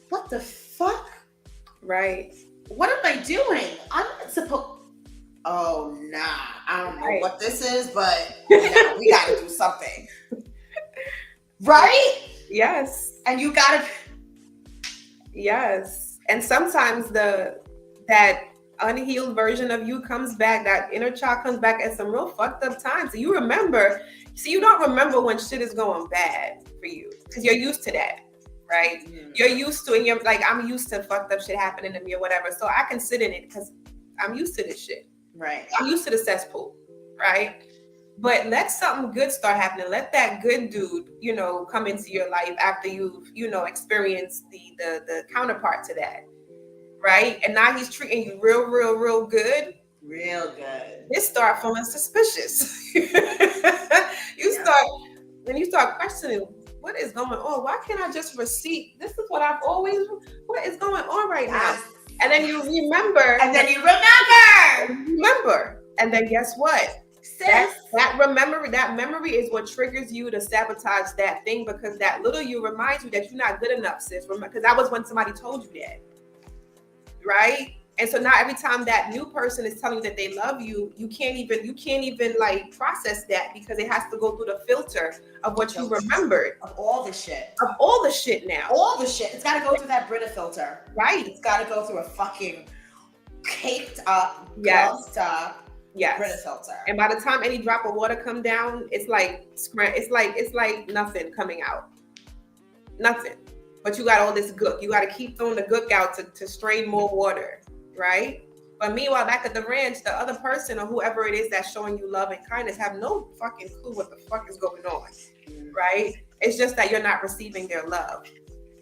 What the fuck? Right. What am I doing? I'm not supposed. Oh nah, I don't know what this is, but we gotta do something. Right? Yes. And you gotta. Yes. And sometimes that unhealed version of you comes back, that inner child comes back at some real fucked up times. You remember, you don't remember when shit is going bad for you because you're used to that, right? You're used to it. You're like, I'm used to fucked up shit happening to me or whatever. So I can sit in it because I'm used to this shit. Right. I'm used to the cesspool, right? But let something good start happening. Let that good dude, come into your life after you've, experienced the counterpart to that, right? And now he's treating you real, real, real good. Real good. It start feeling suspicious. you start questioning what is going on. Why can't I just receive? This is what I've always. What is going on right now? And then you remember. And then you remember. And then guess what? That memory is what triggers you to sabotage that thing, because that little you reminds you that you're not good enough, sis. Because that was when somebody told you that, right? And so now every time that new person is telling you that they love you, you can't even like process that, because it has to go through the filter of what you remembered. Of all the shit now. All the shit. It's got to go through that Brita filter. Right. It's got to go through a fucking caked up, glossed up Brita filter. And by the time any drop of water come down, it's like nothing coming out. Nothing. But you got all this gook. You got to keep throwing the gook out to strain more water, right? But meanwhile, back at the ranch, the other person or whoever it is that's showing you love and kindness have no fucking clue what the fuck is going on, right? It's just that you're not receiving their love.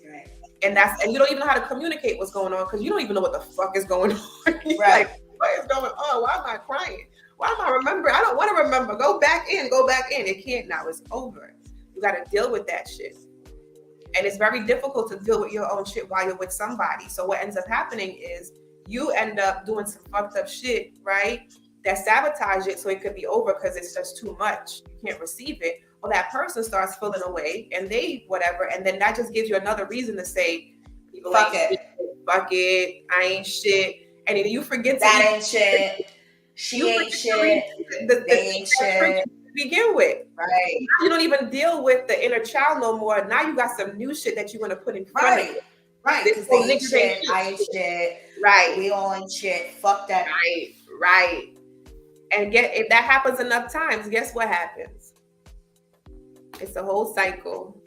Right. And you don't even know how to communicate what's going on, because you don't even know what the fuck is going on. Right. Like, what is going on? Why am I crying? Why am I remembering? I don't want to remember. Go back in. It can't now. It's over. You got to deal with that shit. And it's very difficult to deal with your own shit while you're with somebody. So what ends up happening is you end up doing some fucked up shit, right? That sabotage it so it could be over because it's just too much. You can't receive it. Well, that person starts feeling away and they whatever. And then that just gives you another reason to say, fuck it. Fuck it. I ain't shit. And then you forget that ain't shit. She ain't shit. They ain't shit. To begin with, right? You don't even deal with the inner child no more. Now you got some new shit that you want to put in front of you. Right, because they ain't shit, I ain't shit. Right. We all ain't shit. Fuck that. Right. And if that happens enough times, guess what happens? It's a whole cycle.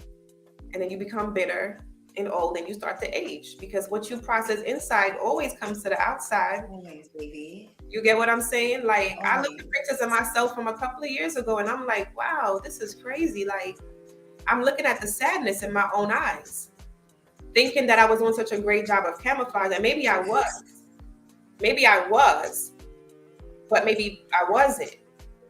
And then you become bitter and old and you start to age, because what you process inside always comes to the outside. Always, baby. You get what I'm saying? Like, I look at pictures of myself from a couple of years ago and I'm like, wow, this is crazy. Like, I'm looking at the sadness in my own eyes, thinking that I was doing such a great job of camouflage. And maybe I was, but maybe I wasn't,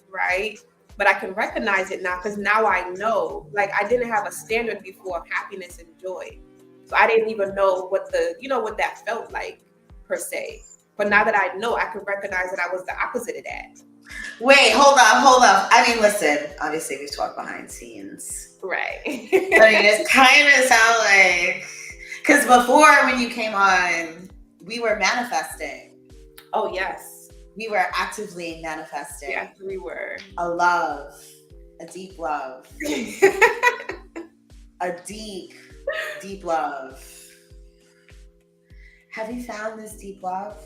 right? But I can recognize it now, because now I know. Like, I didn't have a standard before of happiness and joy. So I didn't even know what that felt like per se. But now that I know, I can recognize that I was the opposite of that. Wait, hold up. I mean, listen, obviously we've talked behind scenes. Right. I mean, it kind of sounds like, because before when you came on, we were manifesting. Oh, yes. We were actively manifesting. Yes, we were. A love, a deep love. A deep, deep love. Have you found this deep love?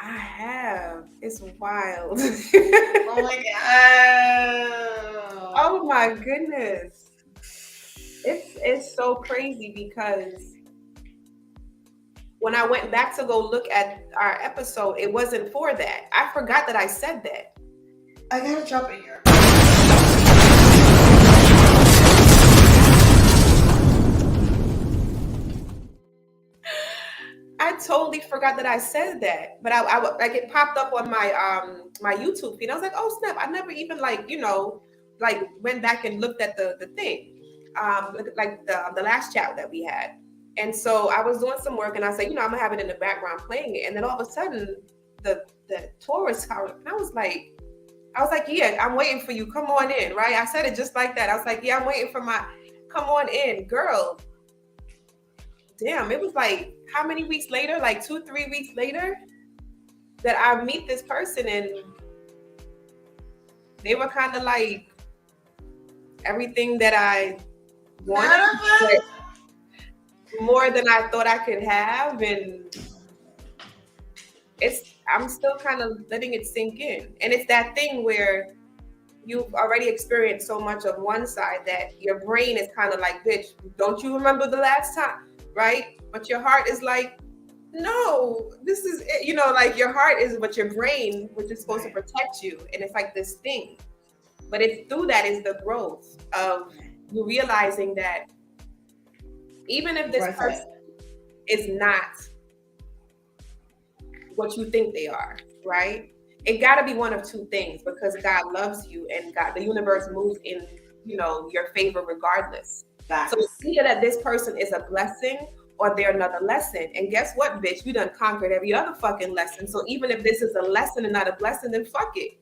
I have. It's wild. Oh my God. Oh my goodness. It's so crazy, because when I went back to go look at our episode, it wasn't for that. I forgot that I said that. I gotta jump in here. I totally forgot that I said that, but I like, it popped up on my my YouTube feed. I was like, oh snap! I never even went back and looked at the thing, like the last chat that we had. And so I was doing some work, and I said, I'm gonna have it in the background playing it. And then all of a sudden, the tourist car, and I was like, yeah, I'm waiting for you. Come on in, right? I said it just like that. I was like, yeah, I'm waiting for come on in, girl. Damn, it was like, how many weeks later? Like 2-3 weeks later that I meet this person, and they were kind of like everything that I wanted more than I thought I could have, and I'm still kind of letting it sink in. And it's that thing where you've already experienced so much of one side that your brain is kind of like, bitch, don't you remember the last time, right? But your heart is like, no, this is it. You know, like your heart is what your brain, which is supposed to protect you, and it's like this thing. But it's through that is the growth of you realizing that even if this person is not what you think they are, right? It got to be one of two things, because God loves you and the universe moves in, your favor regardless. So it's either that this person is a blessing or they're another lesson. And guess what, bitch? You done conquered every other fucking lesson. So even if this is a lesson and not a blessing, then fuck it.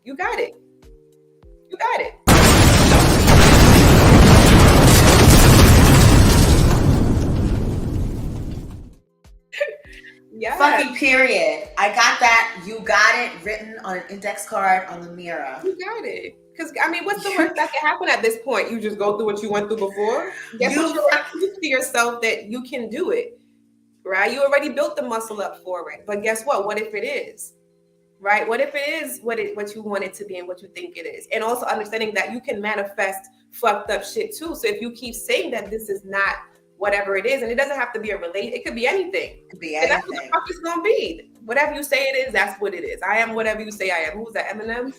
You got it. You got it. Yeah. Fucking period. I got that. You got it written on an index card on the mirror. You got it. Because, what's the worst that can happen at this point? You just go through what you went through before? Guess what? You prove to yourself that you can do it, right? You already built the muscle up for it. But guess what? What if it is, right? What if it is what you want it to be and what you think it is? And also understanding that you can manifest fucked up shit too. So if you keep saying that this is not whatever it is, and it doesn't have to be a relate, it could be anything. It could be anything. And that's what the fuck it's gonna be. Whatever you say it is, that's what it is. I am whatever you say I am. Who's that? Eminem?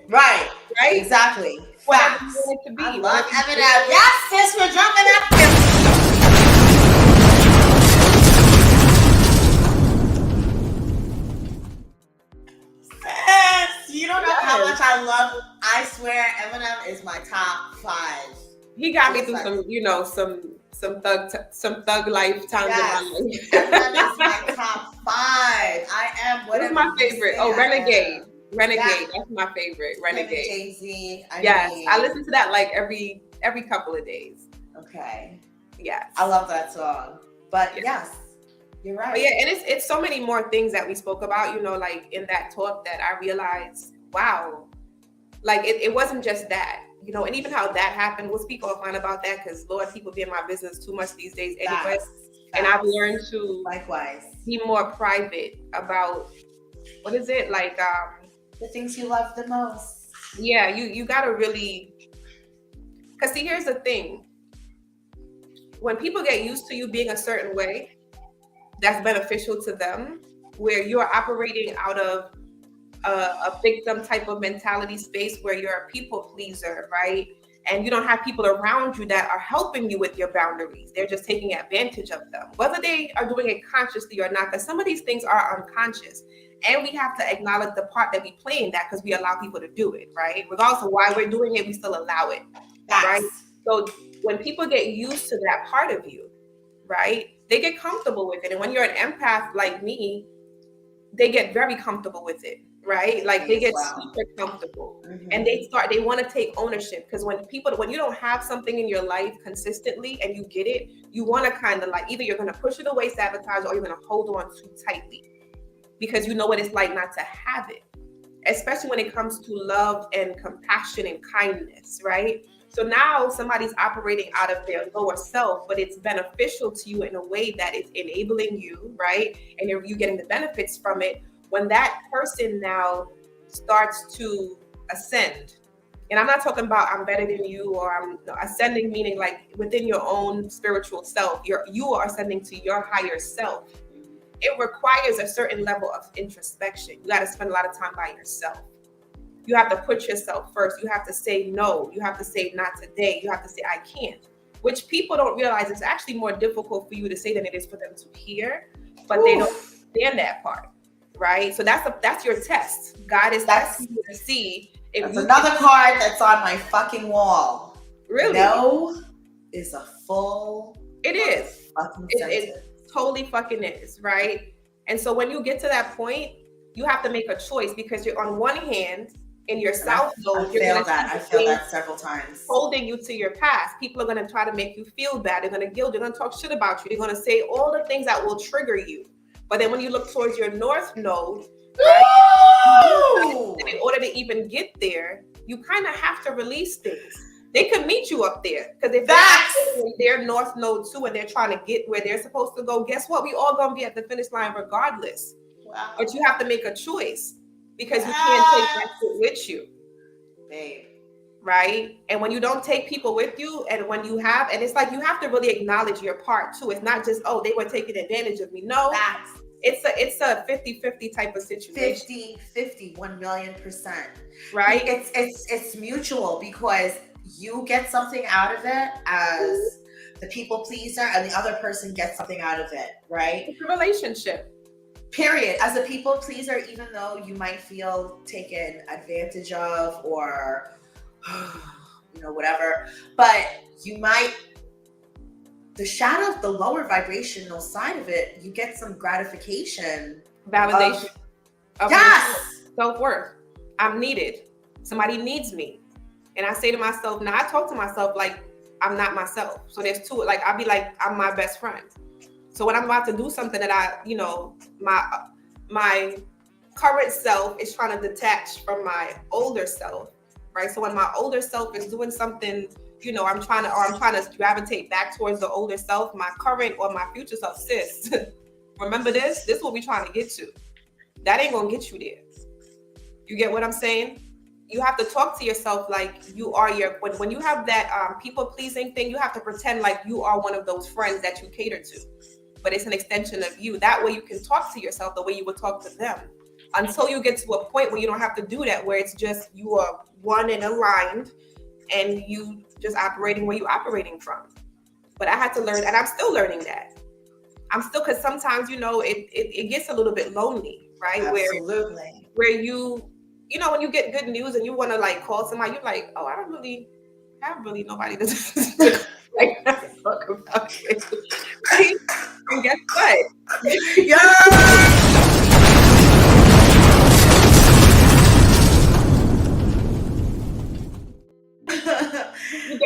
Right. Right? Exactly. Whatever you want it to be. I love Eminem. Yes, sis, we're dropping that. You don't know how much I love. I swear, Eminem is my top 5. He got me through some thug life times in my life. Eminem is my top 5. I am. What's my favorite? Oh, Renegade. Renegade. That's my favorite. Renegade. Jay-Z. I listen to that like every couple of days. Okay. Yes. I love that song. But yes. You're right. But yeah, and it's so many more things that we spoke about, like in that talk, that I realized, wow, like it wasn't just that, and even how that happened. We'll speak offline about that, because Lord, people be in my business too much these days anyway. And I've learned to be more private about, what is it, like the things you love the most. Yeah, you gotta really, because see, here's the thing. When people get used to you being a certain way, that's beneficial to them, where you're operating out of a victim type of mentality space, where you're a people pleaser, right? And you don't have people around you that are helping you with your boundaries. They're just taking advantage of them, whether they are doing it consciously or not, because some of these things are unconscious. And we have to acknowledge the part that we play in that, because we allow people to do it, right? Regardless of why we're doing it, we still allow it, right? So when people get used to that part of you, right, they get comfortable with it. And when you're an empath like me, they get very comfortable with it, right? Like they get super comfortable. Mm-hmm. And they want to take ownership, because when you don't have something in your life consistently and you get it, you want to kind of like, either you're going to push it away, sabotage, or you're going to hold on too tightly, because you know what it's like not to have it, especially when it comes to love and compassion and kindness, right? So now somebody's operating out of their lower self, but it's beneficial to you in a way that it's enabling you, right? And you're getting the benefits from it. When that person now starts to ascend, and I'm not talking about I'm better than you, or I'm ascending, meaning like within your own spiritual self, you are ascending to your higher self. It requires a certain level of introspection. You got to spend a lot of time by yourself. You have to put yourself first. You have to say no. You have to say not today. You have to say I can't, which people don't realize is actually more difficult for you to say than it is for them to hear, but they don't understand that part, right? So that's your test. God is testing you to see if that's another card that's on my fucking wall. Really? No is a full. It is. Fucking it totally fucking is, right? And so when you get to that point, you have to make a choice, because you're on one hand in your south node. I feel that several times. Holding you to your past. People are going to try to make you feel bad. They're going to guilt. They're going to talk shit about you. They're going to say all the things that will trigger you. But then when you look towards your north node, right, in order to even get there, you kind of have to release things. They could meet you up there. Because if they're North Node 2 and they're trying to get where they're supposed to go, guess what? We all gonna be at the finish line regardless. Wow. But you have to make a choice because you can't take that shit with you. Babe. Right? And when you don't take people with you, and when you have, and it's like you have to really acknowledge your part too. It's not just, oh, they were taking advantage of me. No, it's a 50-50 type of situation. 50-50, 1,000,000%. Right? It's mutual because you get something out of it as the people pleaser, and the other person gets something out of it, right? It's a relationship. Period. As a people pleaser, even though you might feel taken advantage of or whatever, but you might, the shadow, the lower vibrational side of it, you get some gratification, validation of yes, self-worth. I'm needed. Somebody needs me. And I say to myself, now I talk to myself like I'm not myself. So there's two, like I'll be like, I'm my best friend. So when I'm about to do something that my current self is trying to detach from my older self, right? So when my older self is doing something, I'm trying to gravitate back towards the older self, my current or my future self, sis, remember this is what we're trying to get to. That ain't gonna get you there. You get what I'm saying? You have to talk to yourself like you are when you have that people pleasing thing, you have to pretend like you are one of those friends that you cater to, but it's an extension of you. That way you can talk to yourself the way you would talk to them, until you get to a point where you don't have to do that, where it's just you are one and aligned and you just operating where you're operating from. But I had to learn, and I'm still learning that. Because sometimes, it gets a little bit lonely, right? Absolutely. Where you, when you get good news and you want to like call somebody, you're like, oh, I don't really have nobody to like talk about it. Right? And guess what? Yeah.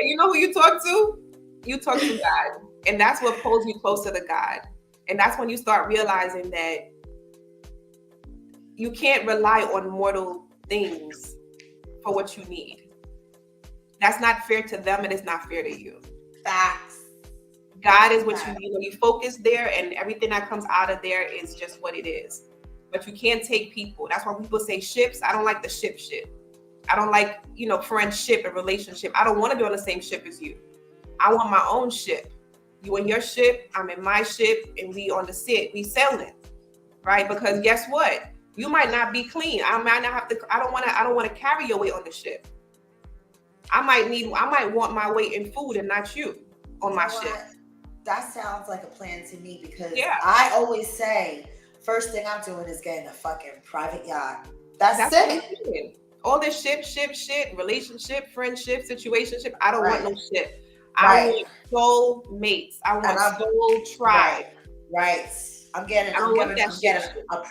You know who you talk to? You talk to God. And that's what pulls you closer to God. And that's when you start realizing that you can't rely on mortal things for what you need. That's not fair to them, and it's not fair to you. Facts. God is what you need. When you focus there, and everything that comes out of there is just what it is. But you can't take people. That's why people say ships. I don't like the ship. I don't like, friendship and relationship. I don't want to be on the same ship as you. I want my own ship. You in your ship, I'm in my ship, and we on the sea, we sailing, right? Because guess what? You might not be clean. I might not have to. I don't want to carry your weight on the ship. I might want my weight in food and not you on my ship. That sounds like a plan to me, because yeah. I always say, first thing I'm doing is getting a fucking private yacht. That's it. All this ship, relationship, friendship, situationship. I don't want no ship. Right. I want soul mates. I want soul tribe. Right. I'm getting a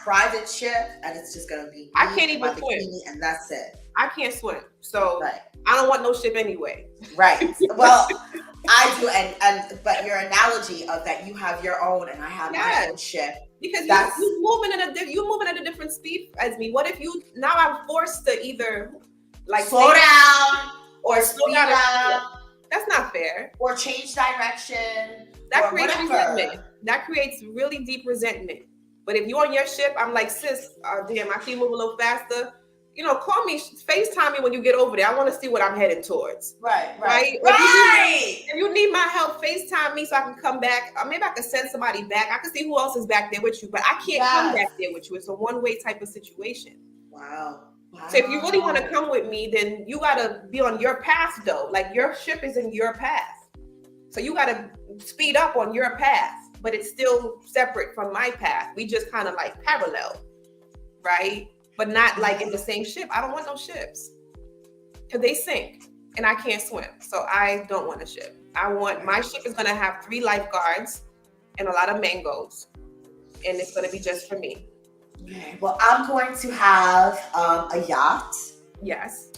private ship, and it's just gonna be. I can't even swim, and that's it. I can't swim, so I don't want no ship anyway. Right. Well, I do, but your analogy of that, you have your own and I have my own ship. Because you're moving at a different speed as me. What if now I'm forced to either like slow down or speed up? That's not fair. Or change direction. That creates resentment. That creates really deep resentment. But if you're on your ship, I'm like, sis, damn, I keep moving a little faster. Call me, FaceTime me when you get over there. I want to see what I'm headed towards. Right. If you need my help, FaceTime me so I can come back. Or maybe I can send somebody back. I can see who else is back there with you, but I can't come back there with you. It's a one-way type of situation. Wow. So if you really want to come with me, then you got to be on your path, though. Like, your ship is in your path. So you got to speed up on your path, but it's still separate from my path. We just kind of like parallel, right? But not like in the same ship. I don't want no ships because they sink and I can't swim. So I don't want a ship. My ship is going to have 3 lifeguards and a lot of mangoes. And it's going to be just for me. Okay. Well, I'm going to have a yacht. Yes.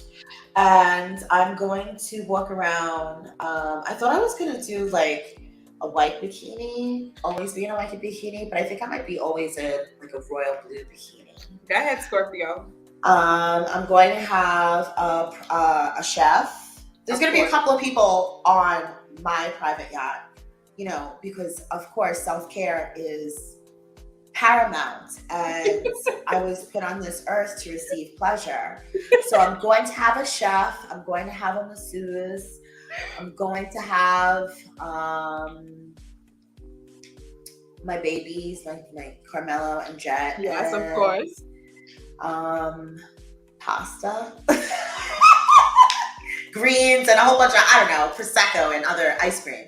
And I'm going to walk around. I thought I was going to do like a white bikini, always be in a white bikini, but I think I might be always in like a royal blue bikini. Go ahead, Scorpio. I'm going to have a chef. There's going to be a couple of people on my private yacht, you know, because of course self-care is paramount, and I was put on this earth to receive pleasure. So I'm going to have a chef, I'm going to have a masseuse, I'm going to have my babies, my Carmelo and Jet. Yes, and, of course. Pasta, greens, and a whole bunch of, I don't know, Prosecco and other ice cream.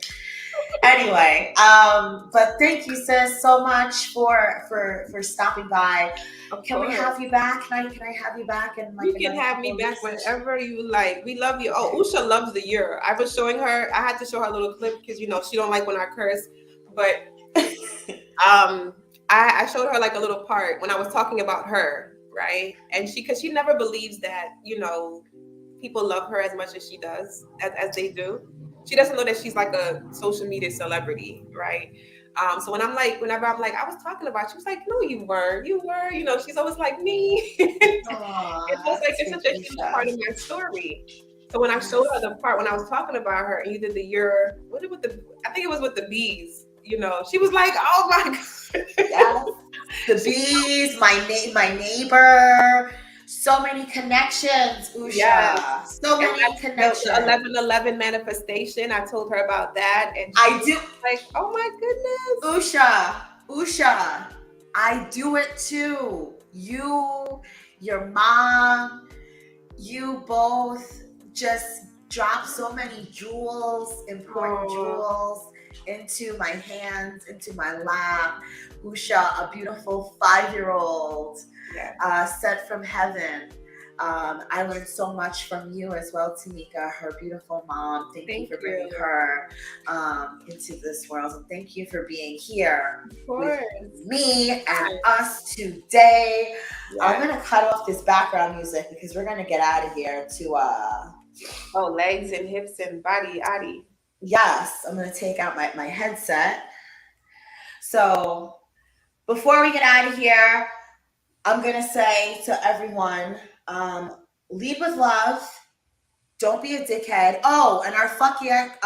Anyway, but thank you, sis, so much for stopping by. Can we have you back? Can I have you back? And like, you can have me back whenever you like. We love you. Oh, Usha loves the year. I was showing her. I had to show her a little clip because, you know, she don't like when I curse. But I showed her like a little part when I was talking about her, right? And because she never believes that, you know, people love her as much as she does, as they do. She doesn't know that she's like a social media celebrity, right? So whenever I'm like, I was talking about you, she was like, no, you weren't. You were, you know, she's always like me. It's such a huge part of my story. So when I showed her the part when I was talking about her and you did the year, I think it was with the bees, you know, she was like, oh my God. Yes. The bees, my neighbor. So many connections, Usha. Yes. So many connections. The 11/11 manifestation. I told her about that, and I do. Like, oh my goodness, Usha. I do it too. You, your mom, you both just drop so many jewels, important jewels into my hands, into my lap. Usha, a beautiful 5-year-old. Sent from heaven. I learned so much from you as well, Tamykah, her beautiful mom. Thank you for bringing her into this world. And thank you for being here with me and us today. I'm going to cut off this background music because we're going to get out of here to... legs and hips and body, addy. Yes, I'm going to take out my headset. So before we get out of here, I'm going to say to everyone, lead with love. Don't be a dickhead. Oh, and our fuck yeah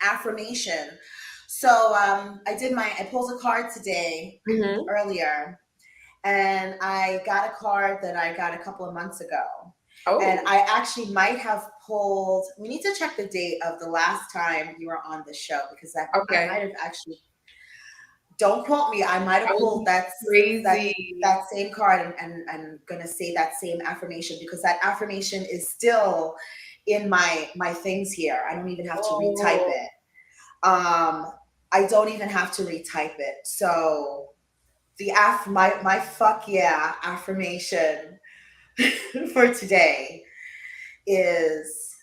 affirmation. So I pulled a card today earlier, and I got a card that I got a couple of months ago. Oh. And I actually might have pulled, we need to check the date of the last time you were on the show, because I might have actually, don't quote me, I might have pulled that same card and gonna say that same affirmation, because that affirmation is still in my things here. I don't even have to retype it. I don't even have to retype it. So my fuck yeah affirmation for today is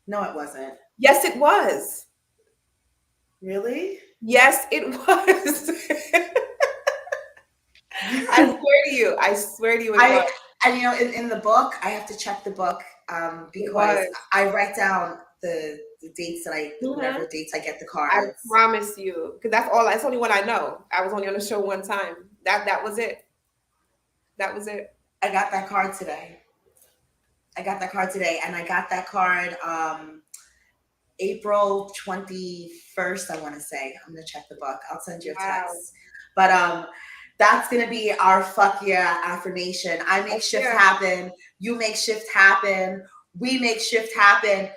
No, it wasn't. Yes, it was. Really? Yes, it was. I swear to you, it was. And you know, in the book, I have to check the book because I write down the dates that whatever dates I get the cards. I promise you, because that's only one I know. I was only on the show one time. That was it. That was it. I got that card today, and I got that card April 21st, I want to say. I'm going to check the book. I'll send you a text. But that's going to be our fuck yeah affirmation. I make shift happen. You make shift happen. We make shift happen.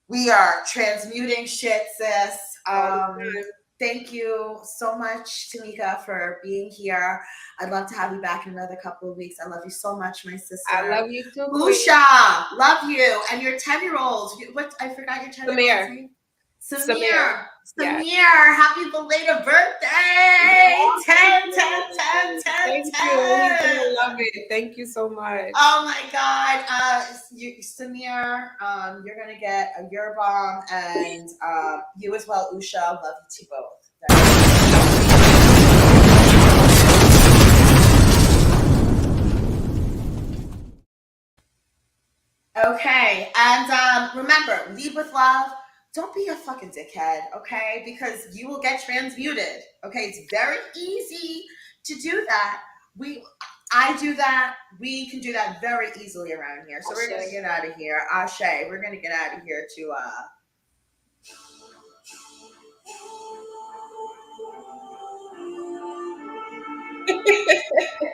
We are transmuting shit, sis. Thank you so much, Tamykah, for being here. I'd love to have you back in another couple of weeks. I love you so much, my sister. I love you too. Usha, love you. And your 10-year-old. What? I forgot your 10-year-old name. Samir. Happy belated birthday. 10. Thank you. I love it. Thank you so much. Oh my God. Samir, you're going to get a year bomb, and you as well, Usha. Love you to both. Okay. And remember, lead with love. Don't be a fucking dickhead, okay? Because you will get transmuted, okay? It's very easy to do that. I do that. We can do that very easily around here. So we're gonna get out of here. Ashe, we're gonna get out of here to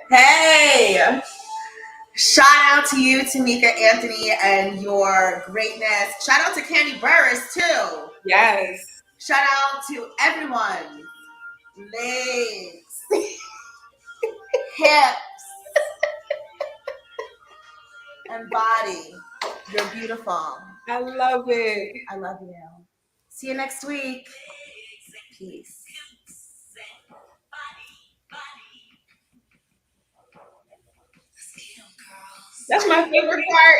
Hey! Shout out to you, Tamykah Anthony, and your greatness. Shout out to Candy Burris too. Yes. Shout out to everyone. Legs, hips, and body. You're beautiful. I love it. I love you. See you next week. Peace. That's my favorite part.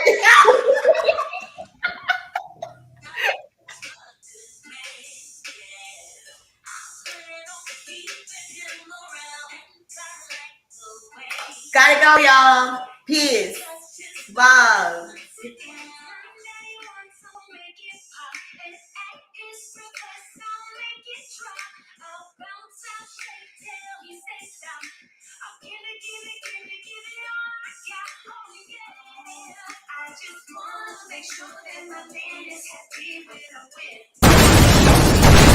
Gotta go, y'all. Peace. Love. I just wanna make sure that my man is happy when I win.